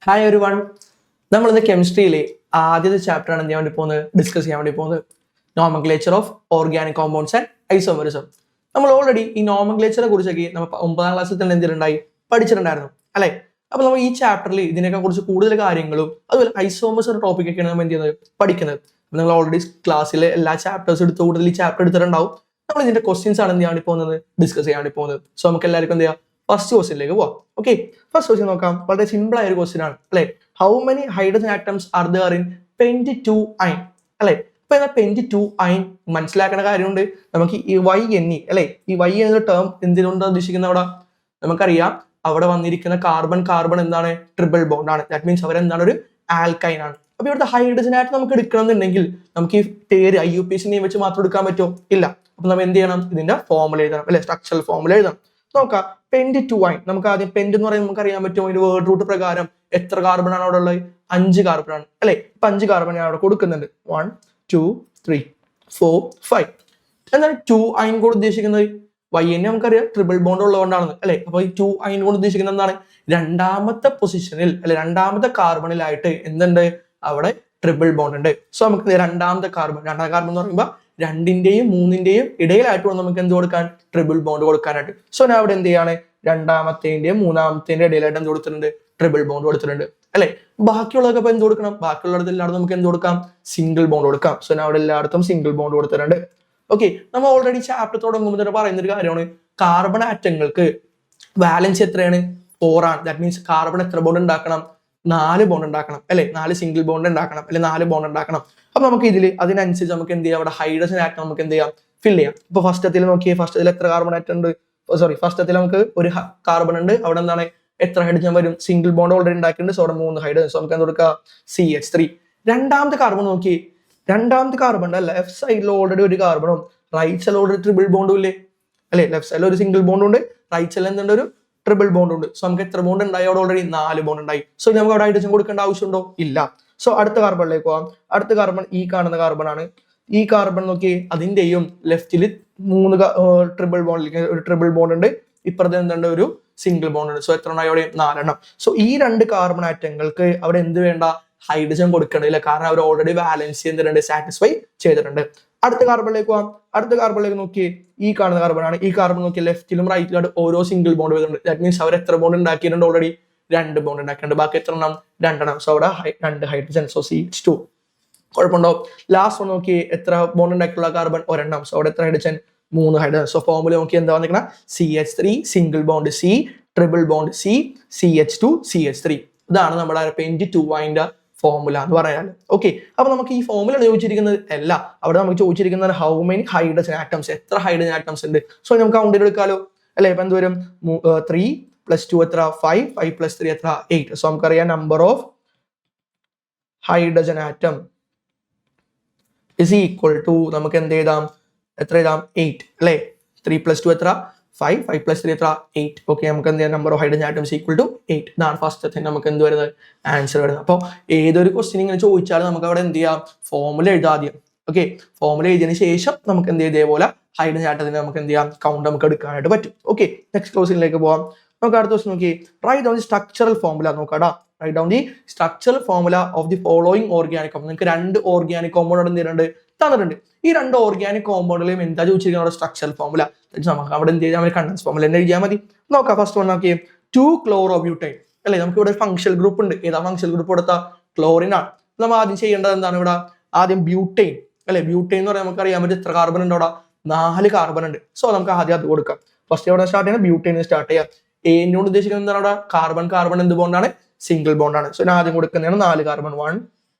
Hi every one. നമ്മളിന്ന് കെമിസ്ട്രിയിലെ ആദ്യത്തെ chapter ആണ് ഡിസ്കസ് ചെയ്യാൻ വേണ്ടി പോകുന്നത് nomenclature of organic compounds and isomerism. നമ്മൾ ഓൾറെഡി ഈ നോമൻക്ലേച്ചറെ കുറിച്ചൊക്കെ നമ്മൾ 9ാം ക്ലാസ്സിൽ തന്നെ എന്തിട്ടുണ്ടായി പഠിച്ചിട്ടുണ്ടായിരുന്നു അല്ലെ. അപ്പൊ നമ്മൾ ഈ ചാപ്റ്ററിൽ ഇതിനൊക്കെ കുറിച്ച് കൂടുതൽ കാര്യങ്ങളും അതുപോലെ ഐസോമേഴ്സ് ടോപ്പിക് ഒക്കെയാണ് നമ്മൾ എന്ത് ചെയ്യുന്നത് പഠിക്കുന്നത്. നിങ്ങൾ ഓൾറെഡി ക്ലാസ്സിലെ എല്ലാ ചാപ്റ്റേഴ്സ് എടുത്ത് കൂടുതൽ ഈ ചാപ്റ്റർ എടുത്തിട്ടുണ്ടാവും. നമ്മൾ ഇതിന്റെ ക്വസ്റ്റ്യൻസ് ആണ് എന്ത് ചെയ്യാൻ വേണ്ടി പോകുന്നത് ഡിസ്കസ് ചെയ്യാൻ വേണ്ടി പോകുന്നത്. സോ നമുക്ക് എല്ലാവർക്കും എന്ത് ചെയ്യാം ഫസ്റ്റ് ക്വസ്റ്റ്യനിലേക്ക് പോവാം. ഓക്കെ, ഫസ്റ്റ് ക്വസ്റ്റ്യൻ നോക്കാം. വളരെ സിമ്പിൾ ആയ ഒരു ക്വസ്റ്റ്യൻ ആണ് അല്ലെ. How many hydrogen atoms are there in Pent2 iron അല്ലെ. അപ്പൊ എന്നാൽ Pent2 അയൺ മനസ്സിലാക്കേണ്ട കാര്യമുണ്ട്. നമുക്ക് ഈ YNE അല്ലെ, ഈ Y എന്ന ടേം എന്തിനുണ്ട് ഉദ്ദേശിക്കുന്ന അവിടെ നമുക്കറിയാം. അവിടെ വന്നിരിക്കുന്ന കാർബൺ എന്താണ്? ട്രിപ്പിൾ ബോണ്ട് ആണ്. ദാറ്റ് മീൻസ് അവരെന്താണ്? ഒരു ആൽക്കൈൻ ആണ്. അപ്പൊ ഇവിടുത്തെ ഹൈഡ്രജൻ ആയിട്ട് നമുക്ക് എടുക്കണം എന്നുണ്ടെങ്കിൽ നമുക്ക് ഈ പേര് IUPAC നെയിം വെച്ച് മാത്രം എടുക്കാൻ പറ്റുമോ? ഇല്ല. അപ്പൊ നമ്മൾ എന്ത് ചെയ്യണം? ഇതിന്റെ ഫോർമുല എഴുതണം അല്ലെ, സ്ട്രക്ചറൽ ഫോർമുല എഴുതണം. നോക്കാം. Pent2 അയൺ നമുക്ക് ആദ്യം പെന്റ് എന്ന് പറയുന്നത് നമുക്ക് അറിയാൻ പറ്റുമോ? അതിന്റെ വേർഡ് റൂട്ട് പ്രകാരം എത്ര കാർബൺ ആണ് അവിടെ ഉള്ളത്? 5 കാർബൺ ആണ് അല്ലെ. ഇപ്പൊ 5 കാർബൺ ഞാൻ അവിടെ കൊടുക്കുന്നുണ്ട്. 1 2 3 4 5. എന്താണ് 2 അയൺ കൊണ്ട് ഉദ്ദേശിക്കുന്നത്? YNE നമുക്കറിയാം ട്രിപ്പിൾ ബോണ്ട് ഉള്ളതുകൊണ്ടാണ് അല്ലെ. അപ്പൊ ഈ 2 അയൺ കൊണ്ട് ഉദ്ദേശിക്കുന്നത് എന്താണ്? രണ്ടാമത്തെ പൊസിഷനിൽ അല്ലെ, രണ്ടാമത്തെ കാർബണിലായിട്ട് എന്തുണ്ട്? അവിടെ ട്രിപ്പിൾ ബോണ്ട് ഉണ്ട്. സോ നമുക്ക് രണ്ടാമത്തെ കാർബൺ എന്ന് പറയുമ്പോൾ 2ന്റെയും 3ന്റെയും ഇടയിലായിട്ട് നമുക്ക് എന്ത് കൊടുക്കാൻ? ട്രിപ്പിൾ ബോണ്ട് കൊടുക്കാനായിട്ട്. സോ ഞാൻ അവിടെ എന്ത് ചെയ്യാണ്? രണ്ടാമത്തേന്റെയും മൂന്നാമത്തേന്റെ ഇടയിലായിട്ട് എന്ത് കൊടുത്തിട്ടുണ്ട്? ട്രിപ്പിൾ ബോണ്ട് കൊടുത്തിട്ടുണ്ട് അല്ലെ. ബാക്കിയുള്ളതൊക്കെ ഇപ്പൊ എന്ത് കൊടുക്കണം? ബാക്കിയുള്ളത് എല്ലായിടത്തും നമുക്ക് എന്ത് കൊടുക്കാം? സിംഗിൾ ബോണ്ട് കൊടുക്കാം. സോ ഞാൻ അവിടെ എല്ലായിടത്തും സിംഗിൾ ബോണ്ട് കൊടുത്തിട്ടുണ്ട്. ഓക്കെ, നമ്മൾ ഓൾറെഡി ചാപ്റ്റർ തുടങ്ങുമ്പോൾ തന്നെ പറയുന്ന ഒരു കാര്യമാണ്, കാർബൺ ആറ്റങ്ങൾക്ക് വാലൻസി എത്രയാണ്? 4 ആണ്. ദാറ്റ് മീൻസ് കാർബൺ എത്ര ബോണ്ട് ഉണ്ടാക്കണം? 4 ബോണ്ട് ഉണ്ടാക്കണം അല്ലെ. 4 സിംഗിൾ ബോണ്ട് ഉണ്ടാക്കണം അല്ലെ, 4 ബോണ്ട് ഉണ്ടാക്കണം. അപ്പൊ നമുക്ക് ഇതിൽ അതിനനുസരിച്ച് നമുക്ക് എന്ത് ചെയ്യാം? അവിടെ ഹൈഡ്രജൻ ആറ്റം നമുക്ക് എന്ത് ചെയ്യാം? ഫിൽ ചെയ്യാം. ഇപ്പൊ ഫസ്റ്റത്തിൽ നോക്കിയേ, ഫസ്റ്റത്തിൽ എത്ര കാർബൺ ആറ്റം ഉണ്ട്? ഫസ്റ്റത്തിൽ നമുക്ക് ഒരു കാർബൺ ഉണ്ട്. അവിടെ എന്താണ്? എത്ര ഹൈഡ്രജൻ വരും? സിംഗിൾ ബോണ്ട് ഓൾറെഡി ഉണ്ടാക്കിയിട്ടുണ്ട്. സോ അവിടെ 3 ഹൈഡ്രജൻ. സോ നമുക്ക് എന്ത് കൊടുക്കാം? CH3. രണ്ടാമത്തെ കാർബൺ നോക്കി. രണ്ടാമത്തെ കാർബൺ ലെഫ്റ്റ് സൈഡിൽ ഓൾറെഡി ഒരു കാർബണും റൈറ്റ് സൈഡിൽ ഓൾറെഡി ട്രിപ്പിൾ ബോണ്ടും ഇല്ലേ അല്ലെ. ലെഫ്റ്റ് സൈഡിൽ ഒരു സിംഗിൾ ബോണ്ട് ഉണ്ട്, റൈറ്റ് സൈഡിൽ എന്തുണ്ട്? ഒരു ട്രിപ്പിൾ ബോണ്ട് ഉണ്ട്. സോ നമുക്ക് എത്ര ബോണ്ട് ഉണ്ടായി? അവിടെ ഓൾറെഡി 4 ബോണ്ട് ഉണ്ടായി. സോ നമുക്ക് അവിടെ ഹൈഡ്രജൻ കൊടുക്കേണ്ട ആവശ്യമുണ്ടോ? ഇല്ല. സോ അടുത്ത കാർബണിലേക്ക് പോവാം. അടുത്ത കാർബൺ ഈ കാണുന്ന കാർബൺ ആണ്. ഈ കാർബൺ നോക്കി, അതിന്റെയും ലെഫ്റ്റിൽ 3 ട്രിപ്പിൾ ബോണ്ടിലേക്ക് ഒരു ട്രിപ്പിൾ ബോണ്ട് ഉണ്ട്. ഇപ്പുറത്ത് എന്തുണ്ട്? ഒരു സിംഗിൾ ബോണ്ട് ഉണ്ട്. സോ എത്ര ഉണ്ടായി? അവിടെ 4 എണ്ണം. സോ ഈ 2 കാർബൺ ആറ്റങ്ങൾക്ക് അവിടെ എന്ത് വേണ്ട? ഹൈഡ്രജൻ കൊടുക്കണില്ല. കാരണം അവർ ഓൾറെഡി വാലൻസി എന്തിട്ടുണ്ട്? സാറ്റിസ്ഫൈ ചെയ്തിട്ടുണ്ട്. അടുത്ത കാർബണിലേക്ക് പോവാം. അടുത്ത കാർബണിലേക്ക് നോക്കി, ഈ കാണുന്ന കാർബൺ ആണ്. ഈ കാർബൺ നോക്കി ലെഫ്റ്റിലും റൈറ്റിലും ഓരോ സിംഗിൾ ബോണ്ട് വരുന്നുണ്ട്. ദാറ്റ് മീൻസ് അവർ എത്ര ബോണ്ട് ഉണ്ടാക്കിയിട്ടുണ്ട്? ഓൾറെഡി 2 ബോണ്ട് ഉണ്ടാക്കിയിട്ടുണ്ട്. ബാക്കി എത്ര എണ്ണം? 2 എണ്ണം. സോ അവിടെ 2 ഹൈഡ്രജൻ. So CH2. കുഴപ്പമുണ്ടോ? ലാസ്റ്റ് ഒന്ന് നോക്കി, എത്ര ബോണ്ട് ഉണ്ടാക്കിയുള്ള കാർബൺ? 1 എണ്ണം. സോ അവിടെ എത്ര ഹൈഡ്രജൻ? 3 ഹൈഡ്രജൻ. സോ ഫോർമുല നോക്കി എന്താ വന്നിരിക്കണം? CH3 single bond C triple bond C CH2 CH3. ഇതാണ് നമ്മുടെ Pent2 അയണിന്റെ ഫോർമുല എന്ന് പറയാൻ. ഓക്കെ, അപ്പൊ നമുക്ക് ഈ ഫോർമുല ചോദിച്ചിരിക്കുന്നത് അല്ല, അവിടെ നമുക്ക് ചോദിച്ചിരിക്കുന്നത് ഹൗ മെനി ഹൈഡ്രജൻ ആറ്റംസ്, എത്ര ഹൈഡ്രജൻ ആറ്റംസ് ഉണ്ട്. സോ നമുക്ക് കൗണ്ട് എടുക്കാലോ അല്ലെ. ഇപ്പൊ എന്ത് വരും? 3 + 2 എത്ര? 5 5 + 3 എത്ര? 8. സോ നമുക്കറിയാം number of hydrogen atom is equal to നമുക്ക് എന്ത് എഴുതാം? എത്ര എഴുതാം? 8 അല്ലെ. 3 + 2 എത്ര? 5 5 + 3 എത്ര? 8. ഓക്കെ, നമുക്ക് എന്ത് ചെയ്യാം? Number of hydrogen atoms equal to 8. ഇതാണ് ഫസ്റ്റത്തെ നമുക്ക് എന്ത് വരുന്നത്? ആൻസർ വരുന്നത്. അപ്പോൾ ഏതൊരു ക്വസ്റ്റ്യൻ ഇങ്ങനെ ചോദിച്ചാലും നമുക്ക് അവിടെ എന്ത് ചെയ്യാം? ഫോർമുല എഴുതാം ആദ്യം. ഓക്കെ, ഫോർമുല എഴുതിയതിനു ശേഷം നമുക്ക് എന്ത് ചെയ്യാം? ഇതേപോലെ ഹൈഡ്രജൻ ആറ്റത്തിന് നമുക്ക് എന്ത് ചെയ്യാം? കൗണ്ട് നമുക്ക് എടുക്കാനായിട്ട് പറ്റും. ഓക്കെ, നെക്സ്റ്റ് ക്വസ്റ്റ്യനിലേക്ക് പോവാം. നമുക്ക് അടുത്ത ക്വസ്റ്റ്യൻ നോക്കി, write down the structural formula. നോക്കാടാ, write down the structural formula of the following organic compound. നിങ്ങൾക്ക് 2 ഓർഗാനിക് കോമ്പൗണ്ട് എന്തിട്ടുണ്ട്? തന്നിട്ടുണ്ട്. ഈ 2 ഓർഗാനിക് കോമ്പൗണ്ടിലും എന്താ ചോദിച്ചിരിക്കുന്നത്? Structural formula. നമുക്ക് അവിടെ എന്ത് ചെയ്യാം? കണ്ടൻസ് ഫോർമുല തന്നെ എഴുതിയാൽ മതി. നോക്കാം. ഫസ്റ്റ് വൺ നോക്കിയേ, 2-chlorobutyne അല്ലെ. നമുക്ക് ഇവിടെ ഫംഗ്ഷണൽ ഗ്രൂപ്പ് ഉണ്ട്. ഏതാ ഫംഗ്ഷണൽ ഗ്രൂപ്പ് കൊടുത്ത? ക്ലോറിൻ ആണ്. നമ്മൾ ആദ്യം ചെയ്യേണ്ടത് എന്താണ്? ഇവിടെ ആദ്യം ബ്യൂട്ടൈൻ അല്ലെ. ബ്യൂട്ടൈൻ എന്ന് പറയാൻ നമുക്ക് അറിയാൻ പറ്റും എത്ര കാർബൺ ഉണ്ട് അവിടെ? 4 കാർബൺ ഉണ്ട്. സോ നമുക്ക് ആദ്യം അത് കൊടുക്കാം. ഫസ്റ്റ് എവിടെ സ്റ്റാർട്ട് ചെയ്യണം? ബ്യൂട്ടൈൻ സ്റ്റാർട്ട് ചെയ്യാം. എന്നോട് ഉദ്ദേശിക്കുന്നത് എന്താണ്? അവിടെ കാർബൺ എന്ത് ബോണ്ടാണ്? സിംഗിൾ ബോണ്ടാണ്. സോ ഞാൻ ആദ്യം കൊടുക്കുന്നതാണ് 4 കാർബൺ. 1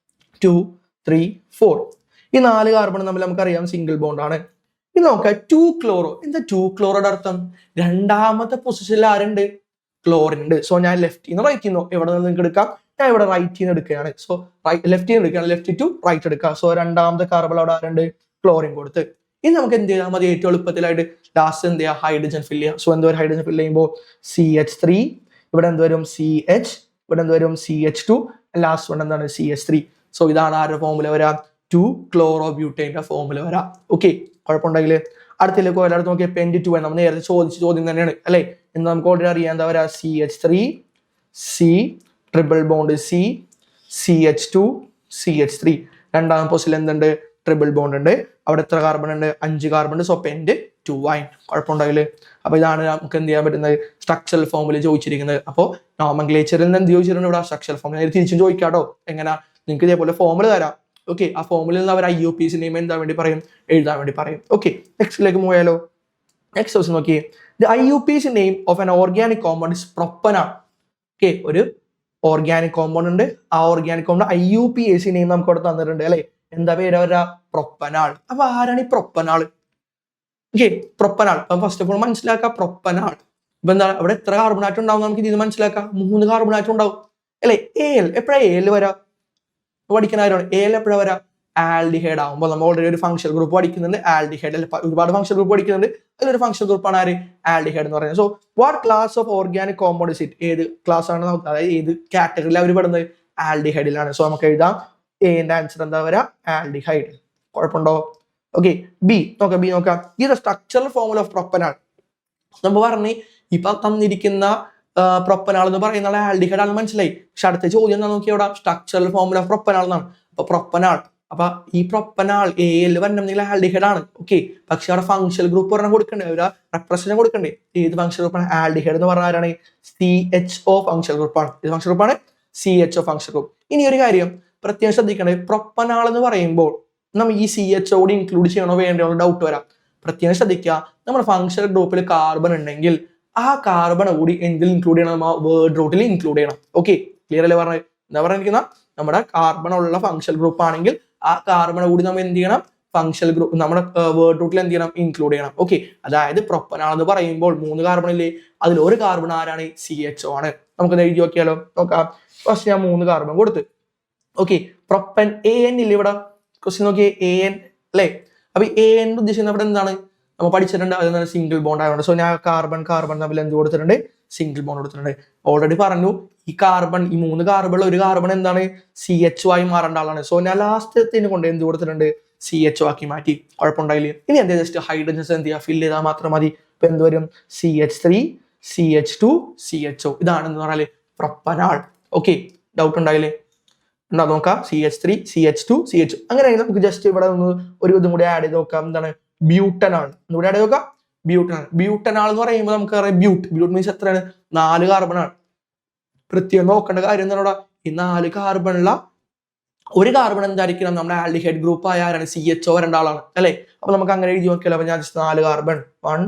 2 3 4. ഈ 4 കാർബൺ തമ്മിൽ നമുക്കറിയാം സിംഗിൾ ബോണ്ടാണ്. ഇത് നോക്കാം. 2-chloro. എന്താ 2-chloroയുടെ അർത്ഥം? രണ്ടാമത്തെ പൊസിഷനിൽ ആരുണ്ട്? ക്ലോറിൻ ഉണ്ട്. സോ ഞാൻ ലെഫ്റ്റ് നിന്ന് റൈറ്റ് ചെയ്യുന്നു. എവിടെ നിന്ന് നിങ്ങൾക്ക് എടുക്കാം? ഞാൻ ഇവിടെ റൈറ്റ് നിന്ന് എടുക്കുകയാണ്. സോ ലെഫ്റ്റ് നിന്ന് എടുക്കുകയാണ്. ലെഫ്റ്റ് ടു റൈറ്റ് എടുക്കുക. സോ രണ്ടാമത്തെ കാർബൺ അവിടെ ആരുണ്ട്? ക്ലോറിൻ കൊടുത്ത്. ഇനി നമുക്ക് എന്ത് ചെയ്താൽ മതി? ഏറ്റവും എളുപ്പത്തിലായിട്ട് ലാസ്റ്റ് എന്ത് ചെയ്യുക? ഹൈഡ്രജൻ ഫില്ല് ചെയ്യുക. സോ എന്തോരം ഹൈഡ്രജൻ ഫില്ല് ചെയ്യുമ്പോൾ CH3, ഇവിടെ എന്തുവരും? CH, ഇവിടെ എന്തുവരും? CH2, ലാസ്റ്റ് വൺ എന്താണ്? CH3. സോ ഇതാണ് ആരുടെ ഫോർമുല വരാം? 2-chlorobutyne ഫോർമുല വരാം. ഓക്കെ, കുഴപ്പമുണ്ടെങ്കിൽ അടുത്തിലേക്ക് എല്ലായിടത്തും നോക്കിയാൽ Pent2 നമ്മൾ നേരത്തെ ചോദിച്ച ചോദ്യം തന്നെയാണ് അല്ലെ. എന്ന് നമുക്ക് ഓൾറെഡി അറിയാം. എന്താ വരാ? CH3 C triple bond CH2 CH3. രണ്ടാം പൊസിഷനിൽ എന്തുണ്ട്? ട്രിപ്പിൾ ബോണ്ട് ഉണ്ട്. അവിടെ എത്ര കാർബൺ ഉണ്ട്? 5 കാർബൺ ഉണ്ട്. സോ പെന്റ് 2 ആയി. കുഴപ്പമുണ്ടാവില്ലേ? അപ്പൊ ഇതാണ് നമുക്ക് എന്ത് ചെയ്യാൻ പറ്റുന്നത്? സ്ട്രക്ചറൽ ഫോമിൽ ചോദിച്ചിരിക്കുന്നത്. അപ്പോൾ നോമൻക്ലേച്ചറിൽ നിന്ന് എന്ത് ചോദിച്ചിട്ടുണ്ട്? ഇവിടെ സ്ട്രക്ചറൽ ഫോമിൽ തിരിച്ചും ചോദിക്കാട്ടോ. എങ്ങനെ? നിങ്ങൾക്ക് ഇതേപോലെ ഫോമിൽ തരാം. ഓക്കെ, ആ ഫോമിൽ നിന്ന് അവർ IUPAC നെയിം എന്താ വേണ്ടി പറയും? എഴുതാൻ വേണ്ടി പറയും. ഓക്കെ, നെക്സ്റ്റിലേക്ക് പോയാലോ. നെക്സ്റ്റ് ക്വസ്റ്റ്യൻ നോക്കിയേ. The IUPAC name of an organic compound is propanal. Okay, ഒരു ഓർഗാനിക് കോമ്പൗണ്ട് ഉണ്ട്. ആ ഓർഗാനിക് കോമ്പൗണ്ട് IUPAC നെയിം നമുക്ക് അവിടെ തന്നിട്ടുണ്ട് അല്ലെ. എന്താ പേര്? അവരാ പ്രൊപ്പനാൾ. അപ്പൊ ആരാണ് ഈ പ്രൊപ്പനാൾ? Okay, propanal. അപ്പൊ ഫസ്റ്റ് ഓഫ് ഓൾ മനസ്സിലാക്കുക പ്രൊപ്പനാൾ. അപ്പൊ എന്താണ്? അവിടെ എത്ര കാർബൺ ആറ്റം ഉണ്ടാവും നമുക്ക് ഇതിന് മനസ്സിലാക്കാം. 3 കാർബൺ ആറ്റം ഉണ്ടാവും അല്ലെ. AL എപ്പോഴാ AL വരാ? പഠിക്കുന്ന കാര്യമാണ്. AL എപ്പോഴാ വരാ? ആൽഡിഹൈഡ് ആകുമ്പോൾ. നമ്മൾ ഓൾറെഡി ഒരു ഫംഗ്ഷൻ ഗ്രൂപ്പ് പഠിക്കുന്നുണ്ട് ആൽഡിഹൈഡ് അല്ലെ. ഒരുപാട് ഫംഗ്ഷൻ ഗ്രൂപ്പ് പഠിക്കുന്നുണ്ട്. അതിലൊരു ഫംഗ്ഷൻ ഗ്രൂപ്പാണ് ആര്? ആൽഡിഹൈഡ് എന്ന് പറയുന്നത്. So what class of organic compound is it? ഏത് ക്ലാസ് ആണ് നമുക്ക്, അതായത് ഏത് കാറ്റഗറിയിൽ അവർ പെടുന്നത്? ആൽഡിഹൈഡിലാണ്. സോ നമുക്ക് എഴുതാം എന്റെ ആൻസർ എന്താ വരാ? ആൽഡിഹൈഡ്. കുഴപ്പമുണ്ടോ? ഓക്കെ, ബി നോക്കാം. ബി നോക്കാം. ഈ സ്ട്രക്ചറൽ ഫോർമുല ഓഫ് പ്രൊപ്പനാൾ നമ്മൾ പറഞ്ഞ് ഇപ്പൊ തന്നിരിക്കുന്ന പ്രൊപ്പനാൾ എന്ന് പറയുന്ന ആൽഡിഹൈഡ് ആണെന്ന് മനസ്സിലായി. പക്ഷെ അടുത്ത ചോദ്യം എന്താ നോക്കിയാൽ ഇവിടെ സ്ട്രക്ചറൽ ഫോർമുല ഓഫ് പ്രൊപ്പനാൾ എന്നാണ്. അപ്പൊ പ്രൊപ്പനാൾ, അപ്പൊ ഈ പ്രൊപ്പനാൾ AL വരണമെങ്കിൽ ആൽഡിഹൈഡ് ആണ്. ഓക്കെ, പക്ഷെ അവിടെ ഫംഗ്ഷണൽ ഗ്രൂപ്പ് പറഞ്ഞാൽ കൊടുക്കണ്ടേ, ഒരു റെപ്രസെന്റ് കൊടുക്കണ്ടേ. ഏത് ഫംഗ്ഷണൽ ഗ്രൂപ്പാണ്? ആൽഡിഹൈഡ് എന്ന് പറഞ്ഞ ആരാണ്? CHO ഫംഗ്ഷണൽ ഗ്രൂപ്പാണ്. ഏത് ഫംഗ്ഷണൽ ഗ്രൂപ്പാണ്? CHO functional group. ഇനി ഒരു കാര്യം പ്രത്യേകം ശ്രദ്ധിക്കണേ, പ്രൊപ്പനാൾ എന്ന് പറയുമ്പോൾ നമ്മൾ ഈ CHO കൂടി ഇൻക്ലൂഡ് ചെയ്യണോ വേണ്ടോ ഡൗട്ട് വരാം. പ്രത്യേകം ശ്രദ്ധിക്കുക, നമ്മുടെ ഫംഗ്ഷണൽ ഗ്രൂപ്പിൽ കാർബൺ ഉണ്ടെങ്കിൽ ആ കാർബൺ കൂടി എന്തിൽ ഇൻക്ലൂഡ് ചെയ്യണം? വേർഡ് റൂട്ടിൽ ഇൻക്ലൂഡ് ചെയ്യണം. ഓക്കെ, ക്ലിയർ അല്ലേ പറഞ്ഞത്? എന്താ പറഞ്ഞിരിക്കുന്ന? നമ്മുടെ കാർബൺ ഉള്ള ഫംഗ്ഷണൽ ഗ്രൂപ്പ് ആണെങ്കിൽ ആ കാർബൺ കൂടി നമ്മൾ എന്ത് ചെയ്യണം? ഫംഗ്ഷണൽ ഗ്രൂപ്പ് നമ്മുടെ വേർഡ് റൂട്ടിൽ എന്ത് ചെയ്യണം? ഇൻക്ലൂഡ് ചെയ്യണം. ഓക്കെ, അതായത് പ്രൊപ്പനാൾ എന്ന് പറയുമ്പോൾ 3 കാർബൺ ഇല്ലേ, അതിൽ ഒരു കാർബൺ ആരാണ്? CHO ആണ്. നമുക്ക് എഴുതി നോക്കിയാലോ. നോക്കാം. ഫസ്റ്റ് ഞാൻ 3 കാർബൺ കൊടുത്ത്. ഓക്കെ, പ്രൊപ്പൻ AN ഇല്ലേ ഇവിടെ? ക്വസ്റ്റ്യൻ നോക്കിയേ, AN അല്ലേ. അപ്പൊ AN ഉദ്ദേശിക്കുന്നത് അവിടെ എന്താണ്? നമ്മൾ പഠിച്ചിട്ടുണ്ട്, അതെന്താണ്? സിംഗിൾ ബോണ്ട് ആയതുകൊണ്ട്. സോ ഞാൻ കാർബൺ തമ്മിൽ എന്ത് കൊടുത്തിട്ടുണ്ട്? സിംഗിൾ ബോണ്ട് കൊടുത്തിട്ടുണ്ട്. ഓൾറെഡി പറഞ്ഞു ഈ കാർബൺ, ഈ 3 കാർബണിൽ ഒരു കാർബൺ എന്താണ്? CHO ആയി മാറേണ്ട ആളാണ്. സോ ഞാൻ ലാസ്റ്റത്തിന് കൊണ്ട് എന്ത് കൊടുത്തിട്ടുണ്ട്? CHO ആക്കി മാറ്റി. കുഴപ്പമുണ്ടായില്ലേ? ഇനി എന്താ ജസ്റ്റ് ഹൈഡ്രജൻസ് എന്ത് ചെയ്യുക? ഫില്ല് ചെയ്താൽ മാത്രം മതി. ഇപ്പൊ എന്ത് വരും? CH3 CH2 CHO. ഇതാണെന്ന് പറഞ്ഞാല് പ്രൊപ്പനാൾ. ഓക്കെ, ഡൗട്ട് ഉണ്ടായില്ലേ? ഉണ്ടാ നോക്കാം. CH3 CH2 CHO. അങ്ങനെയാണെങ്കിൽ നമുക്ക് ജസ്റ്റ് ഇവിടെ ഒന്ന് ഒരു ഇതും കൂടി ആഡ് ചെയ്ത് നോക്കാം. എന്താണ്? ബ്യൂട്ടനാൾ. ഒന്നുകൂടി ആഡ് ചെയ്ത് നോക്കാം. ബ്യൂട്ടനാൾ എന്ന് പറയുമ്പോൾ നമുക്ക് അറിയാം ബ്യൂട്ട് മീൻസ് എത്രയാണ്? 4 കാർബൺ ആണ്. പ്രത്യേകം നോക്കേണ്ട കാര്യം എന്താണ്? ഈ 4 കാർബണുള്ള ഒരു കാർബൺ എന്തായിരിക്കണം? നമ്മുടെ ആൽഡിഹൈഡ് ഗ്രൂപ്പ് ആയ ആരാണ്? CHO വരേണ്ട ആളാണ് അല്ലെ. അപ്പൊ നമുക്ക് അങ്ങനെ എഴുതി നോക്കിയാലോ. അപ്പൊ ഞാൻ ജസ്റ്റ് 4 കാർബൺ 1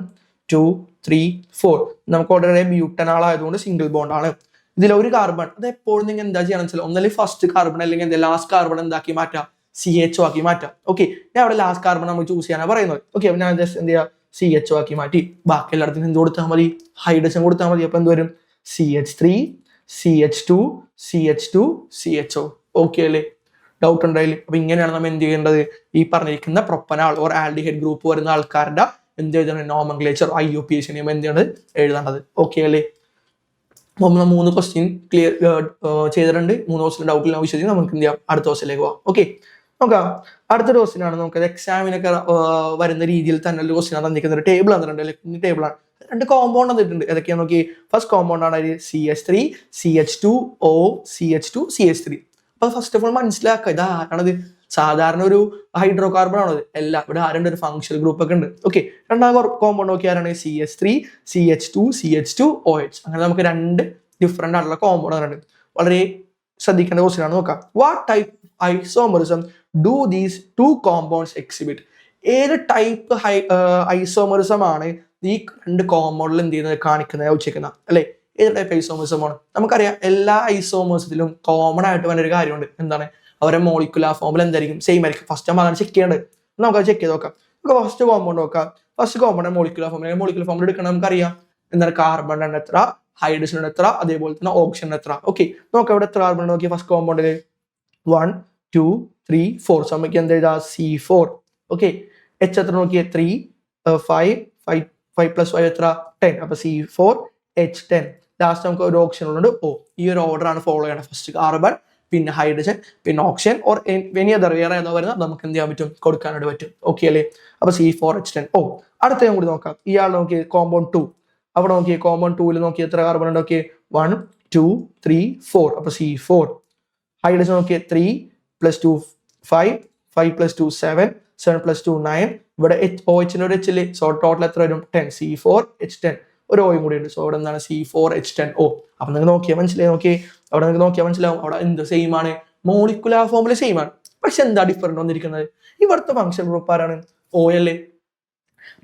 2 3 4. നമുക്ക് ഓൾറെഡി ബ്യൂട്ടനാൾ ആയതുകൊണ്ട് സിംഗിൾ ബോണ്ട് ആണ്. ഇതിൽ ഒരു കാർബൺ അത് എപ്പോഴും നിങ്ങൾ എന്താ ചെയ്യണം വെച്ചാൽ ഒന്നല്ലെങ്കിൽ ഫസ്റ്റ് കാർബൺ അല്ലെങ്കിൽ എന്താ ലാസ്റ്റ് കാർബൺ എന്താക്കി മാറ്റാം? CHO ആക്കി മാറ്റാം. ഓക്കെ, ഞാൻ അവിടെ ലാസ്റ്റ് കാർബൺ നമുക്ക് ചൂസ് ചെയ്യാനാണ് പറയുന്നത്. ഓക്കെ, അപ്പൊ ഞാൻ ജസ്റ്റ് എന്ത് ചെയ്യാം? CHO ആക്കി മാറ്റി. ബാക്കി എല്ലായിടത്തും എന്ത് കൊടുത്താൽ മതി? ഹൈഡ്രജൻ കൊടുത്താൽ മതി. അപ്പൊ എന്ത് വരും? CH3 CH2 CH2 CHO. Okay അല്ലേ? ഡൗട്ട് ഉണ്ടായില്ലേ? അപ്പൊ ഇങ്ങനെയാണ് നമ്മൾ എന്ത് ചെയ്യേണ്ടത്? ഈ പറഞ്ഞിരിക്കുന്ന പ്രൊപ്പനാൾ ഓർ ആൽഡിഹൈഡ് ഗ്രൂപ്പ് വരുന്ന ആൾക്കാരുടെ എന്ത് എഴുതണം? നോമൻക്ലേച്ചർ IUPAC നെയിം എന്ത് ചെയ്യണത്? എഴുതേണ്ടത്. ഓക്കെ അല്ലേ? നമ്മൾ 3 ക്വസ്റ്റ്യൻ ക്ലിയർ ചെയ്തിട്ടുണ്ട്. 3 ക്വസ്റ്റ്യൻ ഡൗട്ടിൽ വിശ്വസിച്ച് നമുക്ക് എന്ത് ചെയ്യാം? അടുത്ത ക്വസ്റ്റ്യനിലേക്ക് പോവാം. ഓക്കെ, നോക്കാം. അടുത്തൊരു ക്വസ്റ്റ്യൻ ആണ്. നമുക്ക് എക്സാമിനൊക്കെ വരുന്ന രീതിയിൽ തന്നെ ഒരു ക്വസ്റ്റ്യൻ തന്നിരിക്കുന്ന ഒരു ടേബിൾ തന്നിട്ടുണ്ട്. ടേബിൾ ആണ്. 2 കോമ്പൗണ്ട് തന്നിട്ടുണ്ട്. ഏതൊക്കെയാണ് നോക്കി? ഫസ്റ്റ് കോമ്പൗണ്ട് ആണ് CH3 CH2O CH2 CH3. അപ്പൊ ഫസ്റ്റ് ഓഫ് ഓൾ മനസ്സിലാക്കുക ഇതാണത്. സാധാരണ ഒരു ഹൈഡ്രോ കാർബൺ ആണത്. എല്ലാം ഇവിടെ ആരുണ്ട്? ഒരു ഫംഗ്ഷണൽ ഗ്രൂപ്പ് ഒക്കെ ഉണ്ട്. ഓക്കെ, രണ്ടാം കോമ്പൗണ്ട് നോക്കി ആരാണ്? CH3 CH2 CH2OH. അങ്ങനെ നമുക്ക് 2 ഡിഫറെന്റ് ആയിട്ടുള്ള കോമ്പൗണ്ട് ഉണ്ട്. വളരെ ശ്രദ്ധിക്കേണ്ട ക്വസ്റ്റ്യൻ ആണ്. നോക്കാം. What type isomerism do these 2 compounds exhibit? ഏത് ടൈപ്പ് ഐസോമറിസം ആണ് ഈ 2 കോമ്പൗണ്ടിൽ എന്ത് ചെയ്യുന്നത്? കാണിക്കുന്നത്, ഉച്ചയ്ക്കുന്ന അല്ലെ. ഏത് ടൈപ്പ് ഐസോമറിസം ആണ്? നമുക്കറിയാം എല്ലാ ഐസോമേഴ്സിലും കോമൺ ആയിട്ട് വരുന്ന ഒരു കാര്യമുണ്ട്. എന്താണ്? അവരെ മോളിക്കുലാർ ഫോമിൽ എന്തായിരിക്കും? സെയിം ആയിരിക്കും. ഫസ്റ്റ് നമ്മൾ അതാണ് ചെക്ക് ചെയ്യേണ്ടത്. നമുക്ക് അത് ചെക്ക് ചെയ്ത് നോക്കാം. നമുക്ക് ഫസ്റ്റ് കോമ്പൗണ്ട് നോക്കാം. ഫസ്റ്റ് കോമ്പൗണ്ട് മോളിക്കുലാർ ഫോമിൽ എടുക്കണം. നമുക്കറിയാം എന്താണ്? കാർബൺ എണ്ണ എത്ര, ഹൈഡ്രജൻ എത്ര, അതേപോലെ തന്നെ ഓക്സിജൻ എത്ര. ഓക്കെ, നോക്കാം ഇവിടെ എത്ര കാർബൺ നോക്കി. ഫസ്റ്റ് കോമ്പൗണ്ടില് 1 2 3 4. സോ നമുക്ക് എന്താ എഴുതാ? C4. ഓക്കെ, H എത്ര നോക്കിയേ? 3 5 5 + 5 എത്ര? 10. അപ്പൊ C4H10. ലാസ്റ്റ് നമുക്ക് ഒരു ഓപ്ഷൻ ഉള്ളത് O. ഈ ഒരു ഓർഡർ ആണ് ഫോളോ ചെയ്യണം. ഫസ്റ്റ് കാർബൺ, പിന്നെ ഹൈഡ്രജൻ, പിന്നെ ഓക്സിജൻ ഓർ എനി അതർ വേറെ ഏതാ വരുന്നത് നമുക്ക് എന്ത് ചെയ്യാൻ പറ്റും? കൊടുക്കാനായിട്ട് പറ്റും. ഓക്കെ അല്ലേ? അപ്പൊ C4H10. അടുത്ത കൂടി നോക്കാം. ഇയാൾ നോക്കിയേ കോമ്പൗണ്ട് 2. അവിടെ നോക്കിയേ കോമ്പൗണ്ട് 2 നോക്കി എത്ര കാർബൺ ഉണ്ട്? നോക്കിയേ 1 2 3 4. അപ്പോൾ C4. ഹൈഡ്രജൻ നോക്കിയേ 3 + 2 5 5 + 2 7 7 + 2 9. ഇവിടെ OH ഒരു H ഇല്ലേ, സോ ടോട്ടൽ എത്ര വരും 10. C4H10. ഒരു ഓയും കൂടി ഉണ്ട്, സോ അവിടെ എന്താണ് C4H10O. അപ്പൊ നിങ്ങൾ നോക്കിയാൽ മനസ്സിലാവും അവിടെ എന്ത് സെയിം ആണ്, മോളിക്കുലാർ ഫോമുല സെയിം ആണ്. പക്ഷെ എന്താ ഡിഫറൻറ്റ് വന്നിരിക്കുന്നത്, ഇവിടുത്തെ ഫംഗ്ഷൻ ഗ്രൂപ്പ് ആരാണ്, OL.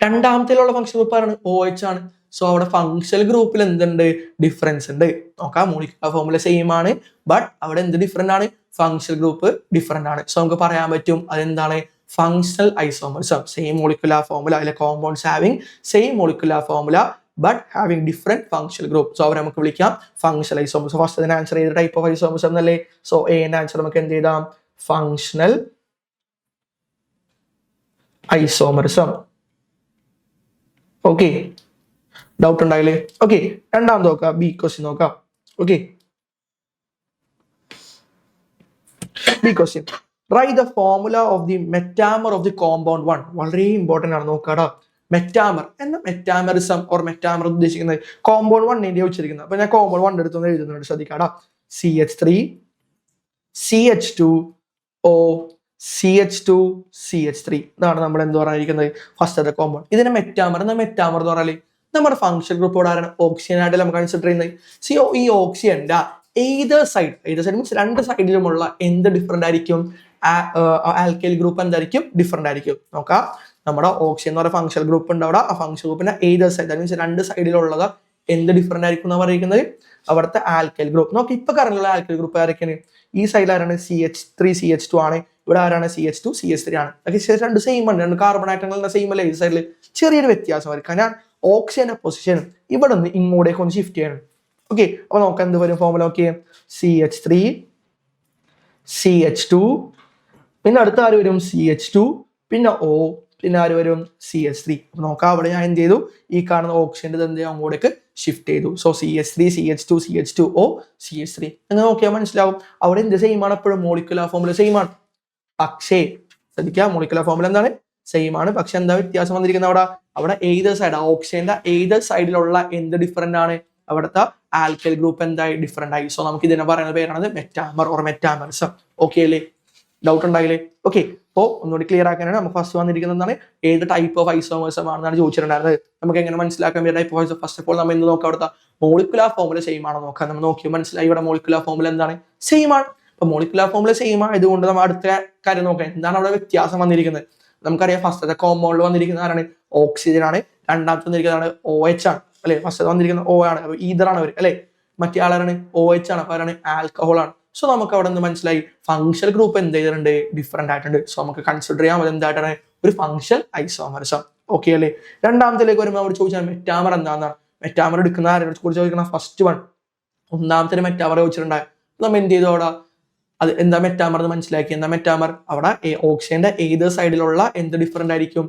രണ്ടാമത്തിലുള്ള ഫംഗ്ഷൻ ഗ്രൂപ്പ് ആരാണ്, OH ആണ്. സോ അവിടെ ഫംഗ്ഷണൽ ഗ്രൂപ്പിൽ എന്തുണ്ട്, ഡിഫറൻസ് ഉണ്ട്. നോക്കാം, മോളിക്കുലാർ ഫോമുല സെയിം ആണ്, ബട്ട് അവിടെ എന്ത് ഡിഫറെന്റ് ആണ്, ഫംഗ്ഷണൽ ഗ്രൂപ്പ് ഡിഫറെന്റ് ആണ്. സോ നമുക്ക് പറയാൻ പറ്റും അതെന്താണ്, functional isomerism. Same molecular formula, അതിലെ compounds having same molecular formula but having different functional group. So അവരെ നമുക്ക് വിളിക്കാം ഫംഗ്ഷണൽ ഐസോമറിസം. ഫസ്റ്റ് അതിന് ആൻസർ ഏത് ടൈപ്പ് ഓഫ് ഐസോമറിസം എന്നല്ലേ, സോ എന്റെ ആൻസർ നമുക്ക് എന്ത് ചെയ്താം, ഫംഗ്ഷണൽ ഐസോമറിസം. ഓക്കെ, ഡൗട്ട് ഉണ്ടായില്ലേ? ഓക്കെ, രണ്ടാമത് നോക്കാം, ബി ക്വസ്റ്റ്യൻ നോക്കാം. Okay, B question, write the formula of the metamer of the compound 1. വളരെ ഇമ്പോർട്ടന്റ് ആണ്, നോക്കാടാ. മെറ്റാമർ എന്ന മെറ്റാമറിസം ഓർ മെറ്റാമർ ഉദ്ദേശിക്കുന്നത് കോമ്പൗണ്ട് 1 വെച്ചിരിക്കുന്നത്. അപ്പൊ ഞാൻ കോമ്പൗണ്ട് 1 എടുത്തൊന്ന് എഴുതുന്നുണ്ട്, ശ്രദ്ധിക്കാടാ. CH3 CH2O CH2 CH3. ഇതാണ് നമ്മൾ എന്ത് പറഞ്ഞിരിക്കുന്നത്, ഫസ്റ്റത്തെ കോമ്പൗണ്ട്. ഇതിനെ മെറ്റാമർ എന്ന് പറഞ്ഞാൽ നമ്മുടെ ഫംഗ്ഷൻ ഗ്രൂപ്പോട് ആരാണ്, ഓക്സിജൻ ആയിട്ട് നമുക്ക് കൺസിഡർ ചെയ്യുന്നത്. ഈ ഓക്സിജന്റെ ഏതർ സൈഡ് മീൻസ് രണ്ട് സൈഡിലുമുള്ള എന്ത് ഡിഫറെന്റ് ആയിരിക്കും, ആൽക്കൈൽ ഗ്രൂപ്പ് എന്തായിരിക്കും, ഡിഫറെന്റ് ആയിരിക്കും. നോക്കാം, നമ്മുടെ ഓക്സിജൻ എന്ന് പറയുന്ന ഫംഗ്ഷൻ ഗ്രൂപ്പ് ഉണ്ട് അവിടെ, ആ ഫംഗ്ഷൻ ഗ്രൂപ്പിന്റെ ഏതർ സൈഡ് മീൻസ് രണ്ട് സൈഡിലുള്ളത് എന്ത് ഡിഫറെന്റ് ആയിരിക്കും എന്ന് പറയുന്നത്, അവിടുത്തെ ആൽക്കൈൽ ഗ്രൂപ്പ്. നോക്കി, ഇപ്പൊ കറന്റുള്ള ആൽക്കൈൽ ഗ്രൂപ്പ് ആരൊക്കെയാണ്, ഈ സൈഡിൽ ആരാണ്, CH3 CH2 ആണ്, ഇവിടെ ആരാണ് C2 CH3 ആണ്. രണ്ട് സെയിം ആണ്, രണ്ട് കാർബൺ ആറ്റങ്ങളുടെ സെയിം അല്ലേ, ഈ സൈഡിൽ ചെറിയൊരു വ്യത്യാസം വരും, കാരണം ഓക്സിജന്റെ പൊസിഷൻ ഇവിടെ നിന്ന് ഇങ്ങോട്ടേക്ക് ഒന്ന് ഷിഫ്റ്റ് ചെയ്യണം. ഓക്കെ, അപ്പൊ നോക്കാം എന്ത് വരും ഫോർമുല. ഓക്കെ, CH3 CH2, പിന്നെ അടുത്ത ആര് വരും, CH2, പിന്നെ O, പിന്നെ ആര് വരും, CH3. അപ്പൊ നോക്കാം, അവിടെ ഞാൻ എന്ത് ചെയ്തു, ഈ കാണുന്ന ഓക്സിജന്റെ എന്ത് അങ്ങോട്ടേക്ക് ഷിഫ്റ്റ് ചെയ്തു. So CH3 CH2 CH2O CH3. നിങ്ങൾ നോക്കിയാൽ മനസ്സിലാവും അവിടെ എന്ത് സെയിം ആണ്, എപ്പോഴും മോളിക്കുലാർ ഫോർമുല സെയിം ആണ്. പക്ഷേ ശ്രദ്ധിക്കുക, മോളിക്കുലാർ ഫോർമുല എന്താണ്, സെയിം ആണ്. പക്ഷെ എന്താ വ്യത്യാസം വന്നിരിക്കുന്നത്, അവിടെ ഏത് സൈഡ്, ഓക്സിജന്റെ ഏത് സൈഡിലുള്ള എന്ത് ഡിഫറെന്റ് ആണ്, അവിടുത്തെ ആൽക്കൈൽ ഗ്രൂപ്പ് എന്തായി, ഡിഫറെന്റ് ആയി. സോ നമുക്ക് ഇതിനെ പറയുന്ന പേരാണ് മെറ്റാമർ ഓർ മെറ്റാമറിസം. ഓക്കെ അല്ലേ, ഡൗട്ട് ഉണ്ടായില്ലേ? ഓക്കെ, അപ്പോൾ ഒന്നുകൂടി ക്ലിയർ ആക്കാനാണ് നമുക്ക് ഫസ്റ്റ് വന്നിരിക്കുന്നത് എന്താണ്, ഏത് ടൈപ്പ് ഓഫ് ഐസോമറിസം ആണെന്നാണ് ചോദിച്ചിട്ടുണ്ടായിരുന്നത്. നമുക്ക് എങ്ങനെ മനസ്സിലാക്കാൻ പറ്റും type of first of all നമ്മൾ എന്ത് നോക്കാം, അവിടുത്തെ മോളിക്കുലാർ ഫോർമുല സെയിം ആണോ നോക്കാം. നമ്മൾ നോക്കി മനസ്സിലായി ഇവിടെ മോളിക്കുലാർ ഫോർമുല എന്താണ്, സെയിം ആണ്. അപ്പൊ മോളിക്കുലാർ ഫോർമുല സെയിം ആയതുകൊണ്ട് നമ്മൾ അടുത്ത കാര്യം നോക്കാം, എന്താണ് അവിടെ വ്യത്യാസം വന്നിരിക്കുന്നത്. നമുക്കറിയാം ഫസ്റ്റത്തെ കോമ്പൗണ്ടിൽ വന്നിരിക്കുന്ന ആരാണ്, ഓക്സിജൻ ആണ്. രണ്ടാമത്തെ വന്നിരിക്കുന്നതാണ് OH ആണ് അല്ലെ, ഫസ്റ്റ് വന്നിരിക്കുന്ന O ആണ്, അപ്പൊ ഈതറാണ് അവർ അല്ലെ. മറ്റേ ആളാണ് OH ആണ്, അപ്പൊ ആരാണ്, ആൽക്കഹോൾ ആണ്. സോ നമുക്ക് അവിടെ നിന്ന് മനസ്സിലായി ഫംഗ്ഷൻ ഗ്രൂപ്പ് എന്ത് ചെയ്തിട്ടുണ്ട്, ഡിഫറെന്റ് ആയിട്ടുണ്ട്. സോ നമുക്ക് കൺസിഡർ ചെയ്യാം എന്തായിട്ടാണ്, ഒരു ഫംഗ്ഷൻ ഐസോമറിസം. ഓക്കെ അല്ലേ. രണ്ടാമത്തിലേക്ക് വരുമ്പോൾ അവിടെ ചോദിച്ചാൽ മെറ്റാമർ എന്താണെന്നാണ്. മെറ്റാമർ എടുക്കുന്ന ആരെ കുറിച്ച് ചോദിക്കണം, ഫസ്റ്റ് വൺ, ഒന്നാമത്തെ മെറ്റാമർ ചോദിച്ചിട്ടുണ്ടായി. നമ്മൾ എന്ത് ചെയ്തു അവിടെ, അത് എന്താ മെറ്റാമർ എന്ന് മനസ്സിലാക്കി. എന്താ മെറ്റാമർ, അവിടെ ഓക്സിജന്റെ ഏത് സൈഡിലുള്ള എന്ത് ഡിഫറെന്റ് ആയിരിക്കും,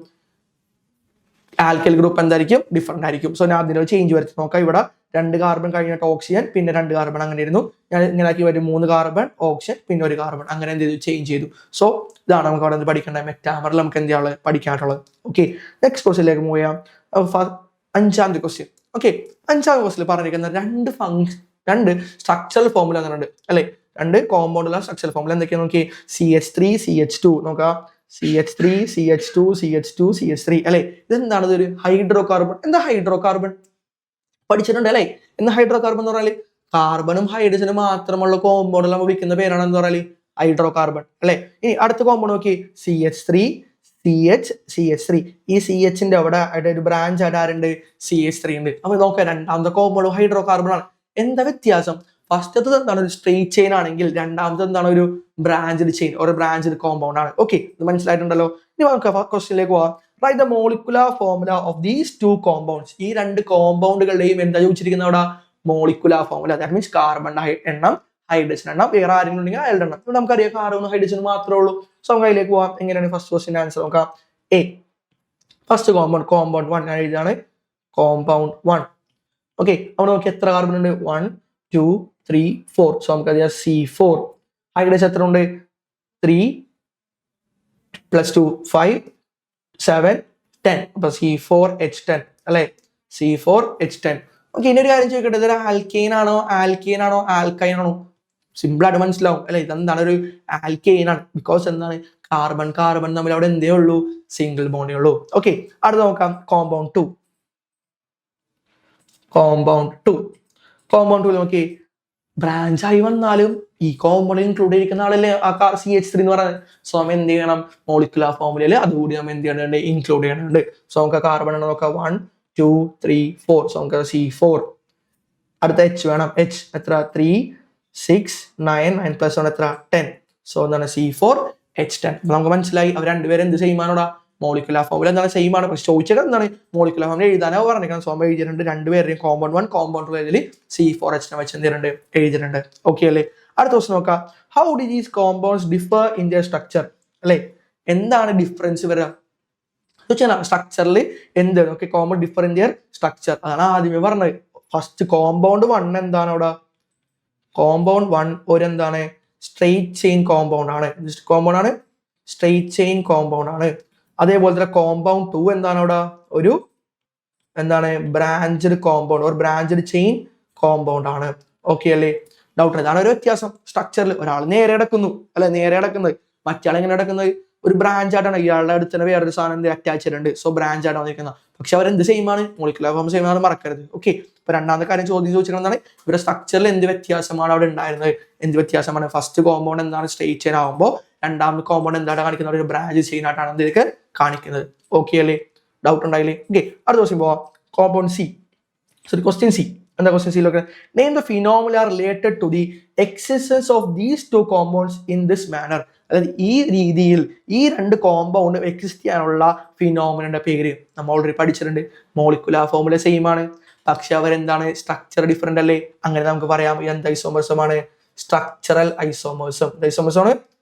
ആൽക്കൈൽ ഗ്രൂപ്പ് എന്തായിരിക്കും, ഡിഫറെന്റ് ആയിരിക്കും. സോ ഞാൻ അതിനൊരു ചേഞ്ച് വരുത്തി നോക്കാം. ഇവിടെ 2 കാർബൺ കഴിഞ്ഞിട്ട് ഓക്സിജൻ, പിന്നെ 2 കാർബൺ, അങ്ങനെ ആയിരുന്നു. ഞാൻ ഇങ്ങനെ ആക്കി വരും 3 കാർബൺ ഓക്സിജൻ, പിന്നെ 1 കാർബൺ, അങ്ങനെ എന്ത് ചെയ്തു, ചേഞ്ച് ചെയ്തു. സോ ഇതാണ് നമുക്ക് അവിടെ നിന്ന് പഠിക്കേണ്ടത്, മെറ്റാമറിൽ നമുക്ക് എന്ത് ചെയ്യാനുള്ളത്, പഠിക്കാനുള്ളത്. ഓക്കെ, നെക്സ്റ്റ് ക്വസ്റ്റ്യനിലേക്ക് മൂവ് ചെയ്യാം. 5ാമത്തെ ക്വസ്റ്റ്യൻ. ഓക്കെ, 5ാമത്തെ ക്വസ്റ്റ്യൻ പറഞ്ഞിരിക്കുന്ന രണ്ട് സ്ട്രക്ചറൽ ഫോർമുല എന്നുണ്ട് അല്ലെ, 2 കോമ്പൗണ്ടുള്ള സ്ട്രക്ചറൽ ഫോർമുല എന്തൊക്കെയാണ് നോക്കി. CH3 CH2 നോക്കാം, CH3 CH2 CH2 CH3 അല്ലെ. ഇതെന്താണ്, ഇതൊരു ഹൈഡ്രോ കാർബൺ. എന്താ ഹൈഡ്രോ കാർബൺ പഠിച്ചിട്ടുണ്ട് അല്ലെ. എന്താ ഹൈഡ്രോ കാർബൺ എന്ന് പറഞ്ഞാല്, കാർബണും ഹൈഡ്രജനും മാത്രമുള്ള കോമ്പൗണ്ട് നമ്മൾ വിളിക്കുന്ന പേരാണ് എന്ന് പറഞ്ഞാല് ഹൈഡ്രോ കാർബൺ അല്ലെ. ഇനി അടുത്ത കോമ്പൗണ്ട് നോക്കി, CH3 CH3. ഈ CHന്റെ അവിടെ ഒരു ബ്രാഞ്ച് ആയിട്ട് ആരുണ്ട്, CH3 ഉണ്ട്. അപ്പൊ നോക്കാം, രണ്ടാമത്തെ കോമ്പൗണ്ട് ഹൈഡ്രോ കാർബൺ ആണ്. എന്താ വ്യത്യാസം, ഫസ്റ്റത്തത് എന്താണ്, ഒരു സ്ട്രെയിറ്റ് ചെയിൻ ആണെങ്കിൽ രണ്ടാമത്തെ എന്താണ്, ഒരു ബ്രാഞ്ചഡ് ചെയിൻ, ഒരു ബ്രാഞ്ചഡ് കോമ്പൗണ്ട് ആണ്. ഓക്കെ, ഇത് മനസ്സിലായിട്ടുണ്ടല്ലോ. ഇനി നമുക്ക് ക്വസ്റ്റ്യനിലേക്ക് പോവാം. Write the molecular formula of these 2 compounds. ഈ 2 കോമ്പൗണ്ടുകളുടെയും എന്താ ചോദിച്ചിരിക്കുന്നത് അവിടെ, molecular formula. That means carbon എണ്ണം, ഹൈഡ്രജൻ എണ്ണം, വേറെ ആരെങ്കിലും ഉണ്ടെങ്കിൽ അയാളുടെ എണ്ണം. ഇപ്പൊ നമുക്കറിയാം കാർബണും ഹൈഡ്രജനും മാത്രമേ ഉള്ളൂ. സോ നമുക്ക് അതിലേക്ക് പോവാം. എങ്ങനെയാണ് ഫസ്റ്റ് ക്വസ്റ്റ്യൻ ആൻസർ നോക്കാം. എ, ഫസ്റ്റ് കോമ്പൗണ്ട് 1 ഞാൻ എഴുതാണ്, കോമ്പൗണ്ട് 1. ഓക്കെ, അവിടെ നോക്കി എത്ര കാർബൺ ഉണ്ട്, 1 2 3 4. സോ നമുക്കറിയാം C4. ഹൈഡ്രജൻ എത്ര ഉണ്ട്, 3 + 2 5 7 10. അപ്പൊ C4H10 അല്ലെ, C4H10. ഓക്കെ, ഇനി ഒരു കാര്യം ചോദിക്കട്ടെ, ഇതൊരു ആൽക്കൈൻ ആണോ ആൽക്കൈൻ ആണോ? സിമ്പിൾ ആയിട്ട് മനസ്സിലാവും അല്ലെ, ഇതെന്താണ് ഒരു ആൽക്കൈൻ ആണ്. ബിക്കോസ് എന്താണ്, കാർബൺ തമ്മിൽ അവിടെ എന്തേ ഉള്ളൂ, സിംഗിൾ ബോണ്ടേ ഉള്ളൂ. ഓക്കെ, അടുത്ത് നോക്കാം കോമ്പൗണ്ട് ടു. കോമ്പൗണ്ട് ടു നോക്കി, ബ്രാഞ്ച് ആയി വന്നാലും ഈ കോമ്പൗണ്ടിൽ ഇൻക്ലൂഡ് ചെയ്തിരിക്കുന്ന ആളല്ലേ ആ CH3 എന്ന് പറയുന്നത്. സോ നമ്മൾ എന്ത് ചെയ്യണം, മോളിക്കുലർ ഫോർമുലയിൽ അതുകൂടി നമ്മൾ എന്ത് ചെയ്യണുണ്ട്, ഇൻക്ലൂഡ് ചെയ്യണുണ്ട്. സോ നമുക്ക് കാർബൺ നോക്കാം 1 2 3 4. സോ നമുക്ക് C4. അടുത്ത H വേണം, H എത്ര, 3 6 9 9 + 1 എത്ര, 10. സോ എന്താണ് C4H10. നമുക്ക് മനസ്സിലായി അവർ രണ്ടുപേരും എന്ത് സെയിം ആണോടാ, മോളിക്കുലർ ഫോർമുല എന്താണ്, സെയിം ആണ്. പക്ഷെ ചോദിച്ചത് എന്താണ്, മോളിക്കുലർ ഫോർമുല എഴുതാനോ പറഞ്ഞിരിക്കണം. സോ എഴുതിയിട്ടുണ്ട് രണ്ടുപേരുടെയും കോമ്പൗണ്ട് 1 കോമ്പൗണ്ട് 2 ഇതിൽ C4H10 വെച്ച് എന്തിട്ടുണ്ട്, എഴുതിയിട്ടുണ്ട്. ഓക്കെ അല്ലേ. അടുത്ത ക്വസ്റ്റൻ നോക്കാം, how do these compounds differ in their structure അല്ലെ, എന്താണ് ഡിഫറൻസ് വരിക സ്ട്രക്ചറിൽ എന്താണ്. Okay, common differ in their structure, അതാണ് ആദ്യമേ പറഞ്ഞത്. ഫസ്റ്റ് കോമ്പൗണ്ട് 1 എന്താണ് അവിടെ, കോമ്പൗണ്ട് 1 ഒരു എന്താണ്, സ്ട്രെയിറ്റ് ചെയിൻ കോമ്പൗണ്ട് ആണ്, സ്ട്രെയിറ്റ് ചെയിൻ കോമ്പൗണ്ട് ആണ്. അതേപോലെ തന്നെ കോമ്പൗണ്ട് 2 എന്താണ് അവിടെ, ഒരു എന്താണ്, ബ്രാഞ്ചഡ് കോമ്പൗണ്ട് ഒരു ബ്രാഞ്ചഡ് ചെയിൻ കോമ്പൗണ്ട് ആണ്. ഓക്കെ അല്ലേ, ഡൗട്ട്. ഇതാണ് ഒരു വ്യത്യാസം സ്ട്രക്ചറിൽ. ഒരാൾ നേരെ കിടക്കുന്നു അല്ലെ, നേരെ കിടക്കുന്നത്, മറ്റാൾ എങ്ങനെ കിടക്കുന്നത്, ഒരു ബ്രാഞ്ച് ആയിട്ടാണ്. ഇയാളുടെ അടുത്ത് തന്നെ വേറൊരു സാധനം എന്ത് അറ്റാച്ച്ഡ് ഉണ്ട്. സോ ബ്രാഞ്ച് ആയിട്ടാണ് വന്നിരിക്കുന്നത്. പക്ഷെ അവരെന്ത് സെയിം ആണ്, മോളിക്കുലർ ഫോം സെയിം ആണ്, മറക്കരുത്. ഓക്കെ, ഇപ്പൊ രണ്ടാമത്തെ കാര്യം ചോദിച്ചിരിക്കുന്നതാണ്, ഇവരുടെ സ്ട്രക്ചറിൽ എന്ത് വ്യത്യാസമാണ് അവിടെ ഉണ്ടായിരുന്നത്, എന്ത് വ്യത്യാസമാണ്. ഫസ്റ്റ് കോമ്പൗണ്ട് എന്താണ്, സ്ട്രെയിറ്റ് ചെയിൻ ആകുമ്പോൾ രണ്ടാമത്തെ കോമ്പൗണ്ട് എന്താണ് കാണിക്കുന്നത്, ഒരു ബ്രാഞ്ച് ചെയിൻ ആയിട്ടാണ് എന്തൊക്കെ കാണിക്കുന്നത്. ഓക്കെ അല്ലേ, ഡൗട്ട് ഉണ്ടായില്ലേ. ഓക്കെ, അടുത്ത ക്വസ്റ്റ്യൻ പോവാം. Compound C, sorry question C. എന്താ ക്വസ്റ്റ്യൻ സിയിലൊക്കെ, name the phenomena related to the existence of these two compounds in this manner. അതായത് ഈ രീതിയിൽ ഈ രണ്ട് കോമ്പൗണ്ട് എക്സിസ്റ്റ് ചെയ്യാനുള്ള ഫിനോമിനയുടെ പേര് നമ്മൾ ഓൾറെഡി പഠിച്ചിട്ടുണ്ട്. മോളിക്കുലർ ഫോർമുല സെയിം ആണ്, പക്ഷെ അവരെന്താണ്, സ്ട്രക്ചർ ഡിഫറെന്റ് അല്ലേ. അങ്ങനെ നമുക്ക് പറയാം എന്ത് ഐസോമർസം ആണ്, സ്ട്രക്ചറൽ ഐസോമർസം. ഐസോമർസം ആണ്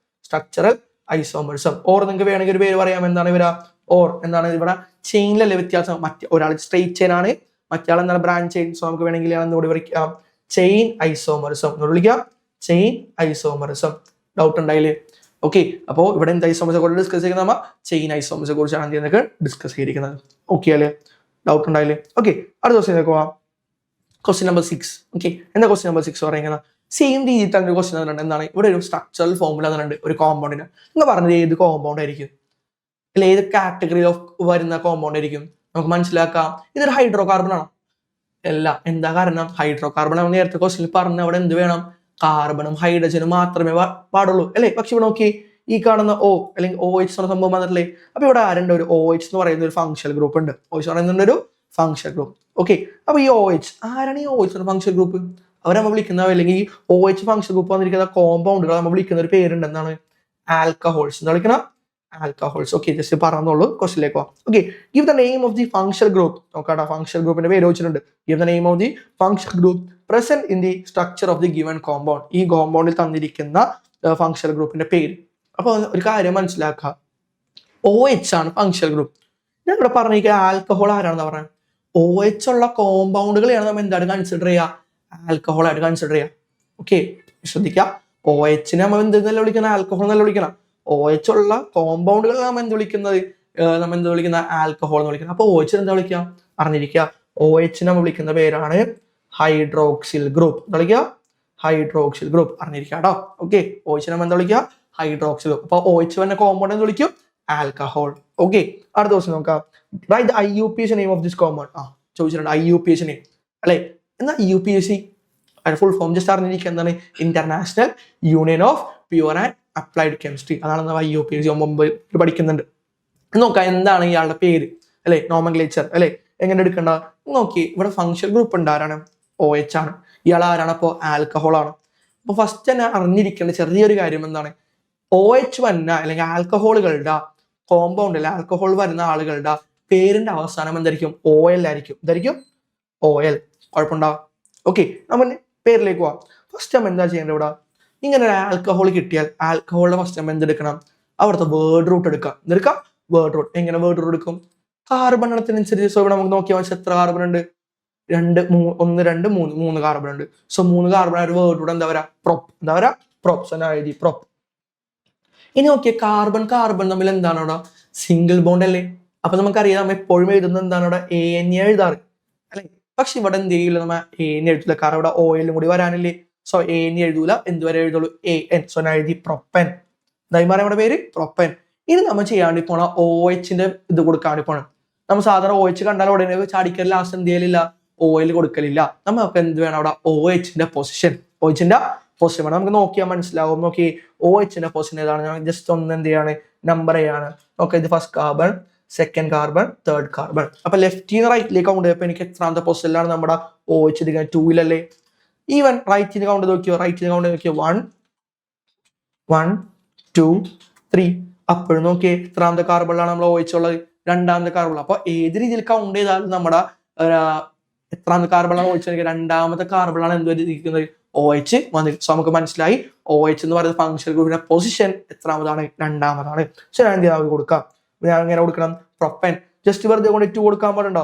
സ്ട്രക്ചറൽ ഐസോമർസം. ഓർ നിങ്ങൾക്ക് വേണമെങ്കിൽ ഒരു പേര് പറയാം, എന്താണ് ഇവരാ, ഓർ എന്താണ് ഇവിടെ ചെയിനിലല്ലേ വ്യത്യാസം. മറ്റേ ഒരാൾ സ്ട്രെയിറ്റ് ചെയിൻ ആണ്, മറ്റേ എന്താണ് ബ്രാഞ്ച് ചെയിൻ. സോ നമുക്ക് വേണമെങ്കിൽ എന്തുകൂടി വിളിക്കാം, ചെയിൻ ഐസോമർസം എന്ന് വിളിക്കാം, ചെയിൻ ഐസോമർസം. ഡൗട്ട് ഉണ്ടായില്ലേ. ഓക്കെ, അപ്പോൾ ഇവിടെ എന്ത് ഐസോമർസെ കുറിച്ച് ഡിസ്കസ് ചെയ്യുന്നത്, നമ്മ ചെയിൻ ഐസോമർസെ കുറിച്ചാണ് എന്ത് ചെയ്യുന്നത്, ഡിസ്കസ് ചെയ്തിരിക്കുന്നത്. ഓക്കെ അല്ലേ, ഡൗട്ട് ഉണ്ടായില്ലേ. ഓക്കെ, അടുത്ത ക്വസ്റ്റ്യൻ പോവാം. Question number 6. ഓക്കെ, എന്താ ക്വസ്റ്റ്യൻ നമ്പർ 6 പറയുന്നത്, സെയിം രീതിയിൽ തന്നെ ക്വസ്റ്റ്യൻ തന്നിട്ടുണ്ട്. എന്താണ്, ഇവിടെ ഒരു സ്ട്രക്ചറൽ ഫോർമുല തന്നിട്ടുണ്ട് ഒരു കോമ്പൗണ്ടിന്. നിങ്ങൾ പറഞ്ഞത് ഏത് കോമ്പൗണ്ട് ആയിരിക്കും, അല്ലെ ഏത് കാറ്റഗറി ഓഫ് വരുന്ന കോമ്പൗണ്ട് ആയിരിക്കും. നമുക്ക് മനസ്സിലാക്കാം, ഇതൊരു ഹൈഡ്രോ കാർബൺ ആണോ, അല്ല. എന്താ കാരണം, ഹൈഡ്രോ കാർബൺ ആണ് നേരത്തെ ക്വസ്റ്റ്യൻ പറഞ്ഞ അവിടെ എന്ത് വേണം, കാർബണും ഹൈഡ്രജനും മാത്രമേ പാടുള്ളൂ അല്ലെ. പക്ഷെ ഇവിടെ നോക്കി, ഈ കാണുന്ന O അല്ലെങ്കിൽ OH എന്ന സംഭവം വന്നിട്ടില്ലേ. അപ്പൊ ഇവിടെ ആരുണ്ട്, ഒരു OH എന്ന് പറയുന്ന ഒരു ഫംഗ്ഷണൽ ഗ്രൂപ്പ് ഉണ്ട്. OH പറയുന്നുണ്ട് ഒരു ഫംഗ്ഷണൽ ഗ്രൂപ്പ്. ഓക്കെ, അപ്പൊ ഈ OH ആരാണ്, ഈ OH എന്ന ഫംഗ്ഷണൽ ഗ്രൂപ്പ്, അവരെ നമ്മൾ വിളിക്കുന്ന, അല്ലെങ്കിൽ ഈ OH ഫംഗ്ഷണൽ ഗ്രൂപ്പ് വന്നിരിക്കുന്ന കോമ്പൗണ്ടുകൾ നമ്മൾ വിളിക്കുന്ന ഒരു പേരുണ്ട്, എന്താണ്, ആൽക്കഹോൾസ്. എന്താ വിളിക്കണം, ആൽക്കഹോൾസ്. ഓക്കെ, ജസ്റ്റ് പറഞ്ഞോളൂ, ക്വസ്റ്റിലേക്ക് പോവാം. Okay, give the name of the functional group. നോക്കാട്ടോ, ഫംഗ്ഷണൽ ഗ്രൂപ്പിന്റെ പേര് വെച്ചിട്ടുണ്ട്. Give the name of the functional group present in the structure of the given compound. ഈ കോമ്പൗണ്ടിൽ തന്നിരിക്കുന്ന ഫംഗ്ഷണൽ ഗ്രൂപ്പിന്റെ പേര്. അപ്പൊ ഒരു കാര്യം മനസ്സിലാക്കുക, OH ആണ് ഫംഗ്ഷണൽ ഗ്രൂപ്പ്. ഞാൻ ഇവിടെ പറഞ്ഞിരിക്കുക ആൽക്കഹോൾ ആരാണെന്ന് പറഞ്ഞത്, OH ഉള്ള കോമ്പൗണ്ടുകളെയാണ് നമ്മൾ എന്താണ് കൺസിഡർ ചെയ്യുക, ആൽക്കഹോൾ ആയിട്ട് കൺസിഡർ ചെയ്യുക. ഓക്കെ, ശ്രദ്ധിക്കുക, OH നമ്മൾ എന്തെന്നല്ല വിളിക്കണം, ആൽക്കഹോൾ എന്നല്ല വിളിക്കണം. OH ഉള്ള കോമ്പൗണ്ടുകൾ നമ്മൾ എന്ത് വിളിക്കുന്നത്, നമ്മൾ എന്ത് വിളിക്കുന്ന, ആൽക്കഹോൾ എന്ന് വിളിക്കുന്നത്. അപ്പൊ OH എന്താ വിളിക്കുക, അറിഞ്ഞിരിക്കുക. OH നമ്മൾ വിളിക്കുന്ന പേരാണ് ഹൈഡ്രോക്സിൽ ഗ്രൂപ്പ്. എന്താ വിളിക്കുക, ഹൈഡ്രോക്സിൽ ഗ്രൂപ്പ്. അറിഞ്ഞിരിക്കുക കേട്ടോ. ഓക്കെ, OH നമ്മൾ എന്താ വിളിക്കുക, ഹൈഡ്രോക്സിൽ ഗ്രൂപ്പ്. അപ്പൊ OH തന്നെ കോമ്പൗണ്ട് എന്ന് വിളിക്കും, ആൽക്കഹോൾ. ഓക്കെ, അടുത്ത ദിവസം നോക്കാം. Write the IUPAC name of this compound. ചോദിച്ചിട്ടുണ്ട് IUPAC നെയിം അല്ലെ. എന്നാ IUPAC ഫുൾ ഫോം ജസ്റ്റ് അറിഞ്ഞിരിക്കുക, എന്താണ്, international union of pure and applied chemistry. അതാണ് നമ്മൾ IUPAC മുമ്പ് പഠിക്കുന്നുണ്ട്. നോക്കാം എന്താണ് ഇയാളുടെ പേര് അല്ലെ, നോമൻക്ലേച്ചർ അല്ലെ, എങ്ങനെ എടുക്കണ്ട നോക്കി. ഇവിടെ ഫംഗ്ഷണൽ ഗ്രൂപ്പ് ഉണ്ട്, ആരാണ്, OH ആണ്. ഇയാൾ ആരാണ്, അപ്പോൾ ആൽക്കഹോൾ ആണ്. അപ്പൊ ഫസ്റ്റ് തന്നെ അറിഞ്ഞിരിക്കേണ്ട ചെറിയൊരു കാര്യം എന്താണ്, OH വന്ന അല്ലെങ്കിൽ ആൽക്കഹോളുകളുടെ കോമ്പൗണ്ടിൽ ആൽക്കഹോൾ വരുന്ന ആളുകളുടെ പേരിന്റെ അവസാനം എന്തായിരിക്കും, OL ആയിരിക്കും. ഇതായിരിക്കും OL. കുഴപ്പമുണ്ടാവും. ഓക്കെ, നമ്മൾ പേരിലേക്ക് പോവാം. ഫസ്റ്റ് നമ്മൾ എന്താ ചെയ്യേണ്ടത്, ഇവിടെ ഇങ്ങനെ ഒരു ആൽക്കഹോൾ കിട്ടിയാൽ ആൽക്കഹോളിന്റെ ഫസ്റ്റ് നമ്മൾ എന്തെടുക്കണം, അവിടുത്തെ വേർഡ് റൂട്ട് എടുക്കാം. എന്തെടുക്കാം, വേർഡ് റൂട്ട്. എങ്ങനെ വേർഡ് റൂട്ട് എടുക്കും, കാർബൺ എണ്ണത്തിനനുസരിച്ച്. സോ ഇവിടെ നമുക്ക് നോക്കിയാൽ മനസ്സിൽ എത്ര കാർബൺ ഉണ്ട്, 1 2 3 കാർബൺ ഉണ്ട്. സോ 3 കാർബൺ ആയിട്ട് വേർഡ് റൂട്ട് എന്താ പറയാ, പ്രൊപ്പ്. എന്താ പറയാ, പ്രൊപ്പ്. സോ ഞാൻ എഴുതി പ്രൊപ്പ്. ഇനി നോക്കിയ കാർബൺ തമ്മിൽ എന്താണ് അവിടെ, സിംഗിൾ ബോണ്ട് അല്ലേ. അപ്പൊ നമുക്കറിയാം, എപ്പോഴും എഴുതുന്നത് എന്താണ് അവിടെ, ANA എഴുതാറ് അല്ലെ. പക്ഷെ ഇവിടെ എന്ത് ചെയ്യില്ല, നമ്മ എന്ന് എഴുതൂല, കാരണം ഇവിടെ ഓയിലും കൂടി വരാനില്ലേ. സോ എന്ന് എഴുതൂല, എന്തുവരെ എഴുതുള്ളൂ, AN. സോ ഞാൻ എഴുതി പ്രൊപ്പൻ. എന്തായി മാറി നമ്മുടെ പേര് പ്രൊപ്പൻ. ഇനി നമ്മൾ ചെയ്യാൻ വേണ്ടി പോണ OHന്റെ ഇത് കൊടുക്കാൻ വേണ്ടി പോണം. നമ്മൾ സാധാരണ OH കണ്ടാൽ ഉടനെ ചാടിക്കൽ ലാസ്റ്റ് എന്ത് ചെയ്യലില്ല, ഓയിൽ കൊടുക്കലില്ല. നമുക്ക് എന്ത് വേണം അവിടെ, OHന്റെ പൊസിഷൻ വേണം. നമുക്ക് നോക്കിയാൽ മനസ്സിലാവും. നോക്കി OHന്റെ പൊസിഷൻ ഏതാണ്, ഞാൻ ജസ്റ്റ് ഒന്ന് എന്ത് ചെയ്യാണ്, നമ്പർ ചെയ്യാണ്. ഓക്കെ, ഇത് first carbon, second carbon, third carbon. അപ്പൊ ലെഫ്റ്റിന്ന് റൈറ്റിലേക്ക് കൗണ്ട് ചെയ്യപ്പോ എനിക്ക് എത്രാമത്തെ പൊസിഷനിലാണ് നമ്മുടെ OH ഇരിക്കുന്നത്, 2-ലല്ലേ. ഈവൻ റൈറ്റിന് കൗണ്ട് നോക്കിയോ, 1 1 2 3. അപ്പോഴും നോക്കിയേ എത്രാമത്തെ കാർബണിലാണ് നമ്മൾ OH ഉള്ളത്, രണ്ടാമത്തെ കാർബൺ. അപ്പൊ ഏത് രീതിയിൽ കൗണ്ട് ചെയ്താലും നമ്മുടെ എത്രാമത്തെ കാർബണിലാണ് OH, രണ്ടാമത്തെ കാർബണിലാണ് എന്ത് OH വന്നിട്ട്. സോ നമുക്ക് മനസ്സിലായി OH എന്ന് പറയുന്ന ഫംഗ്ഷൻ ഗ്രൂപ്പിന്റെ പൊസിഷൻ എത്രാമതാണ്, രണ്ടാമതാണ്. സോ ഞാൻ എന്ത് ചെയ്യാൻ കൊടുക്കാം, ഞാൻ എങ്ങനെ കൊടുക്കണം, പ്രൊപ്പൻ. ജസ്റ്റ് വെറുതെ കൊണ്ട് 2 കൊടുക്കാൻ പാടുണ്ടോ,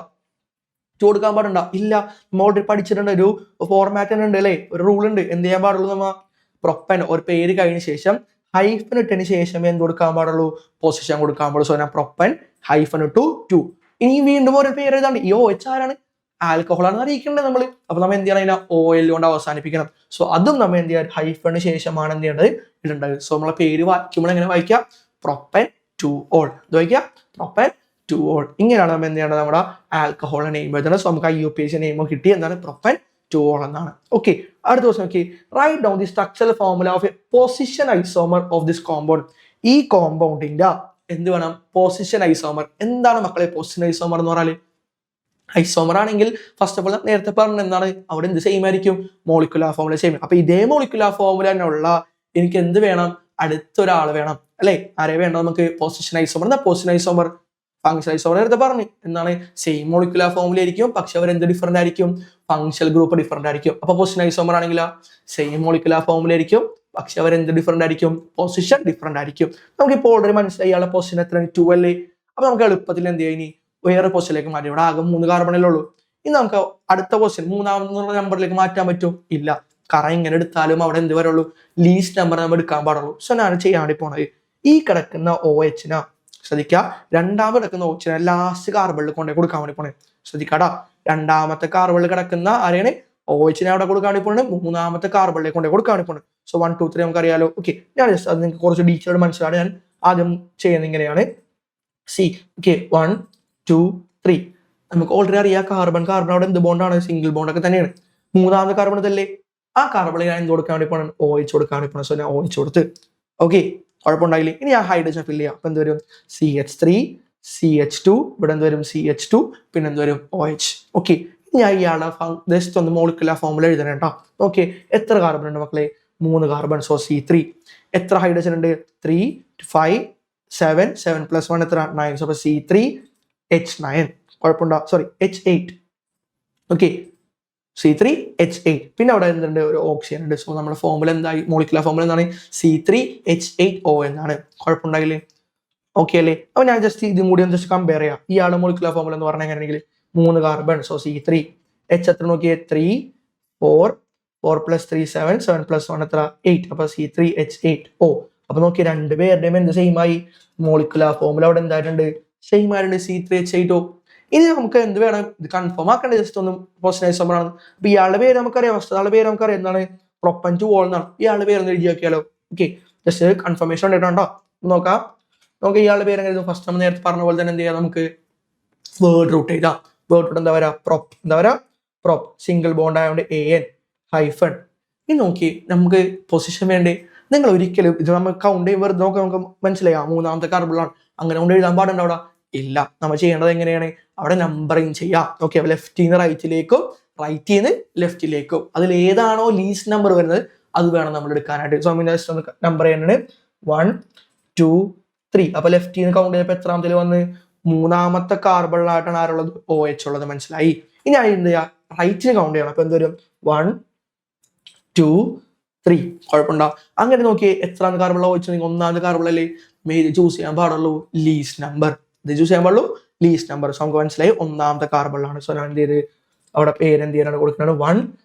ഇല്ല. നമ്മൾ ഓൾറെഡി പഠിച്ചിട്ടുണ്ട്, ഒരു ഫോർമാറ്റ് ഉണ്ട് അല്ലേ, ഒരു റൂൾ ഉണ്ട്. എന്ത് ചെയ്യാൻ പാടുള്ളൂ, നമ്മ പ്രൊപ്പൻ ഒരു പേര് കഴിഞ്ഞ ശേഷം ഹൈഫൻ ഇട്ടതിന് ശേഷം എന്ത് കൊടുക്കാൻ പാടുള്ളൂ, പൊസിഷൻ കൊടുക്കാൻ പാടുള്ളൂ. സോ ഞാൻ പ്രൊപ്പൻ -2. ഇനി വീണ്ടും ഒരു പേര് എഴുതാണ്ട്, ഈ OH ആരാണ്, ആൽക്കഹോൾ ആണെന്ന് അറിയിക്കേണ്ടത് നമ്മൾ. അപ്പൊ നമ്മൾ എന്ത് ചെയ്യണം, അതിനെ ഓയിൽ കൊണ്ട് അവസാനിപ്പിക്കണം. സോ അതും നമ്മൾ എന്ത് ചെയ്യാൻ, ഹൈഫണിന് ശേഷമാണ് എന്ത് ചെയ്യേണ്ടത്, ഇടേണ്ടത്. സോ നമ്മളെ പേര് വായിക്കുമ്പോൾ എങ്ങനെ വായിക്കാം, പ്രൊപ്പൻ 2-ol. ഇത് വായിക്കാം, പ്രൊപ്പൻ 2-ol. ഇങ്ങനെയാണ് നമ്മൾ എന്ത് ചെയ്യേണ്ടത്, നമ്മുടെ ആൽക്കഹോളിന്റെ നെയിം എഴുതണം. സോ നമുക്ക് IUPAC നെയിമോ കിട്ടി, എന്താണ്, പ്രൊപ്പൻ 2-ol എന്നാണ്. ഓക്കെ, അടുത്ത ദിവസം നോക്കി, write down the structural formula of a position isomer of this compound. ഈ കോമ്പൗണ്ടിന്റെ എന്ത് വേണം, പൊസിഷൻ ഐസോമർ. എന്താണ് മക്കളെ പൊസിഷൻ ഐസോമർ എന്ന് പറഞ്ഞാൽ, ഐസോമർ ആണെങ്കിൽ ഫസ്റ്റ് ഓഫ് ഓൾ നേരത്തെ പറഞ്ഞ എന്താണ്, അവിടെ എന്ത് സെയിം ആയിരിക്കും, മോളിക്കുലാർ ഫോർമുല സെയിം. അപ്പൊ ഇതേ മോളിക്കുലാർ ഫോർമുല തന്നെ ഉള്ള എനിക്ക് എന്ത് വേണം, അടുത്തൊരാൾ വേണം അല്ലെ. ആരെ വേണം നമുക്ക്, പൊസിഷൻ ഐസോമർ. എന്താ പൊസിഷൻ ഐസോമർ, ഫംഗ്ഷൻ ഐസോമർ നേരത്തെ പറഞ്ഞു എന്താണ്, സെയിം മോളിക്കുലാർ ഫോർമുല ആയിരിക്കും, പക്ഷെ അവർ എന്ത് ഡിഫറന്റ് ആയിരിക്കും, ഫംഗ്ഷണൽ ഗ്രൂപ്പ് ഡിഫറന്റ് ആയിരിക്കും. അപ്പൊ പൊസിഷൻ ഐസോമർ ആണെങ്കിൽ സെയിം മോളിക്കുലാർ ഫോർമുല ആയിരിക്കും, പക്ഷെ അവർ എന്ത് ഡിഫറന്റ് ആയിരിക്കും, പൊസിഷൻ ഡിഫറന്റ് ആയിരിക്കും. നമുക്കിപ്പോൾ ഓൾറെഡി മനസ്സിലായി ഇയാളുടെ പൊസിഷൻ എത്രയാണ്, 2 അല്ലേ. അപ്പൊ നമുക്ക് എളുപ്പത്തിൽ എന്ത് ചെയ്യാം, ഇനി വേറെ പൊസിഷനിലേക്ക് മാറ്റി. ഇവിടെ ആകെ 3 കാർബണല്ലേ ഉള്ളൂ. ഇനി നമുക്ക് അടുത്ത പൊസിഷൻ മൂന്നാമത്തെ നമ്പറിലേക്ക് മാറ്റാൻ പറ്റും, ഇല്ല. കാരണം ഇങ്ങനെ എടുത്താലും അവിടെ എന്ത് വരുള്ളൂ, ലീസ്റ്റ് നമ്പർ നമ്മൾ എടുക്കാൻ പാടുള്ളൂ. സോ ഞാൻ ചെയ്യാൻ വേണ്ടി പോണത്, ഈ കിടക്കുന്ന OHനെ ശ്രദ്ധിക്കുക, രണ്ടാമത് കിടക്കുന്ന OHനെ ലാസ്റ്റ് കാർബണിൽ കൊണ്ടുപോയി കൊടുക്കാൻ വേണ്ടി പോണേ. ശ്രദ്ധിക്കാടാ, രണ്ടാമത്തെ കാർബണിൽ കിടക്കുന്ന ആരെയാണ്, OHനെ അവിടെ കൊടുക്കാൻ വേണ്ടി പോണത്, മൂന്നാമത്തെ കാർബണിലേക്ക് കൊണ്ടുപോയി കൊടുക്കാൻ വേണ്ടി പോണത്. സോ 1 2 3 നമുക്ക് അറിയാലോ. ഓക്കെ, ഞാൻ ജസ്റ്റ് അത് നിങ്ങൾക്ക് കുറച്ച് ഡീറ്റെയിൽ മനസ്സിലാണ് ഞാൻ ആദ്യം ചെയ്യുന്നത്. ഇങ്ങനെയാണ് ഓക്കെ, 1 2 3. നമുക്ക് ഓൾറെഡി അറിയാം കാർബൺ അവിടെ എന്ത് ബോണ്ടാണ്, സിംഗിൾ ബോണ്ട് ഒക്കെ തന്നെയാണ്. മൂന്നാമത്തെ കാർബൺ ഇതല്ലേ, ആ കാർബണിൽ ഞാൻ എന്ത് കൊടുക്കാൻ വേണ്ടി പോകണം, OH കൊടുക്കാൻ വേണ്ടി പോകണം. സോ ഞാൻ OH കൊടുത്ത്, ഓക്കെ, കുഴപ്പമുണ്ടായില്ലേ. ഇനി ഞാൻ ഹൈഡ്രജൻ ഫില്ല് ചെയ്യാം. അപ്പൊ എന്ത് വരും, CH3 CH2, ഇവിടെ എന്ത് വരും, CH2, പിന്നെ എന്ത് വരും, OH. ഓക്കെ, ഞാൻ ഇയാളുടെ ജസ്റ്റ് ഒന്ന് മോളിക്കുലാർ ഫോർമുല എഴുതണം കേട്ടോ. ഓക്കെ, എത്ര കാർബൺ ഉണ്ട് മക്കളെ, 3 കാർബൺ. So C3. എത്ര ഹൈഡ്രജൻ ഉണ്ട്, 3 5 7 7 + 1 എത്ര, 9. So C3H9. കുഴപ്പമുണ്ടോ, സോറി H8. Okay, C3H8. പിന്നെ അവിടെ എന്തുണ്ട്, ഒരു ഓക്സിജൻ ഉണ്ട്. സോ നമ്മുടെ ഫോർമുല എന്തായി, മോളിക്കുലാർ ഫോർമുല എന്താണ്, C3H8O എന്നാണ്. കുഴപ്പമുണ്ടായില്ലേ, ഓക്കെ അല്ലേ. അപ്പൊ ഞാൻ ജസ്റ്റ് ഇതും കൂടി ഒന്ന് ജസ്റ്റ് കമ്പയർ ചെയ്യാം. ഇയാളുടെ മോളിക്കുലാർ ഫോർമുല എന്ന് പറഞ്ഞാൽ എങ്ങനെയാണെങ്കിൽ 3 കാർബൺ. സോ C3 H എത്ര നോക്കിയേ, 3 4 4 + 3 7 7 + 1 എത്ര, 8. അപ്പൊ C3H8O. അപ്പൊ നോക്കി രണ്ടുപേരുടെയും എന്ത് സെയിം ആയി, മോളിക്കുലാർ ഫോർമുല അവിടെ എന്തായിട്ടുണ്ട്, സെയിം ആയിട്ടുണ്ട്, C3H8O. ഇനി നമുക്ക് എന്ത് വേണം, ഇത് കൺഫേം ആക്കേണ്ടത് ജസ്റ്റ് ഒന്ന് പൊസിഷൻ ഐസോമർ ആണ്. അപ്പൊ ഇയാളുടെ പേര് നമുക്കറിയാം, ഫസ്റ്റ് ആളുടെ പേര് നമുക്കറിയാം എന്താണ്, പ്രൊപ്പൻ 2-ol എന്നാണ്. ഇയാളുടെ പേര് ഒന്ന് എഴുതി നോക്കിയാലോ. ഓക്കെ, ജസ്റ്റ് കൺഫർമേഷൻ ഉണ്ടായിട്ടോ. നോക്കാം, നമുക്ക് ഇയാളുടെ പേര് എങ്ങനെ, ഫസ്റ്റ് നമ്മൾ നേരത്തെ പറഞ്ഞ പോലെ തന്നെ എന്ത് ചെയ്യാം, നമുക്ക് വേർഡ് റൂട്ട് എഴുതാം. വേർഡ് റൂട്ട് എന്താ പറയാ, പ്രൊപ്പ് സിംഗിൾ ബോണ്ട് ആയതുകൊണ്ട് AN ഹൈഫൺ. ഇനി നോക്കി നമുക്ക് പൊസിഷൻ വേണ്ടേ, നിങ്ങൾ ഒരിക്കലും ഇത് നമ്മൾ കൗണ്ട് ചെയ്ത് വെറുതെ നോക്കാം, നമുക്ക് മനസ്സിലായി മൂന്നാമത്തെ കാർബണാണ്, അങ്ങനെ കൊണ്ട് എഴുതാൻ പാടുണ്ടോ അവിടെ, ഇല്ല. നമ്മൾ ചെയ്യേണ്ടത് എങ്ങനെയാണ്, അവിടെ നമ്പറിങ് ചെയ്യാം. ഓക്കെ, ലെഫ്റ്റിന്ന് റൈറ്റിലേക്കും റൈറ്റിൽ നിന്ന് ലെഫ്റ്റിലേക്കും അതിൽ ഏതാണോ ലീസ്റ്റ് നമ്പർ വരുന്നത് അത് വേണം നമ്മൾ എടുക്കാനായിട്ട്. സോ ജസ്റ്റ് ഒന്ന് നമ്പർ ചെയ്യേണ്ടത് 1 2 3. അപ്പൊ ലെഫ്റ്റിൽ നിന്ന് കൗണ്ട് ചെയ്തപ്പോൾ എത്രാമത്തിൽ വന്ന്, മൂന്നാമത്തെ കാർബണിലായിട്ടാണ് ആരുള്ളത്, OH ഉള്ളത്, മനസ്സിലായി. ഇനി എന്ത് ചെയ്യാം, റൈറ്റിന് കൗണ്ട് ചെയ്യണം. അപ്പൊ എന്ത് വരും, 1 2 3. കുഴപ്പമുണ്ടോ, അങ്ങനെ നോക്കിയേ എത്രാമത്തെ കാർബണിലാണ് OH, ഒന്നാമത്തെ കാർബണിലല്ലേ, ഇത് ചൂസ് ചെയ്യാൻ പാടുള്ളൂ ലീസ്റ്റ് നമ്പർ, ഇത് ചൂസ് ചെയ്യാൻ പാടുള്ളൂ ലീസ്റ്റ് നമ്പർ. സോ നമുക്ക് മനസ്സിലായി ഒന്നാമത്തെ കാർബണിലാണ്. സോ ഞാൻ എന്ത് ചെയ്ത് അവിടെ പേര് എന്ത് ചെയ്യാനാണ് കൊടുക്കുന്നത്, 1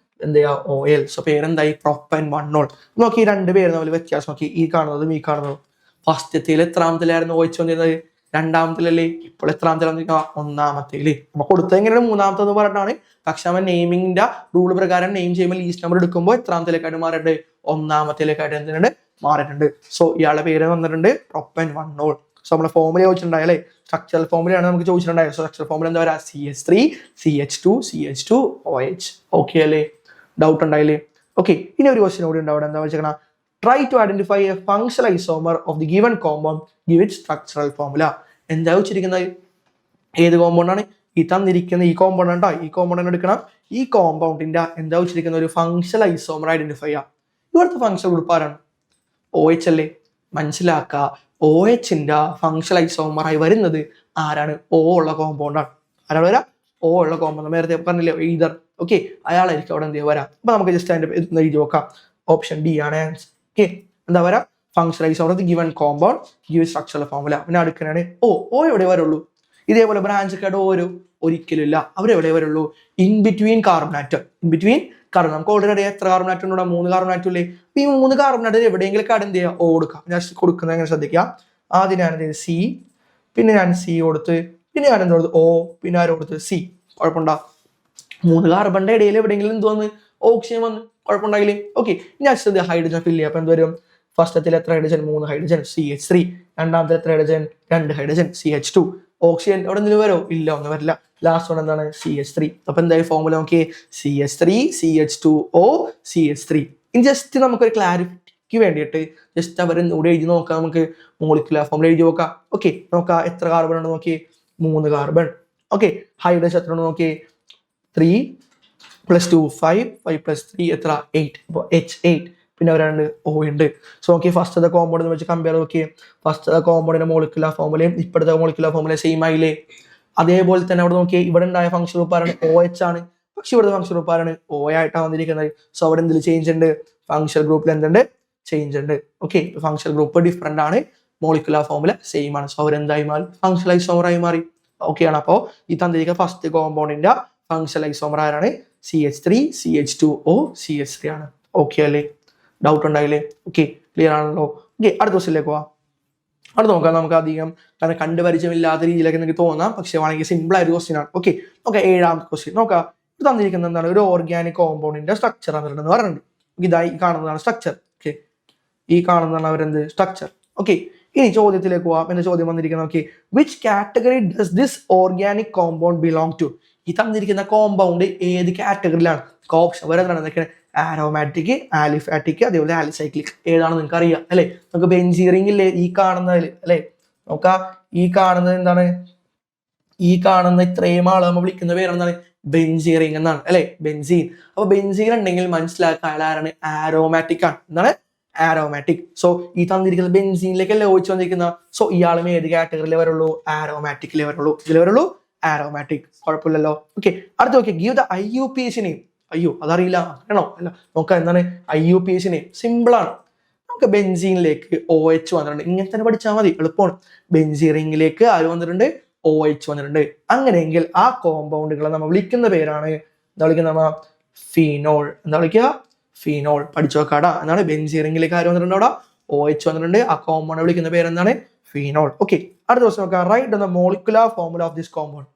എന്ത് ചെയ്യാ, OL. So പേരെന്തായി, propan 1-ol. നോക്കി രണ്ട് പേര് തമ്മിൽ വ്യത്യാസം നോക്കി, ഈ കാണുന്നതും ഈ കാണുന്നതും. ഫസ്റ്റത്തിൽ എത്രാമത്തിലായിരുന്നു OH വന്നിരുന്നത്, രണ്ടാമത്തിലല്ലേ. ഇപ്പോൾ എത്രാമത്തിലാണ്, ഒന്നാമത്തേല്. അപ്പൊ കൊടുത്തത് എങ്ങനെയാണ്, മൂന്നാമത്തെ എന്ന് പറഞ്ഞിട്ടാണ് പക്ഷെ അവൻ നെയിമിങ്ങിന്റെ റൂൾ പ്രകാരം നെയിം ചെയ്യുമ്പോൾ ലീസ്റ്റ് നമ്പർ എടുക്കുമ്പോൾ എത്രാമത്തിലേക്കായിട്ട് മാറിയിട്ടുണ്ട്, ഒന്നാമത്തിലേക്കായിട്ട് എന്തിനുണ്ട് മാറിയിട്ടുണ്ട്. സോ ഇയാളുടെ പേര് വന്നിട്ടുണ്ട് പ്രൊപ്പൻ 1 സോ നമ്മുടെ ഫോമുല ചോദിച്ചിട്ടുണ്ടായി അല്ലേ, സ്ട്രക്ചറൽ ഫോമുലയാണ് നമുക്ക് ചോദിച്ചിട്ടുണ്ടായത്. സ്ട്രക്ചറൽ ഫോമുല എന്താ പറയുക, CH3 CH2 CH2 OH. Okay അല്ലേ, ഡൗട്ട് ഉണ്ടായില്ലേ? ഓക്കെ, ഇനി ഒരു ക്വസ്റ്റ്യൻ കൂടി ഉണ്ട് അവിടെ, എന്താ വെച്ചാൽ try to identify a functional isomer of the given compound give it structural formula. എന്താ വെച്ചിരിക്കുന്നത്, ഏത് കോമ്പൗണ്ടാണ് ഈ തന്നിരിക്കുന്ന ഈ കോമ്പൗണ്ട് ഉണ്ടോ, ഈ കോമ്പൗണ്ട് എടുക്കണം. ഈ കോമ്പൗണ്ടിന്റെ എന്താ വെച്ചിരിക്കുന്ന ഒരു ഫങ്ഷണൽ ഐസോമർ ഐഡന്റിഫൈ ചെയ്യാം. ഇവിടുത്തെ ഫങ്ഷണൽ ഗ്രൂപ്പ് ആരാണ്, OH അല്ലേ. മനസ്സിലാക്കുക, OHന്റെ ഫങ്ഷണൽ ഐസോമറായി വരുന്നത് ആരാണ്, O ഉള്ള കോമ്പൗണ്ടാണ്. ആരാണ് വരാം, O ഉള്ള കോമ്പൗണ്ട്. നേരത്തെ പറഞ്ഞില്ലേ ഈതർ, ഓക്കെ, അയാളായിരിക്കും അവിടെ എന്ത് ചെയ്യാൻ വരാം. അപ്പൊ നമുക്ക് ജസ്റ്റ് അതിന്റെ എഴുതി നോക്കാം. ഓപ്ഷൻ ഡി ആണ് ആൻസർ. ഓക്കെ, എന്താ പറയാ, functional isomer of the given compound give structural formula. പിന്നെ അടുക്കാനാണ് O എവിടെ വരുള്ളൂ. ഇതേപോലെ ബ്രാഞ്ച് ഒക്കെ ഒരിക്കലും ഇല്ല, അവരെവിടെ വരുള്ളൂ, in between carbon atom. In between carbon, നമുക്ക് ഓൾറെഡി അറിയാം എത്ര കാർബൺ ആറ്റം ഉണ്ടോ, 3 കാർബൺ ആറ്റം ഇല്ലേ. അപ്പൊ ഈ 3 കാർബൺ ആറ്റം എവിടെയെങ്കിലും കാർഡ് എന്ത് ചെയ്യുക, O കൊടുക്കാം. ഞാൻ കൊടുക്കുന്നത് എങ്ങനെ ശ്രദ്ധിക്കാം. ആദ്യം ഞാൻ എന്ത് ചെയ്ത് C, പിന്നെ ഞാൻ C കൊടുത്ത്, പിന്നെ ഞാൻ എന്ത് കൊടുത്ത് O, പിന്നെ ആരും കൊടുത്ത് C. കുഴപ്പമുണ്ടോ, 3 കാർബണിന്റെ ഇടയിൽ എവിടെയെങ്കിലും എന്ത് വന്ന്, ഓക്സിജൻ വന്ന്, കുഴപ്പമുണ്ടായില്ലേ. ഓക്കെ, ഞാൻ ഹൈഡ്രജൻ ഫില്ല് ചെയ്യാം. അപ്പൊ എന്ത് വരും, ഫസ്റ്റത്തിൽ എത്ര ഹൈഡ്രജൻ, 3 ഹൈഡ്രജൻ CH3, രണ്ടാമത്തെ എത്ര ഹൈഡ്രജൻ, 2 ഹൈഡ്രജൻ CH2. ഓക്സിജൻ അവിടെ എന്തെങ്കിലും വരോ, ഇല്ല, ഒന്നും വരില്ല. ലാസ്റ്റ് വൺ എന്താണ്, CH3. അപ്പൊ എന്തായാലും ഫോമുല നോക്കി, CH3 CH2O CH3. ഇനി ജസ്റ്റ് നമുക്കൊരു ക്ലാരിറ്റിക്ക് വേണ്ടിയിട്ട് ജസ്റ്റ് അവർ ഇവിടെ എഴുതി നോക്കാം. നമുക്ക് മോളിക്കുലർ ഫോമുല എഴുതി നോക്കാം. ഓക്കെ, നോക്കാം എത്ര കാർബൺ ഉണ്ട് നോക്കി, 3 കാർബൺ. ഓക്കെ, ഹൈഡ്രജൻ എത്ര ഉണ്ട് നോക്കി, 3 + 2 5 5 + 3 എത്ര 8. അപ്പോൾ H8. പിന്നെ അവരുണ്ട് O ഉണ്ട്. സോ നോക്കി ഫസ്റ്റ് കോമ്പൗണ്ട് വെച്ച് കമ്പയർ നോക്കി, ഫസ്റ്റ് കോമ്പൗണ്ടിന്റെ മോളിക്കുലർ ഫോമുലയും ഇപ്പോഴത്തെ മോളിക്കുലർ ഫോമുല സെയിം ആയില്ലേ. അതേപോലെ തന്നെ അവിടെ നോക്കി, ഇവിടെ ഉണ്ടായ ഫംഗ്ഷൻ ഗ്രൂപ്പ് ആരാണ്, OH ആണ്. പക്ഷെ ഇവിടുത്തെ ഫംഗ്ഷൻ ഗ്രൂപ്പ് ആരാണ്, O ആയിട്ടാണ് വന്നിരിക്കുന്നത്. സോ അവിടെ എന്തെങ്കിലും ചേഞ്ച് ഉണ്ട്, ഫംഗ്ഷൻ ഗ്രൂപ്പിൽ എന്തുണ്ട്, ചേഞ്ച് ഉണ്ട്. ഓക്കെ, ഫംഗ്ഷൻ ഗ്രൂപ്പ് ഡിഫറെന്റ് ആണ്, മോളിക്കുലർ ഫോമുല സെയിം ആണ്. സോ അവരെന്തായി മാറി, ഫംഗ്ഷണൽ ഐസോമറായി മാറി. ഓക്കെ ആണ്. അപ്പോൾ ഈ തന്നിരിക്കുന്ന ഫസ്റ്റ് കോമ്പൗണ്ടിന്റെ ഫംഗ്ഷണൽ ഐസോമർ ആരാണ്, CH3 CH2O CH3 ആണ്. ഓക്കെ അല്ലേ, ഡൗട്ട് ഉണ്ടായില്ലേ. ഓക്കെ, ക്ലിയർ ആണല്ലോ. ഓക്കെ, അടുത്ത ക്വസ്റ്റ്യനിലേക്ക് പോവാം. അവിടെ നോക്കാം. നമുക്ക് അധികം കാരണം കണ്ടുപരിചയമില്ലാത്ത രീതിയിലൊക്കെ നിങ്ങൾക്ക് തോന്നാം, പക്ഷെ വേണമെങ്കിൽ സിമ്പിൾ ആയ ഒരു ക്വസ്റ്റ്യൻ ആണ്. ഓക്കെ, നോക്കാം 7ാമത്തെ ക്വസ്റ്റ്യൻ നോക്കാം. ഇത് തന്നിരിക്കുന്നത് എന്താണ്, ഒരു ഓർഗാനിക് കോമ്പൗണ്ടിന്റെ സ്ട്രക്ചർ എന്ന് പറഞ്ഞിട്ടുണ്ട്. ഇതായി കാണുന്നതാണ് സ്ട്രക്ചർ. ഓക്കെ, ഈ കാണുന്നതാണ് അവരെന്ത് സ്ട്രക്ചർ. ഓക്കെ, ഇനി ചോദ്യത്തിലേക്ക് പോവാം. എന്റെ ചോദ്യം വന്നിരിക്കുന്നത് നോക്കി, which category does this organic compound belong to. ഈ തന്നിരിക്കുന്ന കോമ്പൗണ്ട് ഏത് കാറ്റഗറിയിലാണ്, ഓപ്ഷൻ വരുന്നതാണ് എന്തൊക്കെയാണ്, ആരോമാറ്റിക്, ആലിഫാറ്റിക്, അതേപോലെ ആലിസൈക്ലിക്. ഏതാണെന്ന് നിങ്ങൾക്ക് അറിയാം അല്ലെ. നമുക്ക് ബെൻസീറിംഗ് ഇല്ലേ ഈ കാണുന്നതിൽ അല്ലെ. നോക്കാം, ഈ കാണുന്നത് എന്താണ്, ഈ കാണുന്ന ഇത്രയും ആള് നമ്മൾ വിളിക്കുന്ന പേരെന്താണ്, ബെൻസീറിംഗ് എന്നാണ് അല്ലെ, ബെൻസീൻ. അപ്പൊ ബെൻസീൻ ഉണ്ടെങ്കിൽ മനസ്സിലാക്കുക അയാൾ ആരാണ്, ആരോമാറ്റിക് ആണ്. എന്താണ്, ആരോമാറ്റിക്. സോ ഈ തന്നിരിക്കുന്ന ബെൻസീനിലേക്കല്ലേ OH വന്നിരിക്കുന്ന. സോ ഇയാളും ഏത് കാറ്റഗറിയിലേ വരുള്ളൂ, ആരോമാറ്റിക്കിലേ വരുള്ളൂ. ഇതിലേ വരുള്ളൂ, ആരോമാറ്റിക്. കുഴപ്പമില്ലല്ലോ. ഓക്കെ, അടുത്ത നോക്കിയാൽ ഗിവ് ദ IUPAC നെയിം. അയ്യോ അതറിയില്ല ആണോ, അല്ല നോക്കാം എന്താണ് IUPAC നെയിം. സിമ്പിൾ ആണ്. നമുക്ക് ബെൻസീനിലേക്ക് OH വന്നിട്ടുണ്ട്, ഇങ്ങനെ തന്നെ പഠിച്ചാൽ മതി, എളുപ്പമാണ്. ബെൻസീറിംഗിലേക്ക് ആര് വന്നിട്ടുണ്ട്, OH വന്നിട്ടുണ്ട്. അങ്ങനെയെങ്കിൽ ആ കോമ്പൗണ്ടുകളെ നമ്മൾ വിളിക്കുന്ന പേരാണ്, എന്താ വിളിക്കുന്ന നമ്മ, ഫീനോൾ. എന്താ വിളിക്കുക, ഫീനോൾ. പഠിച്ചു വെക്കാടാ. എന്താണ്, ബെൻസീറിംഗിലേക്ക് ആര് വന്നിട്ടുണ്ട്, അവിടെ OH വന്നിട്ടുണ്ട്. ആ കോമ്പൗണ്ട് വിളിക്കുന്ന പേര് എന്താണ്, ഫീനോൾ. ഓക്കെ, അടുത്ത ദിവസം നോക്കാം. Write the molecular formula of this compound.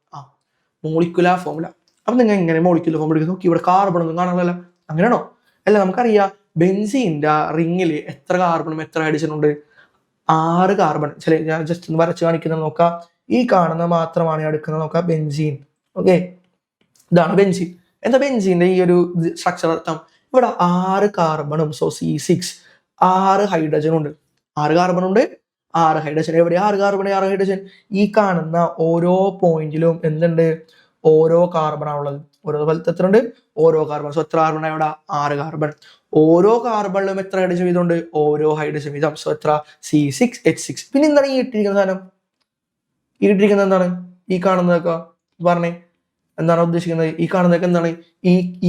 Molecular formula. അപ്പൊ നിങ്ങൾ എങ്ങനെ മോളിക്കുലർ ഫോമുല എടുക്കും, നോക്കി ഇവിടെ കാർബൺ ഒന്നും കാണാനല്ല, അങ്ങനെയാണോ, അല്ല. നമുക്കറിയാം ബെൻസീന്റെ റിങ്ങിൽ എത്ര കാർബണും എത്ര ഹൈഡ്രജൻ ഉണ്ട്, 6 കാർബൺ. ഞാൻ ജസ്റ്റ് ഒന്ന് വരച്ച് കാണിക്കുന്നത് നോക്കാം. ഈ കാണുന്ന മാത്രമാണ് എടുക്കുന്നത് നോക്കാം, ബെൻസീൻ. ഓക്കെ, ഇതാണ് ബെൻസീൻ. എന്താ ബെൻസീന്റെ ഈ ഒരു സ്ട്രക്ചർ അർത്ഥം, ഇവിടെ 6 കാർബണും, സോ C6, 6 ഹൈഡ്രജനും ഉണ്ട്. 6 കാർബൺ ഉണ്ട്, 6 ഹൈഡ്രജൻ. എവിടെ 6 കാർബൺ 6 ഹൈഡ്രജൻ, ഈ കാണുന്ന ഓരോ പോയിന്റിലും എന്തുണ്ട്, ഓരോ കാർബൺ ആണുള്ളത്. ഓരോ സ്ഥലത്ത് എത്ര ഉണ്ട്, ഓരോ കാർബൺ. സോ എത്ര കാർബൺ ഇവിടെ, 6 കാർബൺ. ഓരോ കാർബണിലും എത്ര ഹൈഡ്രജൻ വീതം ഉണ്ട്, ഓരോ ഹൈഡ്രജൻ വീതം. സോ എത്ര, C6H6. പിന്നെ എന്താണ് ഈ ഇട്ടിരിക്കുന്ന സാധനം, ഈ ഇട്ടിരിക്കുന്നത് എന്താണ്, ഈ കാണുന്നതൊക്കെ പറഞ്ഞേ, എന്താണ് ഉദ്ദേശിക്കുന്നത്, ഈ കാണുന്നതൊക്കെ എന്താണ്,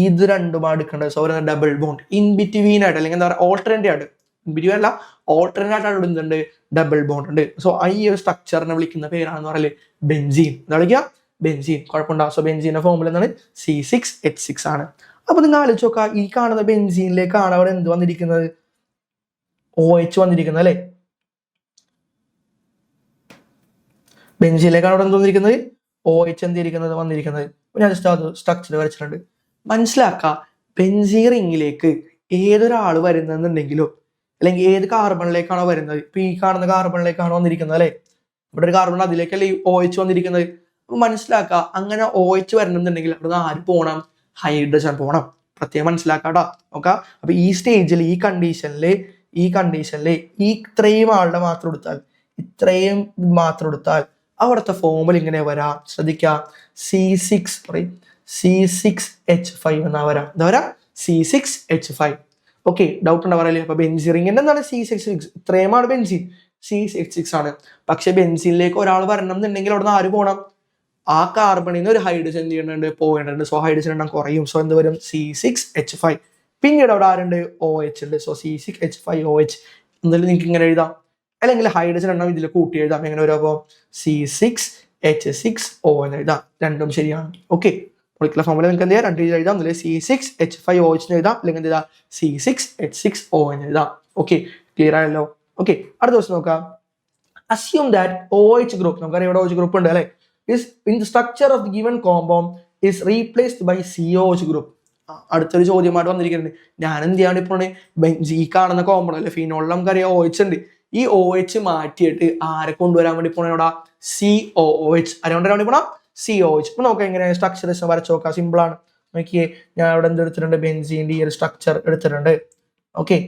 ഇത് രണ്ടും എടുക്കേണ്ടത്. സോ അവരെ ഡബിൾ ബോണ്ട് ഇൻ ബിറ്റ്വീൻ ആയിട്ട്, അല്ലെങ്കിൽ എന്താ പറയുക, ഓൾട്ടർനേറ്റ് ആയിട്ട്, ബിറ്റ്വീൻ അല്ല ഓൾട്ടർനേറ്റ് ആയിട്ട് ഇടുന്നുണ്ട്, ഡബിൾ ബോണ്ട് ഉണ്ട്. സോ ഈ ഒരു സ്ട്രക്ചറിനെ വിളിക്കുന്ന പേരാണെന്ന് പറയല്ലേ, ബെൻസീൻ. എന്താ വിളിക്കുക, ബെൻസീൻ. കുഴപ്പമുണ്ടാവും. സോ ബെൻസീന്റെ ഫോമുല എന്താണ്, C6H6 ആണ്. അപ്പൊ നിങ്ങൾ ആലോചിച്ച് നോക്കാം, ഈ കാണുന്ന ബെൻസീനിലേക്കാണ് അവിടെ എന്ത് വന്നിരിക്കുന്നത്, OH വന്നിരിക്കുന്നത് അല്ലെ. ബെൻസീനിലേക്കാണ് അവിടെ എന്ത് വന്നിരിക്കുന്നത്, OH എന്തിരിക്കുന്നത് വന്നിരിക്കുന്നത്. ഞാൻ ജസ്റ്റ് അത് സ്ട്രക്ചർ വരച്ചിട്ടുണ്ട്. മനസ്സിലാക്കുക, ബെൻസീൻ റിങ്ങിലേക്ക് ഏതൊരാൾ വരുന്നതെന്നുണ്ടെങ്കിലോ അല്ലെങ്കിൽ ഏത് കാർബണിലേക്കാണോ വരുന്നത്, ഇപ്പൊ ഈ കാണുന്ന കാർബണിലേക്കാണോ വന്നിരിക്കുന്നത് അല്ലെ, ഇവിടെ ഒരു കാർബൺ അതിലേക്കല്ലേ ഈ OH വന്നിരിക്കുന്നത്. അപ്പൊ മനസ്സിലാക്കുക, അങ്ങനെ OH വരണമെന്നുണ്ടെങ്കിൽ അവിടെ ആര് പോകണം? ഹൈഡ്രജൻ പോകണം. പ്രത്യേകം മനസ്സിലാക്കാട്ടോ. നോക്കാം. അപ്പൊ ഈ സ്റ്റേജിൽ ഈ കണ്ടീഷനില് ഇത്രയും ആളുടെ മാത്രം എടുത്താൽ അവിടുത്തെ ഫോമിൽ ഇങ്ങനെ വരാം. ശ്രദ്ധിക്കുക, C6H5 എന്നാ വരാം. എന്താ വരാ? C6H5. ഓക്കെ, ഡൗട്ട് ഉണ്ടോ പറയല്ലേ? അപ്പൊ ബെൻസീൻ റിങ്ങിന്റെ എന്താണ് C6H6? ഇത്രയുമാണ് ബെൻസീൻ, C6H6 ആണ്. പക്ഷെ ബെൻസീനിലേക്ക് ഒരാൾ വരണം എന്നുണ്ടെങ്കിൽ അവിടെ നിന്ന് ആര് പോകണം? ആ കാർബണിൽ നിന്ന് ഒരു ഹൈഡ്രജൻ ചെയ്യുന്നുണ്ട്, പോയിട്ടുണ്ട്. സോ ഹൈഡ്രജൻ എണ്ണം കുറയും. സോ എന്ത് വരും? C6H5. പിന്നീട് അവിടെ ആരുണ്ട്? OH ഉണ്ട്. So C6H5OH. എന്തായാലും നിങ്ങൾക്ക് ഇങ്ങനെ എഴുതാം, അല്ലെങ്കിൽ ഹൈഡ്രജൻ എണ്ണം ഇതിൽ കൂട്ടി എഴുതാം. എങ്ങനെ വരും? അപ്പോൾ C6H6O എന്ന് എഴുതാം. രണ്ടും ശരിയാണ്. ഓക്കെ, മോളിക്കുലർ ഫോർമുല നിങ്ങൾക്ക് എന്ത് ചെയ്യാം? രണ്ട് രീതിയിൽ എഴുതാം. അതിൽ C6H5OH എന്ന് എഴുതാം, അല്ലെങ്കിൽ എന്ത് എഴുതാം? C6H6O എന്ന് എഴുതാം. ഓക്കെ, ക്ലിയർ ആയല്ലോ? ഓക്കെ, അടുത്ത ദിവസം നോക്കാം. Assume that OH group, നമുക്കറിയാം ഇവിടെ OH ഗ്രൂപ്പ് ഉണ്ട് അല്ലെ, is in the structure of the given compound is replaced by COH group. അടുത്തൊരു ചോദ്യമായിട്ട് വന്നിരിക്കുന്നുണ്ട്. ഞാൻ എന്ത് ചെയ്യാണ് ഇപ്പോൾ? ഈ കാണുന്ന കോമ്പൗണ്ട് അല്ലെ, ഫിനോളിൽ നമുക്കറിയാം OH ഉണ്ട്. ഈ OH മാറ്റിയിട്ട് ആരെ കൊണ്ടുവരാൻ വേണ്ടി പോണ ഇവിടെ? COOH. ആരെ കൊണ്ടുവരാൻ വേണ്ടി പോണ? COH. അപ്പൊ നോക്കാം എങ്ങനെ സ്ട്രക്ചർ വരച്ച് നോക്കാം. സിമ്പിൾ ആണ്. നോക്കിയേ, ഞാൻ ഇവിടെ എന്ത് എടുത്തിട്ടുണ്ട്? ബെൻസീൻ്റെ ഈ ഒരു സ്ട്രക്ചർ എടുത്തിട്ടുണ്ട്. ഓക്കെ,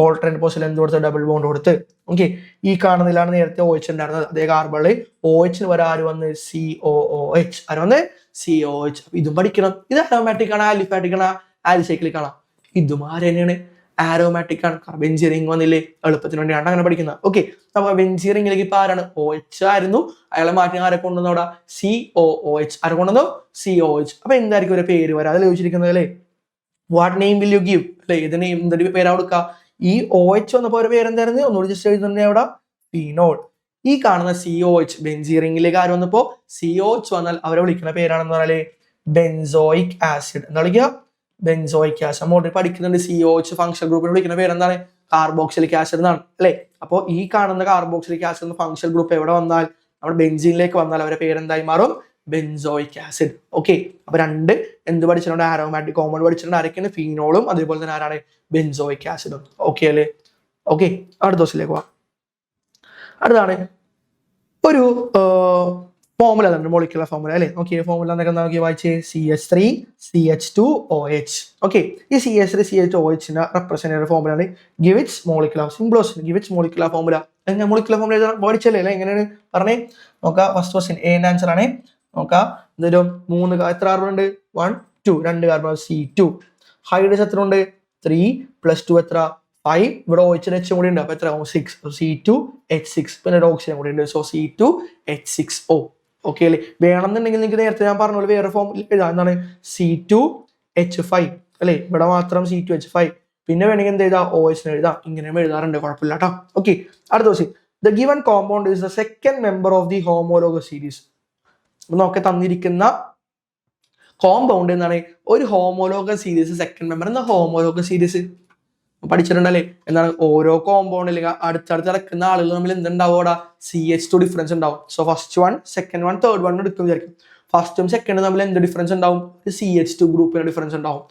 ഓൾട്ടർനേറ്റ് പൊസിഷൻ എന്ത് കൊടുത്ത്? ഡബിൾ ബോണ്ട് കൊടുത്ത്. ഓക്കെ, ഈ കാണുന്നതിലാണ് നേരത്തെ OH ഉണ്ടായിരുന്നത്. അതേ കാർബണിൽ OH വരെ ആര് വന്ന്? COOH. ആര് വന്ന്? COH. അപ്പൊ ഇതും പഠിക്കണം. ഇത് അരോമാറ്റിക് ആണ്, ആലിഫാറ്റിക് ആണ്, ആലിസൈക്ലിക് ആണ്? ഇതും ആര് തന്നെയാണ്? ആരോമാറ്റിക് ആണ്. ബെൻസീൻ റിംഗ് വന്നില്ലേ, എളുപ്പത്തിന് വേണ്ടിയാണ് അങ്ങനെ പഠിക്കുന്നത്. ഓക്കെ, അപ്പൊ ബെൻസീൻ റിംഗിലേക്ക് ഇപ്പൊ ആരാണ്? OH ആയിരുന്നു. അയാളെ മാറ്റി ആരെ കൊണ്ടുവന്നു? അവിടെ COOH. ആരെ കൊണ്ടുവന്നു? COH. അപ്പൊ എന്തായിരിക്കും ഒരു പേര് വരാം? അതിൽ ചോദിച്ചിരിക്കുന്നത് അല്ലേ, what name will you give അല്ലെ? ഇത് നെയിം എന്തൊരു പേരാ കൊടുക്കുക? ഈ OH വന്നപ്പോ ഒരു പേരെന്തായിരുന്നു? ഒന്നുകൂടി ജസ്റ്റ് എഴുതുന്നുണ്ട് അവിടെ, ഫിനോൾ. ഈ കാണുന്ന COH ബെൻസീൻ റിംഗിലേക്ക് ആര് വന്നപ്പോ COH വന്നാൽ അവരെ വിളിക്കുന്ന പേരാണെന്ന് പറഞ്ഞാല് ബെൻസോയിക് ആസിഡ്. എന്താ വിളിക്കുക? Benzoic acid. നമ്മൾ ഓൾറെഡി പഠിക്കുന്നുണ്ട്. COH ഫംഗ്ഷൻ ഗ്രൂപ്പിനെ വിളിക്കുന്ന പേരെന്താണ്? കാർബോക്സിലിക് ആസിഡ് എന്നാണ് അല്ലെ. അപ്പോൾ ഈ കാണുന്ന കാർബോക്സിലിക് ആസിഡ് എന്ന ഫംഗ്ഷൻ ഗ്രൂപ്പ് എവിടെ വന്നാൽ, നമ്മുടെ ബെൻസീനിലേക്ക് വന്നാൽ അവരുടെ പേരെന്തായി മാറും? Benzoic acid. ഓക്കെ, അപ്പൊ രണ്ട് എന്ത് പഠിച്ചിട്ടുണ്ട്? ആരോമാറ്റിക് കോമ്പൗണ്ട് പഠിച്ചിട്ടുണ്ട്. ആരൊക്കെയാണ്? ഫീനോളും അതേപോലെ തന്നെ ആരാണ്? ബെൻസോയിക് ആസിഡും. ഓക്കെ അല്ലേ? ഓക്കെ, അടുത്ത ദിവസത്തിലേക്ക് പോവാം. അടുത്താണ് ഒരു ഫോർമുല തന്നെ, മോളിക്കുലർ ഫോർമുല അല്ലേ. ഓക്കെ, ഫോർമുല എന്നൊക്കെ നോക്കി വായിച്ചേ. CH3CH2OH. ഓക്കെ, ഈ CH3CH2OH റെപ്രസെന്റ് ഫോർമുലയാണ് ഗിവിറ്റ്സ് മോളിക്കുലർ സിംപ്ലോസ്. Gives its molecular formula. Molecular formula പഠിച്ചല്ലേ അല്ലേ? എങ്ങനെയാണ് പറഞ്ഞേ? നോക്കാം. ഫസ്റ്റ് ക്വസ്റ്റ്യൻ എന്റെ ആൻസർ ആണ്. നോക്കാം, എന്തൊരു എത്ര കാർബൺ ഉണ്ട്? 1 2 2 കാർബൺ. C2. ഹൈഡ്രജൻ എത്ര ഉണ്ട്? 3 + 2 എത്ര? 5. ഇവിടെ OH H കൂടി ഉണ്ട്. അപ്പൊ എത്ര? 6. C2H6. പിന്നെ ഓക്സിജൻ കൂടി ഉണ്ട്. So C2H6O. ഓക്കെ അല്ലേ? വേണമെന്നുണ്ടെങ്കിൽ നിങ്ങൾക്ക് നേരത്തെ ഞാൻ പറഞ്ഞ പോലെ വേറെ ഫോം എഴുതാം. എന്താണ്? C2H5 അല്ലെ. ഇവിടെ മാത്രം C2H5. പിന്നെ വേണമെങ്കിൽ എന്ത് എഴുതാം? OH എഴുതാം. ഇങ്ങനെയും എഴുതാറുണ്ട്, കുഴപ്പമില്ല കേട്ടോ. ഓക്കെ, അടുത്ത question. The given compound is the second member of the homologous series. നമുക്ക് തന്നിരിക്കുന്ന കോമ്പൗണ്ട് എന്താണ്? ഒരു ഹോമോലോഗസ് സീരീസ് സെക്കൻഡ് മെമ്പർ. എന്ന ഹോമോലോഗസ് സീരീസ് പഠിച്ചിട്ടുണ്ടല്ലേ? എന്താണ്? ഓരോ കോമ്പൗണ്ടിൽ അടുത്തടുത്ത് നടക്കുന്ന ആളുകൾ തമ്മിൽ എന്തുണ്ടാവും? അവിടെ CH2 ഡിഫറൻസ് ഉണ്ടാവും. So first one, second one, third one എടുക്കും വിചാരിക്കും. ഫസ്റ്റും സെക്കൻഡും തമ്മിൽ എന്ത് ഡിഫറൻസ് ഉണ്ടാവും? CH2 ഗ്രൂപ്പിന് ഡിഫറൻസ് ഉണ്ടാവും.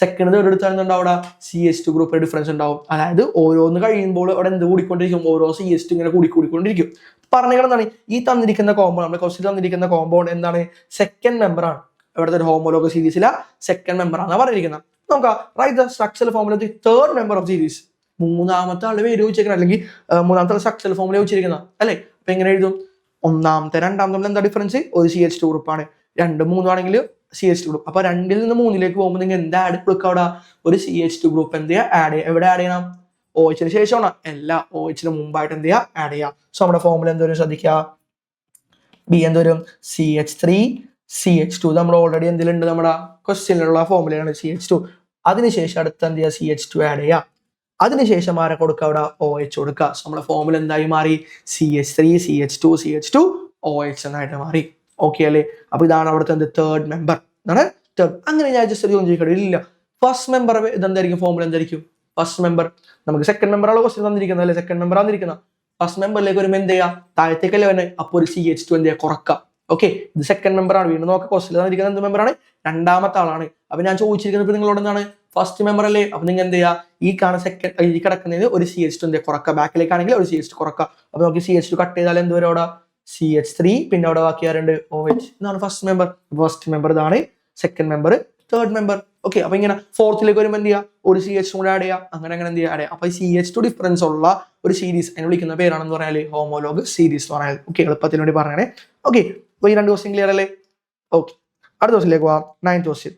സെക്കൻഡ് തേർഡ് എടുത്താൽ എന്തുണ്ടാവും? അവിടെ CH2 ഗ്രൂപ്പിന് ഡിഫറൻസ് ഉണ്ടാവും. അതായത് ഓരോന്ന് കഴിയുമ്പോൾ അവിടെ എന്ത് കൂടിക്കൊണ്ടിരിക്കും? ഓരോ CH2 ഇങ്ങനെ കൂടിക്കൊണ്ടിരിക്കും. പറഞ്ഞിരിക്കുന്നതാണ് ഈ തന്നിരിക്കുന്ന കോമ്പൗണ്ട്, നമ്മുടെ ക്വസ്റ്റ്യൻ തന്നിരിക്കുന്ന കോമ്പൗണ്ട് എന്താണ്? സെക്കൻഡ് മെമ്പർ ആണ്. ഇവിടുത്തെ ഒരു ഹോമോലോഗസ് സീരീസിലെ സെക്കൻഡ് മെമ്പർ ആണ് പറഞ്ഞിരിക്കുന്നത്. നോക്കാം. Write the structural formula of the third member of series. മൂന്നാമത്തെ ആളുടെ പേര് ചോദിച്ചിരിക്കുന്നത്, അല്ലെങ്കിൽ മൂന്നാമത്തെ സ്ട്രക്ചറൽ ഫോർമുല ചോദിച്ചിരിക്കുന്നത് അല്ലെ. അപ്പൊ എങ്ങനെ എഴുതും? ഒന്നാമത്തെ രണ്ടാമത്തെ തമ്മിൽ എന്താ ഡിഫറൻസ്? ഒരു CH2 ഗ്രൂപ്പാണ്. 2 3 ആണെങ്കിൽ CH2 ഗ്രൂപ്പ്. അപ്പൊ 2ൽ നിന്ന് 3ലേക്ക് പോകുമ്പോൾ നിങ്ങൾ എന്താ ആഡ് കൊടുക്കുക? അവിടെ ഒരു CH2 ഗ്രൂപ്പ് എന്ത് ചെയ്യുക? ആഡ് ചെയ്യുക. എവിടെ ആഡ് ചെയ്യണം? OH ശേഷമാണ്. എല്ലാ OH മുമ്പായിട്ട് എന്ത് ചെയ്യുക? ആഡ് ചെയ്യുക. സോ നമ്മുടെ ഫോർമുല എന്തോരും ശ്രദ്ധിക്കുക. B എന്തോരും? CH3CH2. നമ്മൾ ഓൾറെഡി എന്തിലുണ്ട്? നമ്മുടെ ക്വസ്റ്റ്യനിലുള്ള ഫോർമുലയാണ് CH2. അതിനുശേഷം അടുത്ത് എന്ത് ചെയ്യുക? CH2 ആഡ് ചെയ്യുക. അതിനുശേഷം ആരെ കൊടുക്കുക? അവിടെ OH കൊടുക്കുക. സോ നമ്മുടെ ഫോർമുല എന്തായി മാറി? CH3CH2CH2OH എന്നായിട്ട് മാറി. ഓക്കെ അല്ലേ? അപ്പൊ ഇതാണ് അവിടുത്തെ എന്ത്? Third member. ഇതാണ് തേർഡ്. അങ്ങനെ ഞാൻ ജസ്റ്റ് ഒരു ചോദിക്കട്ടെ, ഇല്ല ഫസ്റ്റ് മെമ്പർ ഇതെന്തായിരിക്കും? ഫോർമുല എന്തായിരിക്കും? ഫസ്റ്റ് മെമ്പർ നമുക്ക് സെക്കൻഡ് മെമ്പറാണ് ക്വസ്റ്റ്യൻ തന്നിരിക്കുന്നത് അല്ലെ. സെക്കൻഡ് മെമ്പർ തന്നിരിക്കുന്നത്. ഫസ്റ്റ് മെമ്പറിലേക്ക് വരുമ്പോൾ എന്ത് ചെയ്യുക? താഴത്തേക്കല്ലേ വരുന്നത്. അപ്പൊ ഒരു CH2 എന്ത് ചെയ്യുക? കുറക്കുക. ഓക്കെ, ഇത് സെക്കൻഡ് മെമ്പർ ആണ്. വീണ്ടും നോക്കുക, ക്വസ്റ്റിൽ തന്നിരിക്കുന്ന എന്ത് മെമ്പറാണ്? രണ്ടാമത്തെ ആളാണ്. അപ്പൊ ഞാൻ ചോദിച്ചിരിക്കുന്നത് നിങ്ങളോട് എന്താണ്? ഫസ്റ്റ് മെമ്പർ അല്ലേ? അപ്പൊ നിങ്ങൾ എന്ത് ചെയ്യുക? ഈ കാണുന്ന സെക്കൻഡ് ഈ കിടക്കുന്നതിന് ഒരു CH2 എന്ത് കുറക്കുക, ബാക്കിലേക്കാണെങ്കിൽ ഒരു CH2 കുറക്കുക. അപ്പൊ നമുക്ക് CH2 കട്ട് ചെയ്താൽ എന്ത് വരും അവിടെ? CH3, പിന്നെ അവിടെ ബാക്കി ആരുണ്ട്? OH. ഇതാണ് ഫസ്റ്റ് മെമ്പർ. ഫസ്റ്റ് മെമ്പർ ഇതാണ്, second member, third member. Okay, അപ്പൊ ഇങ്ങനെ ഫോർത്തിലേക്ക് വരുമ്പോൾ എന്ത് ചെയ്യുക? ഒരു CH2 കൂടെ ആഡ് ചെയ്യുക, അങ്ങനെ എന്ത് ചെയ്യുക? ആഡ് ചെയ്യുക. അപ്പൊ CH2 ഡിഫറൻസ് ഉള്ള ഒരു സീരീസ് അതിനെ വിളിക്കുന്ന പേരാണെന്ന് പറഞ്ഞാൽ ഹോമോലോഗ് സീരീസ് എന്ന് പറഞ്ഞാൽ. ഓക്കെ, എളുപ്പത്തിന് വേണ്ടി പറഞ്ഞേ. ഓക്കെ, അപ്പൊ ഈ 2 ക്വസ്റ്റ്യൻ ക്ലിയർ അല്ലേ? ഓക്കെ, അടുത്ത ക്വസ്റ്റിലേക്ക് പോവാം. 9th question.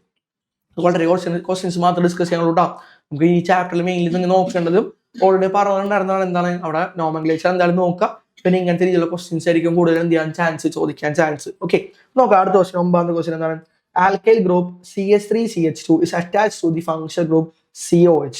വളരെ ക്വസ്റ്റ്യൻസ് മാത്രം ഡിസ്കസ് ചെയ്യാനുള്ളൂ കേട്ടോ. നമുക്ക് ഈ ചാപ്റ്ററിൽ മെയിൻലി നിങ്ങൾ നോക്കേണ്ടതും ഓൾറെഡി പറഞ്ഞിട്ടുണ്ടായിരുന്നതാണ്. എന്താണ് അവിടെ? നോമൻക്ലേച്ചർ എന്തായാലും നോക്കുക. പിന്നെ ഇങ്ങനത്തെ രീതിയിലുള്ള ക്വസ്റ്റ്യൻസ് ആയിരിക്കും കൂടുതൽ എന്ത് ചെയ്യാൻ ചാൻസ്, ചോദിക്കാൻ ചാൻസ്. ഓക്കെ, നോക്കാം. അടുത്ത ക്വസ്റ്റ്യൻ, 9th ക്വസ്റ്റ്യൻ എന്താണ്? Alkyl group CH3CH2 is attached to the functional group COH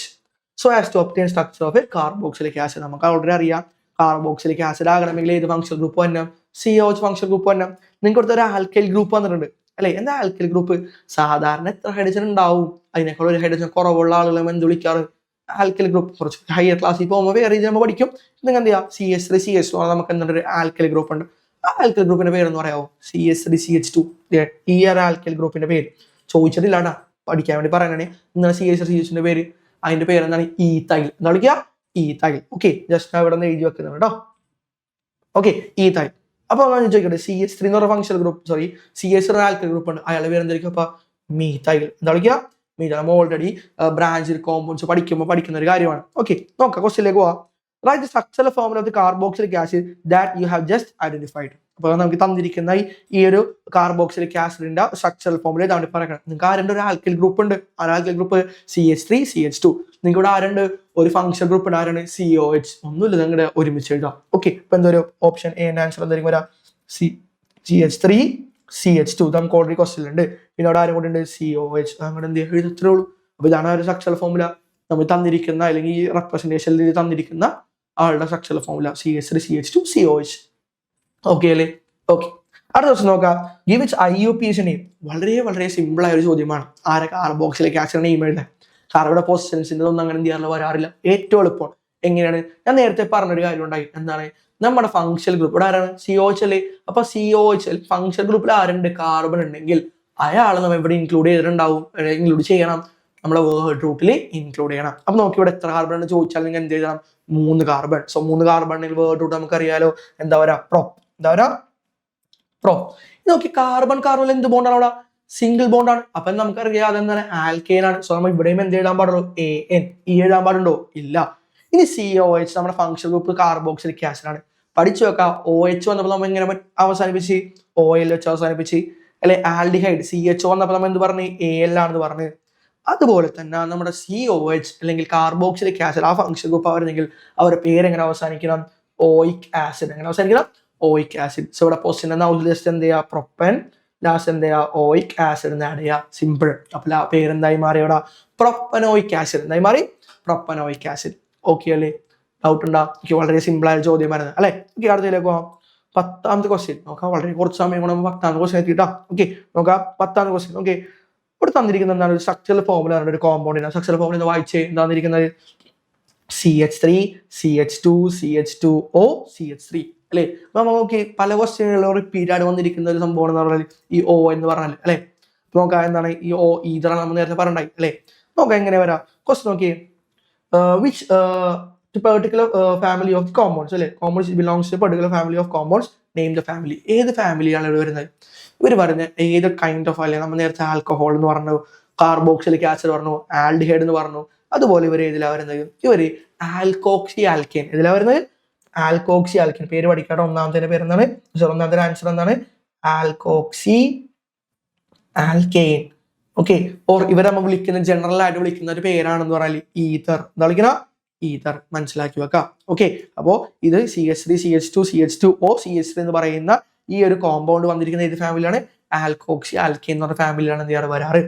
so as to obtain structure of a carboxylic acid. നമുക്ക് ഓൾറെഡി അറിയാം, കാർബോക്സിലിക് ആസിഡ് ആകണമെങ്കിൽ ഏത് ഫംഗ്ഷൻ ഗ്രൂപ്പ് തന്നെ? COH ഫംഗ്ഷൻ ഗ്രൂപ്പ് തന്നെ. നിങ്ങൾക്ക് കൊടുത്ത ഒരു ആൽക്കൈൽ ഗ്രൂപ്പ് വന്നിട്ടുണ്ട് അല്ലെ? എന്താ ആൽക്കൈൽ ഗ്രൂപ്പ്? സാധാരണ എത്ര ഹൈഡ്രജൻ ഉണ്ടാവും? അതിനേക്കാൾ ഒരു ഹൈഡ്രജൻ കുറവുള്ള ആളുകളെ എന്ത് വിളിക്കാറ്? Alkyl group. കുറച്ച് ഹയർ ക്ലാസ്സിൽ പോകുമ്പോൾ വേറെ രീതിയിൽ നമ്മൾ പഠിക്കും. നിങ്ങൾ എന്ത് ചെയ്യാം? CH3CH2 നമുക്ക് എന്താണ് ഒരു ആൽക്കൈൽ ഗ്രൂപ്പ് ഉണ്ട്. ആ ആൽക്കൈൽ ഗ്രൂപ്പിന്റെ പേരെന്ന് പറയാമോ? CH3CH2. ഈ ഒരു ആൽക്കൈൽ ഗ്രൂപ്പിന്റെ പേര് ചോദിച്ചിട്ടില്ലാണ്ടാ, പഠിക്കാൻ വേണ്ടി പറയാനാണ്. എന്താണ് CH3CH2ന്റെ പേര്? അതിന്റെ പേര് എന്താണ്? ഈതൈൽ. എന്താ വിളിക്കുക? ഈതൈൽ. ഓക്കെ, ജസ്റ്റ് ഇവിടെ നിന്ന് എഴുതി വെക്കുന്നുണ്ട് കേട്ടോ. Okay, ethyl. അപ്പൊ ഞാൻ ചോദിക്കട്ടെ, CH3 എന്ന് പറഞ്ഞ function group, sorry, CH3 alkyl group ഉണ്ട്. അയാളെ പേര് എന്തായിരിക്കും? അപ്പൊ മീതൈൽ. എന്താ വിളിക്കുക? മീതൈൽ. നമ്മൾ ഓൾറെഡി ബ്രാഞ്ചിൽ കോമ്പൗണ്ട്സ് പഠിക്കുന്ന ഒരു കാര്യമാണ്. ഓക്കെ, നോക്കാം, ക്വസ്റ്റ്യനിലേക്ക് പോവാം. Write the structural formula of the carboxylic acid that you have just identified. അപ്പോൾ നമുക്ക് തന്നിരിക്കുന്ന ഈ ഒരു കാർബോക്സിലിക് ആസിഡിന്റെ സ്ട്രക്ചറൽ ഫോർമുല ഇതാണ് പറയണം. നിങ്ങൾക്ക് ആരുടെ ഒരു ആൽക്കൈൽ ഗ്രൂപ്പ് ഉണ്ട്? Alkyl group CH3CH2. നിങ്ങൾക്ക് ഇവിടെ ആരുണ്ട്? ഒരു ഫംഗ്ഷൻ ഗ്രൂപ്പ് ഉണ്ട്. ആരാണ്? COH. ഒന്നുമില്ല, നിങ്ങളുടെ ഒരുമിച്ച് എഴുതാം. ഓക്കെ, ഇപ്പൊ എന്തൊരു ഓപ്ഷൻ എ ആൻസർ എന്തായിരിക്കും വരാം? CH3CH2. നമുക്ക് ഓൾറെഡി ക്വസ്റ്റ്യൻ ഉണ്ട്. പിന്നെ അവിടെ ആരും കൂടെ ഉണ്ട്? COH. അങ്ങനെ എന്ത് എഴുതത്രേ ഉള്ളൂ. അപ്പൊ ഇതാണ് ഒരു സ്ട്രക്ചറൽ ഫോർമുല. നമ്മൾ തന്നിരിക്കുന്ന അല്ലെങ്കിൽ ഈ റെപ്രസെന്റേഷനിൽ തന്നിരിക്കുന്ന ആളുടെ structural formula CH3CH2 COH. Okay അല്ലേ? ഓക്കെ, അടുത്ത ദിവസം നോക്കാം. Give which IUPAC name. വളരെ വളരെ സിമ്പിൾ ആയ ഒരു ചോദ്യമാണ്. ആരെ? കാർബോക്സിലിക് ആസിഡ് നെയിം എഴുതാൻ. കാരണം ഇവിടെ പൊസിഷൻസിന്റെ ഒന്നും അങ്ങനെ എന്ത് ചെയ്യാറില്ല, വരാറില്ല. ഏറ്റവും എളുപ്പമാണ്. എങ്ങനെയാണ്? ഞാൻ നേരത്തെ പറഞ്ഞൊരു കാര്യം ഉണ്ടായി. എന്താണ്? നമ്മുടെ ഫംഗ്ഷൻ ഗ്രൂപ്പ് ഇവിടെ ആരാണ്? COH അല്ലേ? അപ്പൊ COH ഫംഗ്ഷൻ ഗ്രൂപ്പിൽ ആരുണ്ട്? കാർബൺ ഉണ്ടെങ്കിൽ അയാൾ നമ്മൾ ഇവിടെ ഇൻക്ലൂഡ് ചെയ്തിട്ടുണ്ടാവും. ഇൻക്ലൂഡ് ചെയ്യണം, നമ്മളെ വേർഡ് റൂട്ടിൽ ഇൻക്ലൂഡ് ചെയ്യണം. അപ്പൊ നോക്കി ഇവിടെ എത്ര കാർബൺ എന്ന് ചോദിച്ചാൽ നിങ്ങൾ എന്ത് ചെയ്യണം? 3 കാർബൺ. സോ 3 കാർബണിൽ വേർഡ് റൂട്ട് നമുക്കറിയാലോ. എന്താ പറയാ? പ്രോ. എന്താ പറയാ? പ്രോ. നോക്കി, കാർബൺ കാർബൺ എന്ത് ബോണ്ടാണ് അവിടെ? സിംഗിൾ ബോണ്ടാണ്. അപ്പൊ നമുക്കറിയാം അതെന്താണ്? ആൽക്കെയിൻ ആണ്. സോ നമ്മൾ ഇവിടെയും എന്ത് എഴുതാൻ പാടുള്ളൂ? AN. എഴുതാൻ പാടുണ്ടോ? ഇല്ല. ഇനി COH നമ്മുടെ ഫംഗ്ഷൻ ഗ്രൂപ്പ് കാർബോക്സിലിക് ആസിഡ് ആണ്. പഠിച്ചു വെക്കാം. OH വന്നപ്പോൾ നമ്മൾ എങ്ങനെ അവസാനിപ്പിച്ച്? OL വെച്ച് അവസാനിപ്പിച്ച് അല്ലെ? ആൽഡിഹൈഡ് CHO വന്നപ്പോൾ നമ്മൾ എന്ത് പറഞ്ഞു? AL ആണെന്ന് പറഞ്ഞു. അതുപോലെ തന്നെ നമ്മുടെ COH അല്ലെങ്കിൽ കാർബോക്സിലിക് ആസിഡ് ആ ഫംഗ്ഷൻ ഗ്രൂപ്പ് ആയിരുന്നെങ്കിൽ അവരുടെ പേര് എങ്ങനെ അവസാനിക്കണം? Oic acid. എങ്ങനെ അവസാനിക്കണം? Oic acid. സോ ഇവിടെ പൊസിഷൻ ജസ്റ്റ് എന്ത് ചെയ്യുക? പ്രൊപ്പൻ. ലാസ്റ്റ് എന്ത് ചെയ്യുക? ഓയിക് ആസിഡ് എന്ന് ആഡ് ചെയ്യുക. സിമ്പിൾ. അപ്പോൾ ആ പേരെന്തായി മാറി? ഇവിടെ പ്രൊപ്പനോയിക് ആസിഡ് എന്തായി മാറി? Propanoic acid. ഓക്കെ അല്ലേ? ഡൗട്ട് ഉണ്ടോ? എനിക്ക് വളരെ സിമ്പിൾ ആയ ചോദ്യമായിരുന്നു അല്ലെ? ഓക്കെ, അടുത്തതിലേക്ക് പോകാം. 10th ക്വസ്റ്റ്യൻ നോക്കാം. വളരെ കുറച്ച് സമയം കൊണ്ട് 10th ക്വസ്റ്റ്യൻ എത്തിയിട്ടാ. ഓക്കെ, നോക്കാം 10th ക്വസ്റ്റ്യൻ. ഓക്കെ, ഇവിടെ തന്നിരിക്കുന്നത് എന്താണ്? ഒരു സ്ട്രക്ചറൽ ഫോർമുല ആണ്, ഒരു കോമ്പൗണ്ടിന്. സ്ട്രക്ചറൽ ഫോർമുല എന്ന് വായിച്ചേ. എന്താന്നിരിക്കുന്നത്? CH3 CH2 CH2O CH3 അല്ലെ? അപ്പൊ നമ്മൾ നോക്കി പല ക്വസ്റ്റ്യനുകളും റിപ്പീറ്റ് ആയിട്ട് വന്നിരിക്കുന്ന ഒരു സംഭവം എന്ന് പറഞ്ഞാൽ ഈ O എന്ന് പറഞ്ഞാൽ അല്ലെ? നോക്കാം എന്താണ് ഈ O. ഈതറാണ് നമ്മൾ നേരത്തെ പറഞ്ഞായി അല്ലെ? നോക്കാം എങ്ങനെ വരാം. ക്വസ്റ്റ്യൻ നോക്കിയേ. Which particular family of compounds അല്ലെ? Compounds belongs to a particular family of compounds. Name the family. ഏത് ഫാമിലിയാണ് ഇവിടെ വരുന്നത്? ഇവർ പറഞ്ഞ ഏത് കൈൻഡ് ഓഫ് അല്ലെ? നമ്മൾ നേരത്തെ ആൽക്കഹോൾ എന്ന് പറഞ്ഞു, കാർബോക്സിലിക് ആസിഡ് പറഞ്ഞു, ആൽഡിഹൈഡ് എന്ന് പറഞ്ഞു. അതുപോലെ ഇവർ ഏതിലാ വരുന്നത്? ഇവര് ആൽക്കോക്സി ആൽക്കെയിൻ. ഇതിലാ വരുന്നത്? Alkoxy alkane. പേര് പഠിക്കാട്ടോ. ഒന്നാമത്തെ പേര് എന്താണ്? ഒന്നാമത്തെ ആൻസർ എന്താണ്? Alkoxy alkane. ഓക്കെ, ഓർ ഇവരെ നമ്മൾ വിളിക്കുന്ന ജനറൽ ആയിട്ട് വിളിക്കുന്ന ഒരു പേരാണെന്ന് പറഞ്ഞാൽ ഈതർ. എന്താ വിളിക്കണ? ഈതർ. മനസ്സിലാക്കി വെക്കാം. ഓക്കെ, അപ്പോ ഇത് CH3 CH2 CH2O CH3 എന്ന് പറയുന്ന ഈ ഒരു കോമ്പൗണ്ട് വന്നിരിക്കുന്ന ഏത് ഫാമിലിയാണ്? ആൽക്കോക്സി ആൽക്കെയിൻ എന്ന് പറഞ്ഞ ഫാമിലിയാണ് എന്ത് ചെയ്യാറ്? വരാറ്.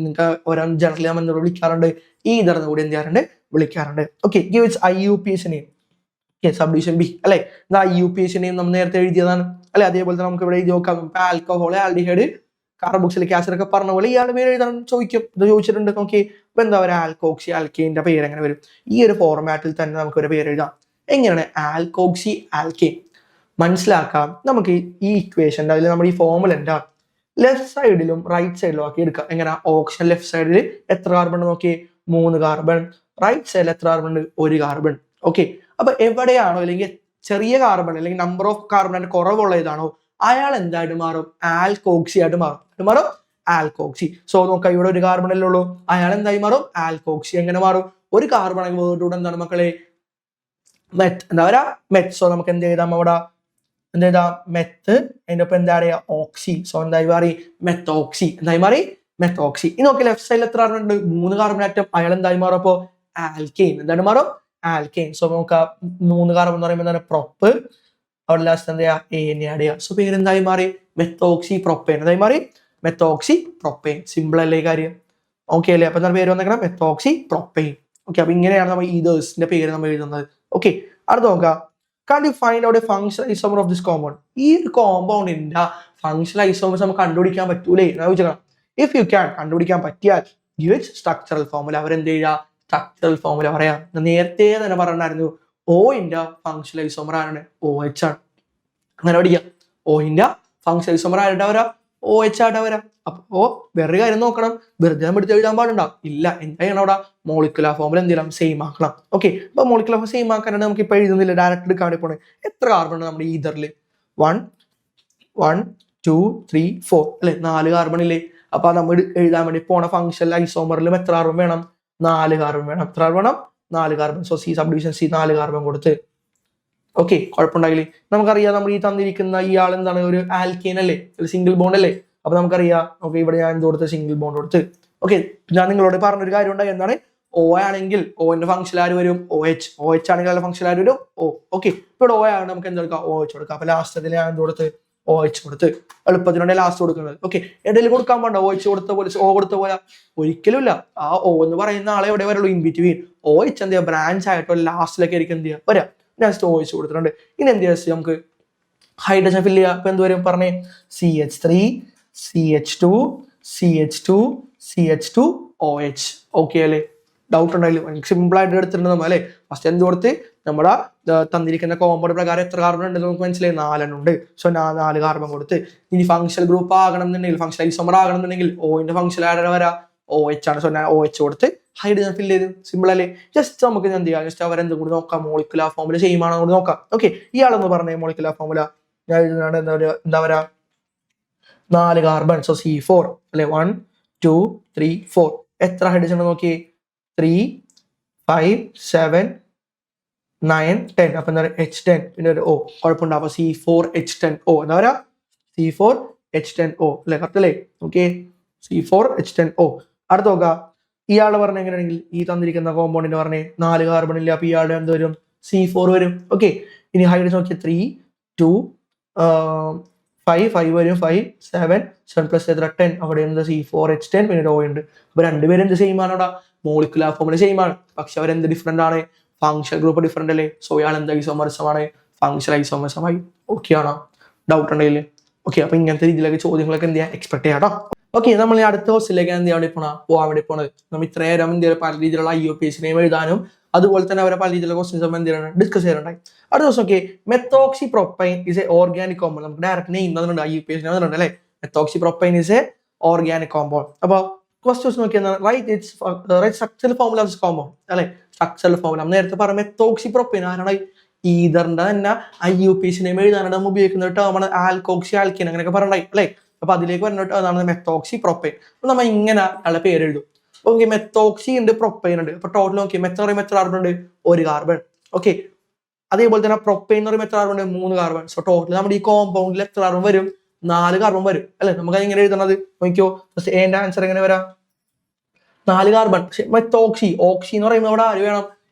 നിങ്ങൾക്ക് ഓരോ ജനറലി നമ്മൾ എന്ത് വിളിക്കാറുണ്ട്? ഈതർ എന്ന് കൂടി എന്ത് ചെയ്യാറുണ്ട്? വിളിക്കാറുണ്ട്. Okay, give it's IUPAC name. Subdivision B അല്ലെ? IUPAC നെയിം നമ്മൾ നേരത്തെ എഴുതിയതാണ് അല്ലെ? അതേപോലെ തന്നെ നമുക്ക് ഇവിടെ എഴുതി നോക്കാം. ആൽക്കഹോൾ, ആൽഡിഹൈഡ്, കാർബോക്സിലിക് ആസിഡ് ഒക്കെ പറഞ്ഞ പോലെ ഇയാളുടെ പേര് എഴുതാൻ ചോദിക്കും. ഇത് ചോദിച്ചിട്ടുണ്ട്. നോക്കി, അപ്പൊ എന്താ പറയുക? ആൽക്കോക്സി ആൽക്കെയിന്റെ പേര് എങ്ങനെ വരും? ഈ ഒരു ഫോർമാറ്റിൽ തന്നെ നമുക്ക് ഒരു പേര് എഴുതാം. എങ്ങനെയാണ്? Alkoxy alkane. മനസ്സിലാക്കാം. നമുക്ക് ഈ ഇക്വേഷൻ്റെ അതിൽ നമ്മുടെ ഈ ഫോമുലൻ്റെ ലെഫ്റ്റ് സൈഡിലും റൈറ്റ് സൈഡിലും ആക്കി എടുക്കാം. എങ്ങനെ? ഓപ്ഷൻ ലെഫ്റ്റ് സൈഡിൽ എത്ര കാർബൺ നോക്കി? 3 കാർബൺ. റൈറ്റ് സൈഡിൽ എത്ര കാർബൺ ഉണ്ട്? 1 കാർബൺ. ഓക്കെ, അപ്പൊ എവിടെയാണോ അല്ലെങ്കിൽ ചെറിയ കാർബൺ അല്ലെങ്കിൽ നമ്പർ ഓഫ് കാർബൺ കുറവുള്ള ഏതാണോ അയാൾ എന്തായിട്ട് മാറും? ആൽക്കോക്സി ആയിട്ട് മാറും. ആൽക്കോക്സി. സോ നോക്കാം, ഇവിടെ 1 കാർബൺ അല്ലേ ഉള്ളൂ, അയാൾ എന്തായി മാറും? ആൽക്കോക്സി. എങ്ങനെ മാറും? 1 കാർബൺ വേർഡ് എന്താണ് മക്കളെ? മെത്ത്. എന്താ പറയാ? മെത്ത്. സോ നമുക്ക് എന്ത് ചെയ്താം? അവിടെ എന്ത് ചെയ്താം? മെത്ത്. അതിന്റെ ഒപ്പം എന്താ പറയാ? ഓക്സി. സോ എന്തായി മാറി? മെത്തോക്സി. എന്തായി മാറി? മെത്തോക്സി. ഇനി നോക്കി ലെഫ്റ്റ് സൈഡിൽ എത്ര കാർബൺ ഉണ്ട്? 3 കാർബൺ ആറ്റം. അയാൾ എന്തായി മാറും? അപ്പോ ആൽക്കെയിൻ. എന്താണ് മാറും? ആൽക്കെയിൻ. സോ നമുക്ക് 3 കാർബൺ എന്ന് പറയുമ്പോൾ എന്താണ്? പ്രൊപ്പ്. അവിടെ ലാസ്റ്റ് എന്താ ചെയ്യുക? എ ആഡ് ചെയ്യുക. സോ പേരെന്തായി മാറി? Methoxy propyne. എന്തായി മാറി? Methoxy propyne. സിമ്പിൾ അല്ലേ കാര്യം? ഓക്കെ അല്ലേ? അപ്പൊ എന്താണ് പേര് വന്നേക്കണം? Methoxy propyne. ഓക്കെ, അപ്പൊ ഇങ്ങനെയാണ് നമ്മൾ ഈതേഴ്സിന്റെ പേര് നമ്മൾ എഴുതുന്നത്. ഓക്കെ, അടുത്ത് നോക്കാം. Can you find out a functional isomer of this compound? ഈ ഒരു കോമ്പൗണ്ടിന്റെ ഫങ്ഷണൽ ഐസോമേഴ്സ് നമുക്ക് കണ്ടുപിടിക്കാൻ പറ്റൂലേ? ഇഫ് യു ക്യാൻ, കണ്ടുപിടിക്കാൻ പറ്റിയാൽ യൂസ് സ്ട്രക്ചറൽ ഫോർമുല. അവരെന്ത് ചെയ്യുക? സ്ട്രക്ചറൽ ഫോർമുല പറയാം. നേരത്തെ തന്നെ പറഞ്ഞായിരുന്നു ഓന്റെ ഫങ്ഷണൽ ഐസോമർ ആണ് OH ആണ്. അങ്ങനെ പഠിക്കാം. ഓന്റെ ഫങ്ഷണൽ ഐസോമർ ആയിട്ട് വരാം, OH ആയിട്ട് വരാം. അപ്പോ വേറെ കാര്യം നോക്കണം, വെറുതെ എടുത്ത് എഴുതാൻ പാടുണ്ടാവും. ഇല്ല, എന്താ ചെയ്യണം? അവിടെ മോളിക്കുലർ ഫോർമുല എന്ത് ചെയ്യണം? സെയിം ആക്കണം. ഓക്കെ, അപ്പൊ മോളിക്കുലർ ഫോം സെയിം ആക്കാനാണ് നമുക്ക് ഇപ്പൊ എഴുതുന്നില്ല, ഡയറക്റ്റ് എടുക്കാൻ വേണ്ടി പോണേ. എത്ര കാർബൺ ഉണ്ട് നമ്മുടെ ഈതറിൽ? 1 2 3 4 അല്ലെ? 4 കാർബൺ ഇല്ലേ? അപ്പൊ നമ്മൾ എഴുതാൻ വേണ്ടി പോണ ഫങ്ഷണൽ ഐസോമറിലും എത്ര കാർബൺ വേണം? 4 കാർബൺ വേണം. എത്ര കാർബൺ വേണം? 4 carbon. So C subdivision C 4 carbon കൊടുത്ത്. ഓക്കെ, കുഴപ്പമുണ്ടായില്ലേ? നമുക്കറിയാം നമ്മൾ ഈ തന്നിരിക്കുന്ന ഇയാൾ എന്താണ്? ഒരു ആൽക്കെയിൻ അല്ലേ? സിംഗിൾ ബോണ്ട് അല്ലേ? അപ്പൊ നമുക്കറിയാം. ഓക്കെ, ഇവിടെ ഞാൻ എന്ത് കൊടുത്ത്? സിംഗിൾ ബോണ്ട് കൊടുത്ത്. ഓക്കെ, ഞാൻ നിങ്ങളോട് പറഞ്ഞൊരു കാര്യം ഉണ്ടായി. എന്താണ്? O ആണെങ്കിൽ ഓന്റെ ഫംഗ്ഷൻ ആര് വരും? OH ആണെങ്കിൽ അതിന്റെ ഫംഗ്ഷൻ ആര് വരും? O. ഓക്കെ, ഇവിടെ O ആണ്, നമുക്ക് എന്ത് കൊടുക്കാം? OH കൊടുക്കാം. അപ്പൊ ലാസ്റ്റ് ഞാൻ എന്ത് കൊടുത്ത്? OH കൊടുത്ത്. എളുപ്പത്തിനുണ്ടെ ലാസ്റ്റ് കൊടുക്കുന്നത്. ഓക്കെ, ഇടയിൽ കൊടുക്കാൻ പാടില്ല. OH കൊടുത്ത പോലെ O കൊടുത്ത പോലെ ഒരിക്കലും ഇല്ല. ആ O എന്ന് പറയുന്ന ആളെ എവിടെ വരുള്ളൂ? In between. OH എന്ത് ചെയ്യുക? ബ്രാഞ്ച് ആയിട്ടോ ലാസ്റ്റിലേക്ക് ആയിരിക്കും എന്ത് ചെയ്യുക? വരാം. നെക്സ്റ്റ് OH കൊടുത്തിട്ടുണ്ട്. ഇനി എന്ത് ചെയ്യാം? നമുക്ക് ഹൈഡ്രജൻ ഫില്ല് ചെയ്യാം. അപ്പൊ എന്ത് വരും? പറഞ്ഞേ. CH3 CH2 CH2 CH2 OH. Okay അല്ലേ? ഡൗട്ട് ഉണ്ടായില്ല? സിമ്പിൾ ആയിട്ട് എടുത്തിട്ടുണ്ട് നമ്മൾ അല്ലെ? ഫസ്റ്റ് എന്ത് കൊടുത്ത്? നമ്മുടെ തന്നിരിക്കുന്ന കോമ്പൗണ്ട് പ്രകാരം എത്ര കാർബൺ ഉണ്ട് നമുക്ക് മനസ്സിലായി? 4 ഉണ്ട്. സോ 4 കാർബൺ കൊടുത്ത്. ഇനി ഫംഗ്ഷണൽ ഗ്രൂപ്പ് ആകണം എന്നുണ്ടെങ്കിൽ, ഫംഗ്ഷണൽ ഐസോമർ ആകണം എന്നുണ്ടെങ്കിൽ ഓന്റെ ഫംഗ്ഷൻ ആരുടെ വരാ? OH ആണ്. സോ ഞാൻ OH കൊടുത്ത് ഹൈഡ്രജൻ ഫില്ല് ചെയ്ത്. സിമ്പിൾ അല്ലേ? ജസ്റ്റ് നമുക്ക് എന്ത് ചെയ്യാം? ജസ്റ്റ് അവരെന്തും കൂടി നോക്കാം. മോളിക്കുലർ ഫോർമുല സെയിം ആണോ കൂടി നോക്കാം. ഓക്കെ, ഇയാളെന്ന് പറഞ്ഞേ മോളിക്കുലർ ഫോർമുല. ഞാൻ എന്താ പറയാ? 4 കാർബൺ. സോ C4 അല്ലെ? 1 2 3 4. എത്ര ഹൈഡ്രജൻ നോക്കി? 3 5 7 9 10. അപ്പൊ എന്താ പറയുക? H10. പിന്നെ ഒരു O. കുഴപ്പമുണ്ടോ? അപ്പൊ C4H10O. എന്താ പറയാ? C4H10O അല്ലെ? കറക്റ്റ് അല്ലേ? Okay, C4H10O. അടുത്ത നോക്കാം. ഇയാള് പറഞ്ഞ എങ്ങനെയാണെങ്കിൽ ഈ തന്നിരിക്കുന്ന കോമ്പൗണ്ടിന് പറഞ്ഞേ 4 കാർബൺ ഇല്ല. അപ്പൊ ഇയാളുടെ എന്ത് വരും? C4 വരും. ഓക്കെ, ഇനി ഹൈഡ്രജൻ നോക്കി 3 2 5 വരും. 5 7 7 + 10. അവിടെ എന്ത്? C4H10. പിന്നെ O ഉണ്ട്. അപ്പൊ രണ്ടുപേരും എന്ത് സെയിം ആണ്? അവിടെ മോളിക്കുലർ ഫോർമുല സെയിം ആണ്. പക്ഷെ അവരെന്ത് ഡിഫറെന്റ് ആണ്? ഫംഗ്ഷണൽ ഗ്രൂപ്പ് ഡിഫറെന്റ് അല്ലേ? സോ ഇയാൾ എന്താ? ഐസോമറിസമാണ്. ഫംഗ്ഷണൽ ഐസോമറിസമായി. ഓക്കെ ആണോ? ഡൗട്ട് ഉണ്ടെങ്കിൽ ഓക്കെ. അപ്പൊ ഇങ്ങനത്തെ രീതിയിലൊക്കെ ചോദ്യങ്ങളൊക്കെ എന്ത് ചെയ്യാം? എക്സ്പെക്ട് ചെയ്യാം കേട്ടോ. ഓക്കെ, നമ്മൾ ഈ അടുത്ത ക്വസ്റ്റിലേക്ക് എന്ത് ചെയ്യാൻ വേണ്ടി പോകാൻ വേണ്ടി പോണത്? നമ്മൾ ഇത്രയേരം ഇന്ത്യയിൽ പല രീതിയിലുള്ള IUPACനെയും എഴുതാനും അതുപോലെ തന്നെ അവരെ പല രീതിയിലുള്ള ക്വസ്റ്റ്യൻസ് എന്ത് ചെയ്യണം? ഡിസ്കസ് ചെയ്യാറുണ്ടായി. അടുത്ത ദിവസം okay, methoxy propane is a organic compound. നമുക്ക് ഡയറക്റ്റ് നെയിം തന്നിട്ടുണ്ട്, IUPAC തന്നിട്ടുണ്ട് അല്ലേ? Methoxy propane is a organic compound. അപ്പൊ ക്വസ്റ്റ്യൻസ് നോക്കിയാൽ write structural formula of this compound അല്ലെ? സ്ട്രക്ചറൽ ഫോർമുല നേരത്തെ പറഞ്ഞ മെത്തോക്സി പ്രൊപ്പൈൻ ആരാണ്? ഈതറിന്റെ തന്നെ IUPAC നെയിം എഴുതാനായിട്ട് നമ്മൾ ഉപയോഗിക്കുന്ന ഒരു ടേമാണ് ആൽക്കോക്സി ആൽക്കീൻ അങ്ങനെയൊക്കെ പറഞ്ഞിട്ടുണ്ടായി അല്ലെ? അപ്പൊ അതിലേക്ക് പറഞ്ഞിട്ട് അതാണ് മെത്തോക്സി പ്രൊപ്പൈൻ. അപ്പൊ നമ്മൾ ഇങ്ങനെ അയാളുടെ പേര് എഴുതും. ഓക്കെ, മെത്തോക്സി ഉണ്ട്, പ്രൊപ്പൈൻ ഉണ്ട്. അപ്പൊ ടോട്ടൽ നോക്കി, മെത്തോ പറയുമ്പോൾ എത്ര കാർബൺ ഉണ്ട്? 1 കാർബൺ. ഓക്കെ, അതേപോലെ തന്നെ പ്രൊപ്പൈൻ എന്ന് പറയുമ്പോൾ എത്ര കാർബൺ ഉണ്ട്? 3 കാർബൺ. സോ ടോട്ടൽ നമ്മുടെ ഈ കോമ്പൗണ്ടിൽ എത്ര കാർബൺ വരും? 4 കാർബൺ വരും അല്ലെ? നമുക്ക് എങ്ങനെ എഴുതണത് നോക്കിയോ? ഫസ്റ്റ് എന്റെ ആൻസർ എങ്ങനെ വരാം? 4 കാർബൺ. പക്ഷെ മെത്തോക്സി ഓക്സി എന്ന് പറയുമ്പോൾ അവിടെ ആര് വേണം?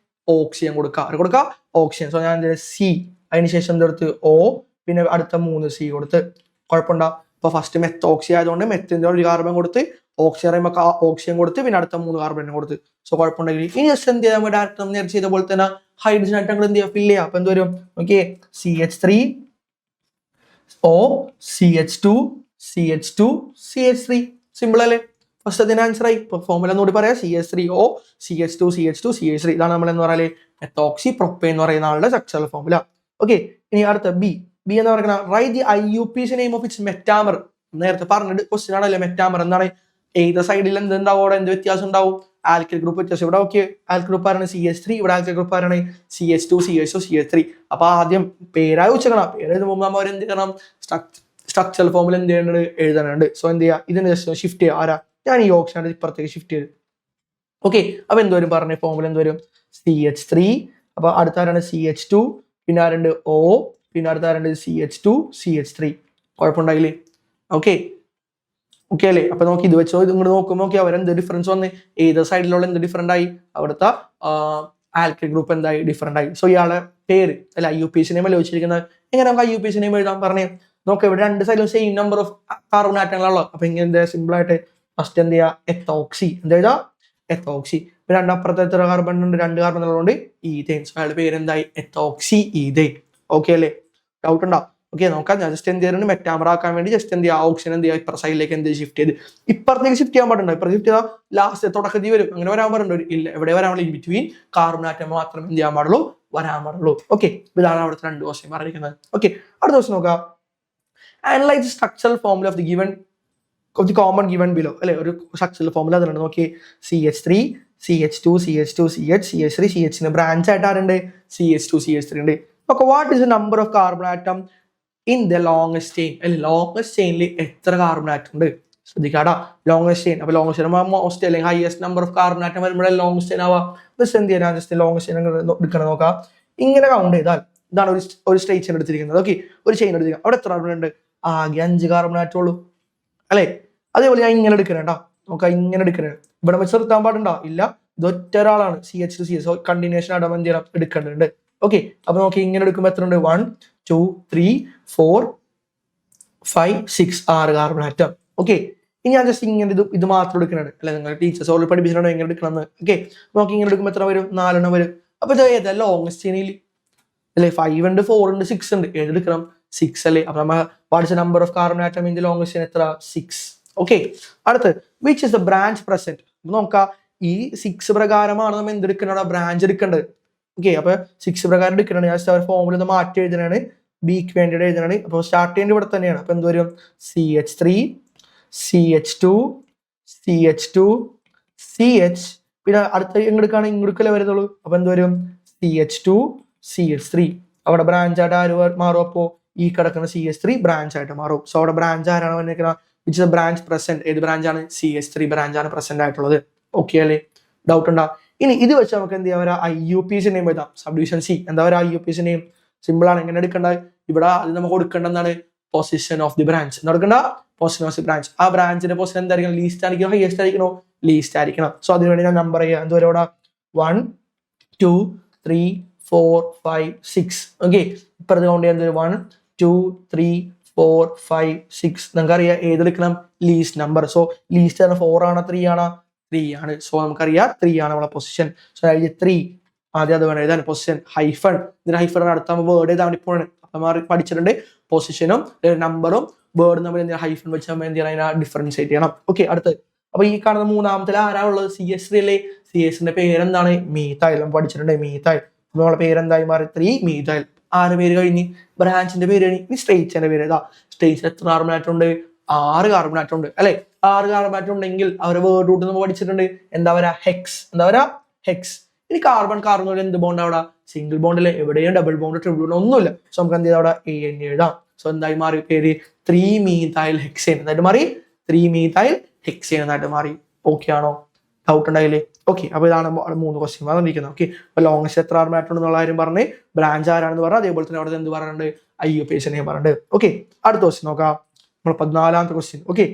ഓക്സിജൻ കൊടുക്കുക. ആര് കൊടുക്കുക? ഓക്സിജൻ. സോ ഞാൻ C, അതിനുശേഷം എന്തെടുത്ത് O, പിന്നെ അടുത്ത 3 C കൊടുത്ത്. കുഴപ്പമുണ്ടോ? ഇപ്പൊ ഫസ്റ്റ് മെത്തോക്സി ആയതുകൊണ്ട് മെത്തിന്റെ 1 കാർബൺ കൊടുത്ത്, ഓക്സിജൻ പറയുമ്പോൾ ഓക്സിജൻ കൊടുത്ത്, പിന്നെ അടുത്ത 3 കാർബൺ കൊടുത്ത്. സോ കുഴപ്പമുണ്ടെങ്കിൽ ഇനി ജസ്റ്റ് എന്ത് ചെയ്യാൻ ഡയറക്റ്റ് നേരത്തെ ചെയ്ത പോലെ തന്നെ ഹൈഡ്രജൻ ആയിട്ട് ഞങ്ങൾ എന്ത് ചെയ്യാം? ഫില്ല് ചെയ്യാം. അപ്പൊ എന്ത് വരും? Okay, CH3 O CH2 CH2 CH3. Simple അല്ലേ? ഫസ്റ്റ് അതിന് ആൻസർ ആയി. ഇപ്പൊ ഫോർമുല ഒന്നുകൂടി പറയാം. CH3O CH2 CH2 CH3. ഇതാണ് നമ്മൾ എന്ന് പറയാല് മെത്തോക്സി പ്രൊപ്പൈൻ എന്ന് പറയുന്ന ആളുടെ സ്ട്രക്ചറൽ ഫോർമുല. ഓക്കെ, ഇനി അടുത്ത B ബി എന്ന് പറയുന്നത് write the IUPAC name of its metamer. നേരത്തെ പറഞ്ഞിട്ട് ക്വസ്റ്റ്യൻ ആണല്ലേ മെറ്റാമർ എന്താണ്, ഏത് സൈഡിൽ എന്തുണ്ടാവും, അവിടെ എന്ത് വ്യത്യാസം ഉണ്ടാവും, ആൽക്കൈൽ ഗ്രൂപ്പ് വ്യത്യാസം. ഇവിടെ ഓക്കെ ആൽക്കൈൽ ഗ്രൂപ്പ് ആരാണ് CH3, ഇവിടെ ആൽക്കൈൽ ഗ്രൂപ്പ് ആരാണ് CH2 CH2 CH3. അപ്പൊ ആദ്യം പേരായി ഉച്ചക്കണം, പേര് എഴുതുമ്പോൾ നമ്മൾ എന്ത് ചെയ്യണം, സ്ട്രക്ചറൽ ഫോമിൽ എന്ത് ചെയ്യേണ്ടത് എഴുതാനുണ്ട്. സോ എന്ത് ചെയ്യുക, ഇതിന് ജസ്റ്റ് ഷിഫ്റ്റ് ചെയ്യുക. ആരാ, ഞാൻ ഈ ഓപ്ഷൻ ഇപ്പുറത്തേക്ക് ഷിഫ്റ്റ് ചെയ്ത്. ഓക്കെ, അപ്പൊ എന്തോരും പറഞ്ഞ ഫോമിൽ എന്തോരും CH3. അപ്പൊ അടുത്ത ആരാണ് CH2, പിന്നെ ആരുണ്ട് O, പിന്നെ അടുത്ത ആരുണ്ട് CH2 CH3. കുഴപ്പമുണ്ടായില്ലേ? ഓക്കെ ഓക്കെ അല്ലേ? അപ്പൊ നോക്കി ഇത് വെച്ചോ, ഇത് ഇങ്ങോട്ട് നോക്കുമ്പോൾ നോക്കി അവരെന്ത് ഡിഫറൻസ് വന്ന്, ഏത് സൈഡിലുള്ള എന്ത് ഡിഫറെന്റ് ആയി, അവിടുത്തെ ആൽക്കൈൽ ഗ്രൂപ്പ് എന്തായി ഡിഫറെന്റ് ആയി. സോ ഇയാളെ പേര് അല്ല IUPAC നെയിം അല്ലേ വെച്ചിരിക്കുന്നത്. എങ്ങനെ നമുക്ക് IUPAC നെയിം എഴുതാൻ പറഞ്ഞേ നോക്കാം. ഇവിടെ രണ്ട് സൈഡിലും സെയിം നമ്പർ ഓഫ് കാർബൺ ആറ്റങ്ങളാണല്ലോ. അപ്പൊ ഇങ്ങനെ എന്താ സിമ്പിൾ ആയിട്ട് ഫസ്റ്റ് എന്ത് ചെയ്യുക, എത്തോക്സി എന്താ എഴുതാ, എത്തോക്സി. പിന്നെ രണ്ടപ്പുറത്തെ എത്ര കാർബൺ ഉണ്ട്, 2 കാർബൺ ഉള്ളതുകൊണ്ട് ഈഥെയിൻ. സോ അയാളുടെ പേര് എന്തായി, എത്തോക്സി ഈഥെയിൻ. ഓക്കെ അല്ലേ? ഡൗട്ട് ഉണ്ടോ? ഓക്കെ നോക്കാം. ഞാൻ ജസ്റ്റ് എന്ത് ചെയ്യുന്നത്, മെറ്റാമർ ആക്കാൻ വേണ്ടി ജസ്റ്റ് എന്ത് ചെയ്യുക, ഓക്സിജൻ എന്ത് ചെയ്യുക, ഇപ്പുറ സൈഡിലേക്ക് എന്ത് ഷിഫ്റ്റ് ചെയ്ത്, ഇപ്പുറത്തേക്ക് ഷിഫ്റ്റ് ചെയ്യാൻ പാടുണ്ടോ, ഇപ്പുറത്ത് ഷിഫ്റ്റ് ചെയ്താൽ ലാസ്റ്റ് തുടക്കത്തിൽ വരും, അങ്ങനെ വരാൻ പാടുണ്ടോ, ഇല്ല. എവിടെ വരാൻ പാടില്ല, ഇൻ ബിറ്റ്വീൻ കാർബൺ ആറ്റം മാത്രം എന്ത് ചെയ്യാൻ പാടുള്ളൂ, വരാൻ പാടുള്ളൂ. ഓക്കെ, ഇതാണ് അവിടുത്തെ 2 ക്വസ്റ്റ്യൻ പറഞ്ഞിരിക്കുന്നത്. ഓക്കെ, അടുത്ത ക്വസ്റ്റ്യൻ നോക്കാം. Analyse the structural formula of the given of the common given below. അല്ലെ, ഒരു സ്ട്രക്ചറൽ ഫോർമുല അതുണ്ട്. നോക്കി, CH3 CH2 CH2 CH CH3 CH branch ആയിട്ട് ആരുണ്ട്, CH2 CH3 ഉണ്ട്. Okay, what is the number of carbon atom in the longest chain. അല്ലെ, longest ചെയിനിൽ എത്ര carbon atom ഉണ്ട് ശ്രദ്ധിക്കാടാ. ലോങ്സ്റ്റ് ചെയിൻ, അപ്പൊ ലോങ്സ്റ്റ് ചെയിൻ മോസ്റ്റ് അല്ലെങ്കിൽ highest number of carbon atom വരുമ്പോഴേ longest chain ആവാം. ജസ്റ്റ് എന്ത് ചെയ്യാൻ, ജസ്റ്റ് ലോങ്സ്റ്റ് ചെയിൻ എടുക്കണം. നോക്കാം, ഇങ്ങനെ കൗണ്ട് ചെയ്താൽ ഇതാണ് ഒരു സ്ട്രൈറ്റ് ചെയിൻ എടുത്തിരിക്കുന്നത്. ഓക്കെ, ഒരു ചെയിൻ എടുത്തിരിക്കുന്നത്, അവിടെ എത്ര കാർബൺ ഉണ്ട്, ആകെ 5 കാർബൺ ആറ്റം ഉള്ളൂ അല്ലെ. അതേപോലെ ഞാൻ ഇങ്ങനെ എടുക്കണേട്ടാ, നോക്കാം ഇങ്ങനെ എടുക്കണേ, ഇവിടെ വെച്ച് നിർത്താൻ പാടുണ്ടോ, ഇല്ല. ഇത് ഒറ്റ ഒരാളാണ് CH2 CH, കണ്ടിന്യൂഷൻ ആയിട്ട് എന്ത് ചെയ്യണം, എടുക്കേണ്ടതുണ്ട്. ഓക്കെ, അപ്പൊ നോക്കി ഇങ്ങനെ എടുക്കുമ്പോൾ എത്ര ഉണ്ട്, 1 2 3 4 5 6 6 കാർബൺ ആറ്റം. ഓക്കെ, ഇനി ഞാൻ ജസ്റ്റ് ഇങ്ങനെ ഇത് മാത്രം എടുക്കണേ, അല്ലെ നിങ്ങൾ ടീച്ചേഴ്സ് ഓൾറെഡി പഠിപ്പിച്ചിട്ടുണ്ടോ എങ്ങനെ എടുക്കണം എന്ന്. ഓക്കെ, നോക്കി ഇങ്ങനെ എടുക്കുമ്പോൾ എത്ര വരും, 4 എണ്ണം വരും. അപ്പൊ ഇത് ഏതാ ലോങ്സ്റ്റ് ചെയിനിൽ അല്ലെ, 5 ഉണ്ട് 4 ഉണ്ട് 6 ഉണ്ട്, ഏതെടുക്കണം, 6 അല്ലേ. അപ്പൊ നമ്മൾ what's the number of carbon atom in the longest chain, എത്ര, 6. ഓക്കെ, അടുത്ത് which is the branch present. നോക്കാം, ഈ 6 പ്രകാരമാണ് നമ്മൾ എന്തെടുക്കേണ്ടത്, ബ്രാഞ്ച് എടുക്കേണ്ടത്. ഓക്കെ, അപ്പൊ 6 പ്രകാരം എടുക്കണം. ഞാൻ ഫോമുല ഒന്ന് മാറ്റി എഴുതണാണ്, ബിക്ക് വേണ്ടിയിട്ട് എഴുതണാണ്. അപ്പൊ സ്റ്റാർട്ട് ചെയ്യേണ്ടത് ഇവിടെ തന്നെയാണ്. അപ്പൊ എന്ത് വരും, CH3 CH2 CH2 CH, പിന്നെ അടുത്ത ഇങ്ങെടുക്കാണ്, ഇങ്ങെടുക്കലേ വരുന്നുള്ളൂ. അപ്പൊ എന്ത് വരും, CH2 CH3. അവിടെ ബ്രാഞ്ച് ആയിട്ട് ആര് മാറും, അപ്പോ ഈ കിടക്കുന്ന CH3 ബ്രാഞ്ച് ആയിട്ട് മാറും. സോ അവിടെ ബ്രാഞ്ച് ആരാണ് വന്നിരിക്കുന്നത്, വിച്ച് ഇസ് ബ്രാഞ്ച് പ്രസന്റ്, ഏത് ബ്രാഞ്ചാണ്, CH3 ബ്രാഞ്ചാണ് പ്രസന്റ് ആയിട്ടുള്ളത്. ഓക്കെ അല്ലേ? ഡൗട്ട് ഉണ്ടോ? ഇനി ഇത് വെച്ച് നമുക്ക് എന്ത് ചെയ്യാം, IUPAC നെയിം എഴുതാം. സബ്ഡിവിഷൻ C എന്താ IUPAC നെയിം, സിമ്പിൾ ആണ്. എങ്ങനെ എടുക്കേണ്ടത്, ഇവിടെ അത് നമുക്ക് കൊടുക്കേണ്ടതാണ് പൊസിഷൻ ഓഫ് ദി ബ്രാഞ്ച്. എന്താ കൊടുക്കേണ്ട, പൊസിഷൻ ഓഫ് ദി ബ്രാഞ്ച്. ആ ബ്രാഞ്ചിന്റെ പൊസിഷൻ എന്തായിരിക്കണം, ലീസ്റ്റ് ആയിരിക്കണം, ഹൈയസ്റ്റ് ആയിരിക്കണോ, ലീസ്റ്റ് ആയിരിക്കണം. സോ അതിനുവേണ്ടി ഞാൻ നമ്പർ ചെയ്യാം. എന്തുവരെ ഇവിടെ 1 2 3 4 5 6. ഓക്കെ, ഇപ്പുറത്ത് കൗണ്ട് ചെയ്യാൻ 1 2 3 4 5 6. നമുക്കറിയാം ഏതെടുക്കണം, ലീസ്റ്റ് നമ്പർ. സോ ലീസ്റ്റ് ആണ് 4 ആണ് 3 ആണ്, 3 ആണ്. സോ നമുക്കറിയാം 3 ആണ് നമ്മളെ പൊസിഷൻ. സോ 3 ആദ്യം അത് വേണം എഴുതാൻ, പൊസിഷൻ ഹൈഫൺ. ഇതിന് ഹൈഫൺ അടുത്ത വേർഡ് എഴുതാൻ വേണ്ടി പോണ്. അപ്പൊ പഠിച്ചിട്ടുണ്ട്, പൊസിഷനും നമ്പറും വേർഡും നമ്മൾ എന്ത് ഹൈഫൺ വെച്ച് നമ്മൾ എന്ത് ചെയ്യണം, അതിനെ ഡിഫറൻഷിയേറ്റ് ചെയ്യണം. ഓക്കെ, അടുത്ത് അപ്പൊ ഈ കാണുന്ന മൂന്നാമത്തെ ആരാ ഉള്ളത്, CH3 അല്ലേ. CH3ന്റെ പേരെന്താണ്, മീഥൈൽ. നമ്മൾ പഠിച്ചിട്ടുണ്ട് മീഥൈൽ. നമ്മളെ പേരെന്തായി മാറി, 3 മീഥൈൽ. ആരുടെ പേര് കഴിഞ്ഞ്, ബ്രാഞ്ചിന്റെ പേര് കഴിഞ്ഞ്. ഇനി സ്ട്രേറ്റ്സിന്റെ പേര് ഏതാ, സ്ട്രേറ്റ്സിൽ എത്ര കാർബൺ ആറ്റം ഉണ്ട്, 6 കാർബൺ ആറ്റം ഉണ്ട് അല്ലെ. 6 കാർബൺ ആറ്റം ഉണ്ടെങ്കിൽ അവരെ വേർഡ് റൂട്ട് നമ്മൾ പഠിച്ചിട്ടുണ്ട്, എന്താ പറയാ, ഹെക്സ്. എന്താ പറയാ, ഹെക്സ്. ഇനി കാർബൺ കാർബൺ എന്ത് ബോണ്ട് അവിടെ, സിംഗിൾ ബോണ്ട് അല്ലേ. എവിടെയും ഡബിൾ ബോണ്ട് ട്രിപ്പിൾ ബോണ്ട് ഒന്നുമില്ല. സോ നമുക്ക് എന്ത് ചെയ്താൽ അവിടെ AN എഴുതാം. സോ എന്തായി മാറി പേര്, 3 മീഥൈൽ ഹെക്സേൻ എന്നായിട്ട് മാറി, 3 മീഥൈൽ ഹെക്സേൻ എന്നായിട്ട് മാറി. ഓക്കെ ആണോ, ഡൗട്ട് ഉണ്ടായില്ലേ? ഓക്കെ, അപ്പൊ ഇതാണ് 3 ക്വസ്റ്റ്യൻ വന്നിരിക്കുന്നത്. ഓക്കെ, അപ്പൊ ലോങ്സ്റ്റ് എത്ര കാർബൺ ആറ്റം ഉണ്ടെന്നുള്ള കാര്യം പറഞ്ഞ്, ബ്രാഞ്ച് ആരാണെന്ന് പറഞ്ഞു, അതേപോലെ തന്നെ അവിടെ എന്ത് പറയുന്നുണ്ട്, IUPAC നെയിം പറഞ്ഞിട്ടുണ്ട്. ഓക്കെ, അടുത്ത ക്വസ്റ്റ്യൻ നോക്കാം, നമ്മൾ 14ാമത്തെ ക്വസ്റ്റ്യൻ. ഓക്കെ,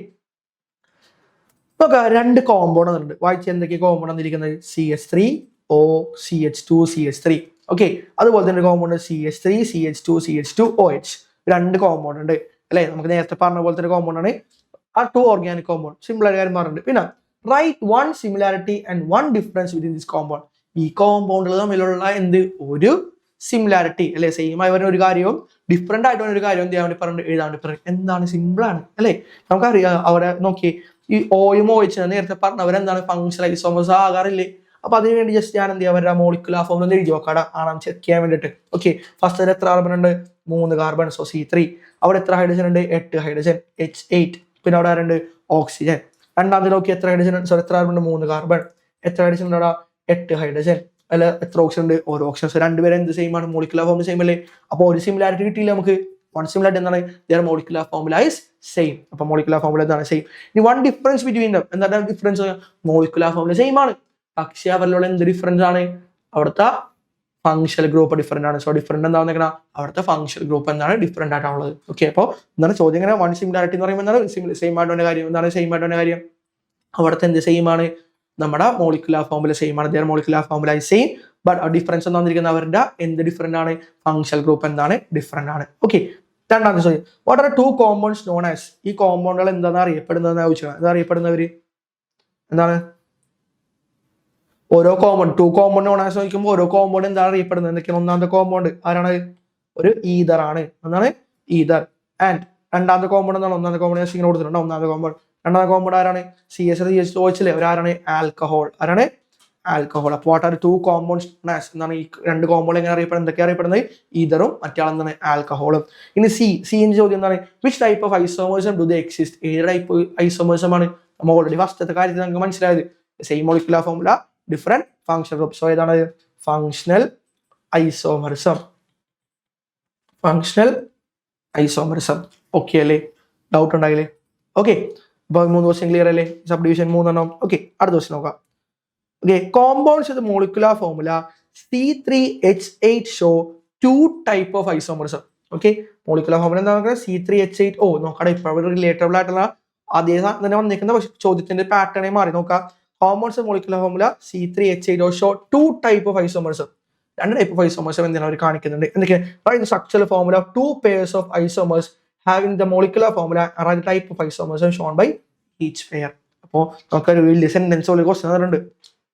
നോക്കാം, 2 കോമ്പൗണ്ട് ഉണ്ട്. വായിച്ച് എന്തൊക്കെ കോമ്പൗണ്ട് വന്നിരിക്കുന്നത്, CH3 O CH2 CH3. Okay, അതുപോലെ തന്നെ compound CH3 CH2 CH2 OH. 2 compound ഉണ്ട് അല്ലെ. നമുക്ക് നേരത്തെ പറഞ്ഞ പോലെ തന്നെ കോമ്പൗണ്ട് ആണ്. ആ 2 ഓർഗാനിക് കോമ്പൗണ്ട്. സിമ്പിൾ ആയിട്ട് കാര്യം പറഞ്ഞിട്ടുണ്ട്. പിന്നെ write 1 similarity and 1 difference within this compound. ഈ കോമ്പൗണ്ടുകൾ തമ്മിലുള്ള എന്ത്, ഒരു സിമിലാരിറ്റി അല്ലെ, സെയിം ആയി വരുന്ന ഒരു കാര്യവും ഡിഫറെന്റ് ആയിട്ട് ഒരു കാര്യം എന്ത് ചെയ്യാൻ വേണ്ടി പറഞ്ഞു, എഴുതാൻ വേണ്ടി പറഞ്ഞു. എന്താണ്, സിമ്പിൾ ആണ് അല്ലെ. നമുക്കറിയാം അവിടെ നോക്കി, ഈ ഓയും OH നേരത്തെ പറഞ്ഞവരെന്താണ്, ഫങ്ഷണൽ ഐസോമേഴ്സ് ആകാറില്ലേ. അപ്പൊ അതിനുവേണ്ടി ജസ്റ്റ് ഞാൻ എന്ത് ചെയ്യാൻ അവരുടെ മോളിക്കുലാർ ഫോമിൽ ഒന്ന് എഴുതി നോക്കാം ആണെന്ന് ചെക്ക് ചെയ്യാൻ വേണ്ടിയിട്ട്. ഓക്കെ, ഫസ്റ്റ് എത്ര കാർബൺ ഉണ്ട്? 3 കാർബൺ, സോ C3. അവിടെ എത്ര ഹൈഡ്രജൻ ഉണ്ട്? 8 ഹൈഡ്രജൻ, H8. പിന്നെ അവിടെ ആരുണ്ട്? ഓക്സിജൻ. രണ്ടാമത്തെ നോക്കി എത്ര ഹൈഡ്രജൻ, സോറി എത്ര കാർബൺ ഉണ്ട്? 3 കാർബൺ. എത്ര ഹൈഡ്രജൻ ഉണ്ട് അവിടെ? 8 ഹൈഡ്രജൻ. അല്ല എത്ര ഓക്സിജൻ ഉണ്ട്? ഓരോ ഓക്സിജൻ. സോ രണ്ടുപേരും എന്ത് സെയിം ആണ്? മോളിക്കുലാർ ഫോം സെയിം അല്ലേ? അപ്പൊ ഒരു സിമിലാരിറ്റി കിട്ടിയില്ല നമുക്ക്. വൺ സിമിലാരിറ്റി എന്താണ്? their molecular formula is same. അപ്പൊ മോളിക്കുലാർ ഫോമുല എന്താണ്? സെയിം. ഇനി വൺ ഡിഫറൻസ് ബിറ്റ്വീൻ ദം, എന്താണ് ഡിഫറൻസ്? മോളിക്കുലാർ ഫോമുല സെയിം ആണ്, പക്ഷേ അവരിലുള്ള എന്ത് ഡിഫറൻസ് ആണ്? അവിടുത്തെ ഫങ്ഷണൽ ഗ്രൂപ്പ് ഡിഫറെന്റ് ആണ്. സോ ഡിഫറെന്റ് എന്താ വന്നേക്കണം? അവിടുത്തെ ഫങ്ഷണൽ ഗ്രൂപ്പ് എന്താണ്? ഡിഫറെന്റ് ആയിട്ടുള്ളത്. ഓക്കെ, അപ്പോൾ എന്താണ് ചോദ്യം? ഇങ്ങനെ വൺ സിമിലാരിറ്റി എന്ന് പറയുമ്പോൾ എന്താണ് സെയിം ആയിട്ടുള്ള കാര്യം? എന്താണ് സെയിം ആയിട്ടുള്ള കാര്യം? അവിടുത്തെ എന്ത് സെയിം ആണ്? നമ്മുടെ മോളിക്കുലാർ ഫോമുല സെയിം ആണ്. their molecular formula is same, but difference എന്ന് പറഞ്ഞിരിക്കുന്നത് അവരുടെ എന്ത് ഡിഫറെന്റ് ആണ്? ഫങ്ഷണൽ ഗ്രൂപ്പ് എന്താണ്? ഡിഫറെന്റ് ആണ്. ഓക്കെ, രണ്ടാമത്തെ ചോദ്യം, what are 2 compounds known as? ഈ കോമ്പൗണ്ടുകൾ എന്താണ് അറിയപ്പെടുന്നത്? എന്താ അറിയപ്പെടുന്നവര്? എന്താണ് ഓരോ കോമ്പൗണ്ട്? 2 കോമ്പൗണ്ട് നോൺ ആസ് ചോദിക്കുമ്പോൾ ഓരോ കോമ്പൗണ്ട് എന്താണ് അറിയപ്പെടുന്നത്? എന്തൊക്കെയാണ്? ഒന്നാമത്തെ കോമ്പൗണ്ട് ആരാണ്? ഒരു ഈതർ ആണ്. എന്താണ്? ഈതർ. ആൻഡ് രണ്ടാമത്തെ കോമ്പൗണ്ട് എന്താണ്? ഒന്നാമത്തെ കോമ്പൗണ്ട് ഇങ്ങനെ കൊടുത്തിട്ടുണ്ട്. ഒന്നാമത്തെ കോമ്പൗണ്ട്. രണ്ടാമത്തെ കോമ്പൗണ്ട് ആരാണ്? CH3 ചോദിച്ചില്ലേ? ഒരാരാണ്? ആൽക്കഹോൾ. ആരാണ്? ആൽക്കഹോൾ. അപ്പോൾ what are 2 compounds known as? എന്താണ് ഈ രണ്ട് കോമ്പൗണ്ട് എങ്ങനെ അറിയപ്പെടുന്നത്? എന്തൊക്കെ അറിയപ്പെടുന്നത്? ഈതറും മറ്റാളെന്താണ്? ആൽക്കഹോളും. ഇനി സിന്റെ ചോദ്യം എന്താണ്? Which type of isomerism do they exist? ഏത് ടൈപ്പ് ഐസോമേഴ്സം ആണ്? നമ്മൾ ഓൾറെഡി ഫസ്റ്റത്തെ കാര്യത്തിൽ നമുക്ക് മനസ്സിലായത് same molecular formula, different functional group. So ഏതാണ്? Functional isomerism. Functional isomerism. Okay അല്ലേ? ഡൗട്ട് ഉണ്ടായില്ലേ? ഓക്കെ, അപ്പൊ 3 ക്വസ്റ്റ്യൻ ക്ലിയർ അല്ലേ? സബ് ഡിവിഷൻ 3 ഓക്കെ, അടുത്ത ക്വസ്റ്റ്യൻ നോക്കാം. Okay, compounds with the molecular formula C3H8 show 2 type of isomerism. Okay, molecular formula എന്താ നോക്കുക? C3H8. ഓ നോക്കടാ, ഇപ്പോൾ റിലേറ്റബിൾ ആയിട്ടുള്ള അതേ തന്നെ വന്നിരിക്കുന്ന പക്ഷെ ചോദ്യത്തിന്റെ പാറ്റേണെ മാറി നോക്കാം. Compounds with molecular formula C3H8 show 2 type of isomerism. 2 type of isomerism എന്താണ് അവർ കാണിക്കുന്നുണ്ട്? എന്തൊക്കെ? Write the structural formula of 2 pairs of isomers having the molecular formula and the type of isomerism shown by each pair. അപ്പോൾ നമുക്കൊരു വലിയ sentence പോലെ question തന്നിട്ടുണ്ട്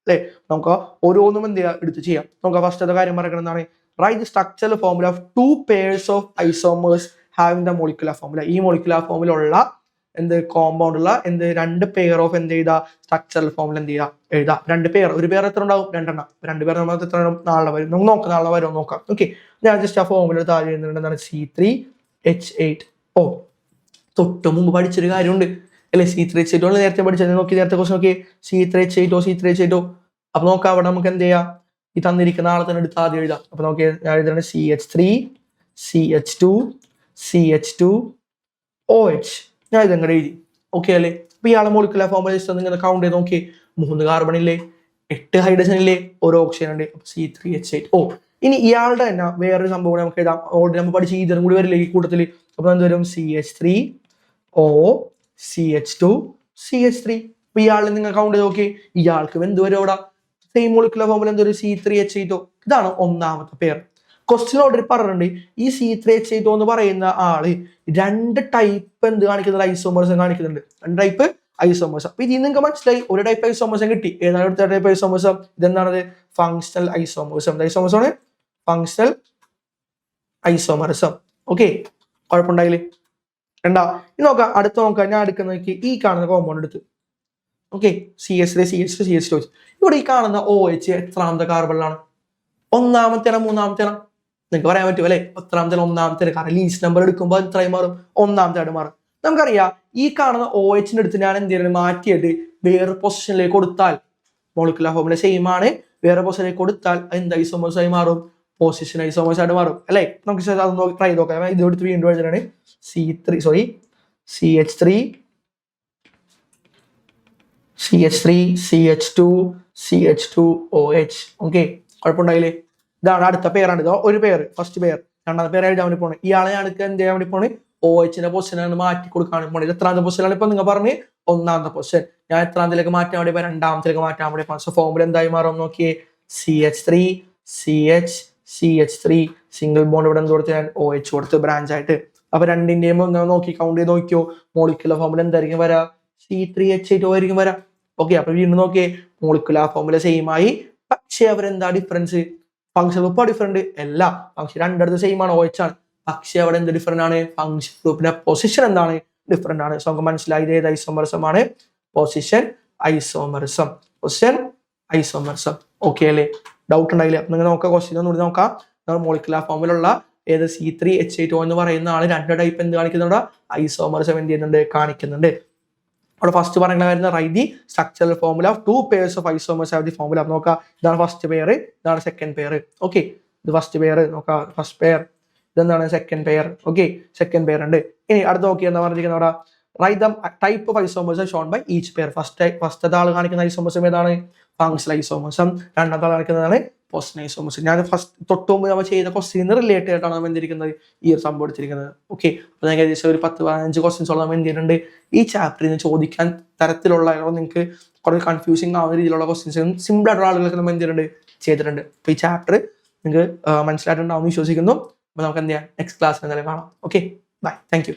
അല്ലേ? നമുക്ക് ഓരോന്നും എന്ത് ചെയ്യാം? എടുത്ത് ചെയ്യാം. നമുക്ക് ഫസ്റ്റത്തെ കാര്യം പറയുന്നത് എന്താണ്? Write the structural formula of 2 pairs of isomers having the molecular formula. ഈ മോളിക്കുലാർ ഫോർമുല എന്ത് കോമ്പൗണ്ട് ഉള്ള എന്ത് 2 പെയർ ഓഫ് എന്ത് ചെയ്താ സ്ട്രക്ചറൽ ഫോർമുല എന്ത് ചെയ്യാം? എഴുതാം. 2 പെയർ. ഒരു പെയർ എത്ര ഉണ്ടാവും? 2 എണ്ണം. 2 പേർ നമ്മൾ എത്ര എണ്ണം? നാളെ വരും. നമുക്ക് നോക്കാം, നാളെ വരും നോക്കാം. ഓക്കെ, ഞാൻ ജസ്റ്റ് ആ ഫോർമുല താഴെ എഴുതുന്നുണ്ട്. എന്താണ്? C3H8. ഓ, തൊട്ട് മുമ്പ് പഠിച്ചൊരു കാര്യമുണ്ട് അല്ലെ? C3H8 നേരത്തെ പഠിച്ചത് നോക്കി. നേരത്തെ ക്വസ്റ്റ്യൻ നോക്കി. C3H8. അപ്പൊ നോക്കാം, അവിടെ നമുക്ക് എന്ത് ചെയ്യാം? ഈ തന്നിരിക്കുന്ന ആളെ തന്നെ എടുത്ത് ആദ്യം എഴുതാം. അപ്പൊ നോക്കി, ഞാൻ എഴുതുന്നത് CH3 CH2 CH2 OH. ഞാൻ ഇതങ്ങനെ എഴുതി. ഓക്കെ അല്ലേ? അപ്പൊ ഇയാളെ മോളിക്കുലാർ ഫോർമുല നിങ്ങൾ കൗണ്ട് ചെയ്ത് നോക്കി. 3 കാർബൺ ഇല്ലേ? 8 ഹൈഡ്രജൻ ഇല്ലേ? ഓരോ ഓക്സിജൻ ഉണ്ട്. C3H8. ഓ, ഇനി ഇയാളുടെ തന്നെ വേറൊരു സംഭവം നമുക്ക് എഴുതാം. ഓൾറെഡി നമ്മൾ പഠിച്ച് ഈതറും കൂടി വരില്ലേ ഈ കൂട്ടത്തിൽ? അപ്പൊ എന്ത് വരും? CH3 O CH2 CH3. അപ്പൊ ഇയാളിൽ നിങ്ങൾ കൗണ്ട് ചെയ്ത് നോക്കി. ഇയാൾക്ക് എന്ത് വരും അവിടെ? സെയിം മോളിക്കുലർ ഫോർമുല എന്തൊരു? C3H8. ഇതാണ് ഒന്നാമത്തെ പെയർ. ക്വസ്റ്റ്യൻ ഓൾറെഡി പറഞ്ഞിട്ടുണ്ട്. ഈ C3H8 എന്ന് പറയുന്ന ആള് 2 ടൈപ്പ് എന്ത് കാണിക്കുന്നുണ്ട്? ഐസോമേഴ്സം കാണിക്കുന്നുണ്ട്. 2 ടൈപ്പ് ഐസോമേഴ്സം. അപ്പൊ ഇത് നിങ്ങൾക്ക് മനസ്സിലായി. ഒരു ടൈപ്പ് ഐസോമേഴ്സം കിട്ടി. ഏതാണ് അടുത്ത ടൈപ്പ് ഐസോമേഴ്സം? ഇതെന്താണത്? ഫങ്ഷണൽ ഐസോമേഴ്സം. ഐസോമേഴ്സം ആണ് ഫങ്ഷണൽ ഐസോമേഴ്സം. ഓക്കെ, കുഴപ്പമുണ്ടായില്ലേ? രണ്ടാ ഇത് നോക്കാം. അടുത്ത നോക്കാം. ഞാൻ എടുക്കുന്ന ഈ കാണുന്ന കോമ്പൗണ്ട് എടുത്ത്. Okay, CH3 CH2 CH2. ഇവിടെ ഈ കാണുന്ന OH എത്രാമത്തെ കാർബണിലാണ്? ഒന്നാമത്തെ മൂന്നാമത്തെ നിങ്ങൾക്ക് പറയാൻ പറ്റും അല്ലെ? എത്രാമത്തെ? ഒന്നാമത്തെ. കാരണം ലീസ്റ്റ് നമ്പർ എടുക്കുമ്പോൾ എത്രയും മാറും? ഒന്നാമത്തെ ആയിട്ട് മാറും. നമുക്കറിയാം ഈ കാണുന്ന OH എടുത്ത് ഞാൻ എന്ത് ചെയ്യുന്നത്? മാറ്റിയിട്ട് വേറെ പൊസിഷനിലേക്ക് കൊടുത്താൽ മോളിക്കുലാർ ഫോർമുല സെയിം ആണ്. വേറെ പൊസിഷനിലേക്ക് കൊടുത്താൽ എന്ത് ഐസോമേഴ്സ് ആയി മാറും? പൊസിഷൻ ഐസോമേഴ്സ് ആയിട്ട് മാറും അല്ലെ? നമുക്ക് അതൊന്ന് ട്രൈ ചെയ്ത് നോക്കാം. ഇത് എടുത്ത് വീണ്ടും എഴുതുന്നതാണ്. CH3 CH2 CH2 OH. Okay, കുഴപ്പമുണ്ടായില്ലേ? ഇതാണ് അടുത്ത പേരാണ്. ഇത് ഒരു പേര്, ഫസ്റ്റ് പേർ. രണ്ടാമത്തെ പേര് എഴുതാൻ വേണ്ടി പോണേ. ഇയാളെ ഞാൻ എന്ത് ചെയ്യാൻ വേണ്ടി പോണേ? OHന്റെ പൊസിഷനാണ് മാറ്റി കൊടുക്കാൻ പോണേ. എത്രാമത്തെ പൊസിഷനാണ്? ഇപ്പൊ നിങ്ങൾ പറഞ്ഞ് ഒന്നാമത്തെ പൊസിഷൻ. ഞാൻ എത്രാമത്തിലേക്ക് മാറ്റാൻ വേണ്ടി പോയി? രണ്ടാമത്തിലേക്ക് മാറ്റാൻ വേണ്ടി പോകാം. സോ ഫോർമുല എന്തായി മാറും നോക്കിയേ? CH3 CH3 സിംഗിൾ ബോണ്ട് ഇവിടെ എന്ത് കൊടുത്ത്? ഞാൻ OH കൊടുത്ത് ബ്രാഞ്ച് ആയിട്ട്. അപ്പൊ രണ്ടിന്റെയും നോക്കി കൗണ്ട് ചെയ്ത് നോക്കിയോ? മോളിക്കുലർ ഫോർമുല എന്തായിരിക്കും വരാ? C3H8 ആയിരിക്കും വരാ. ഓക്കെ, അപ്പൊ വീണ്ടും നോക്കിയേ. മോളിക്കുലർ ഫോർമുല സെയിം ആയി, പക്ഷെ അവരെന്താ ഡിഫറൻസ്? ഫംഗ്ഷൻ ഗ്രൂപ്പ് ഡിഫറെന്റ് അല്ല. ഫംഗ്ഷൻ രണ്ടിടത്ത് സെയിം ആണ്, OH ആണ്. പക്ഷെ അവിടെ എന്ത് ഡിഫറെന്റ് ആണ്? ഫംഗ്ഷൻ ഗ്രൂപ്പിന്റെ പൊസിഷൻ എന്താണ്? ഡിഫറെന്റ് ആണ്. സോ നമുക്ക് മനസ്സിലായി ഏത് ഐസോമറിസം ആണ്? Position isomerism. Position isomerism. Okay അല്ലേ? ഡൗട്ട് ഉണ്ടായില്ലേ? അപ്പൊ നിങ്ങൾ നോക്കാം, ക്വസ്റ്റ്യൻ ഒന്നുകൂടി നോക്കാം. നമ്മൾ മോളിക്കുലർ ഫോമിലുള്ള ഏത് C3H8O എന്ന് പറയുന്ന ആള് 2 ടൈപ്പ് എന്ത് കാണിക്കുന്നുണ്ട്? ഐസോമർസം എന്ത് ചെയ്യുന്നുണ്ട്? കാണിക്കുന്നുണ്ട്. അവിടെ ഫസ്റ്റ് പറയുന്ന write the structural formula of 2 pairs of isomers have the formula. നോക്കാം, ഇതാണ് ഫസ്റ്റ് പെയർ, ഇതാണ് സെക്കൻഡ് പെയർ. ഓക്കെ, ഇത് ഫസ്റ്റ് പെയർ നോക്കാം, ഫസ്റ്റ് പെയർ. ഇതെന്താണ്? Second pair. Okay, second pair ഉണ്ട്. ഇനി അടുത്ത നോക്കി എന്താ പറഞ്ഞിരിക്കുന്നത് അവിടെ? Write the type of isomers shown by each pair. First ആൾ കാണിക്കുന്ന ഐസോമേഴ്സം ഏതാണ്? Functional isomerism. രണ്ടാമത്തെ ആൾ കാണിക്കുന്നതാണ് പൊസിഷൻ ഐസോമേഴ്സം. ഞാൻ ഫസ്റ്റ് തൊട്ടുമുമ്പ് നമ്മൾ ചെയ്ത ക്വസ്റ്റ്യന് റിലേറ്റഡ് ആയിട്ടാണ് നമ്മൾ എന്തിരിക്കുന്നത്? ഈ ഒരു സംഭവം എടുത്തിരിക്കുന്നത്. ഓക്കെ, അപ്പോൾ ഞാൻ ഏകദേശം ഒരു 10-15 ക്വസ്റ്റ്യൻസോളം നമ്മൾ എന്ത് ചെയ്തിട്ടുണ്ട് ഈ ചാപ്റ്ററിൽ നിന്ന് ചോദിക്കാൻ തരത്തിലുള്ള, നിങ്ങൾക്ക് കുറേ കൺഫ്യൂസിങ് ആവുന്ന രീതിയിലുള്ള ക്വസ്റ്റ്യൻസ് സിമ്പിൾ ആയിട്ടുള്ള ആളുകൾക്ക് നമ്മൾ എന്ത് ചെയ്തിട്ടുണ്ട്. അപ്പോൾ ഈ ചാപ്റ്റർ നിങ്ങൾക്ക് മനസ്സിലായിട്ടുണ്ടാവും വിശ്വസിക്കുന്നു. അപ്പോൾ നമുക്ക് എന്ത് ചെയ്യാം? നെക്സ്റ്റ് ക്ലാസ്സിൽ എന്തായാലും കാണാം. Okay, bye, thank U.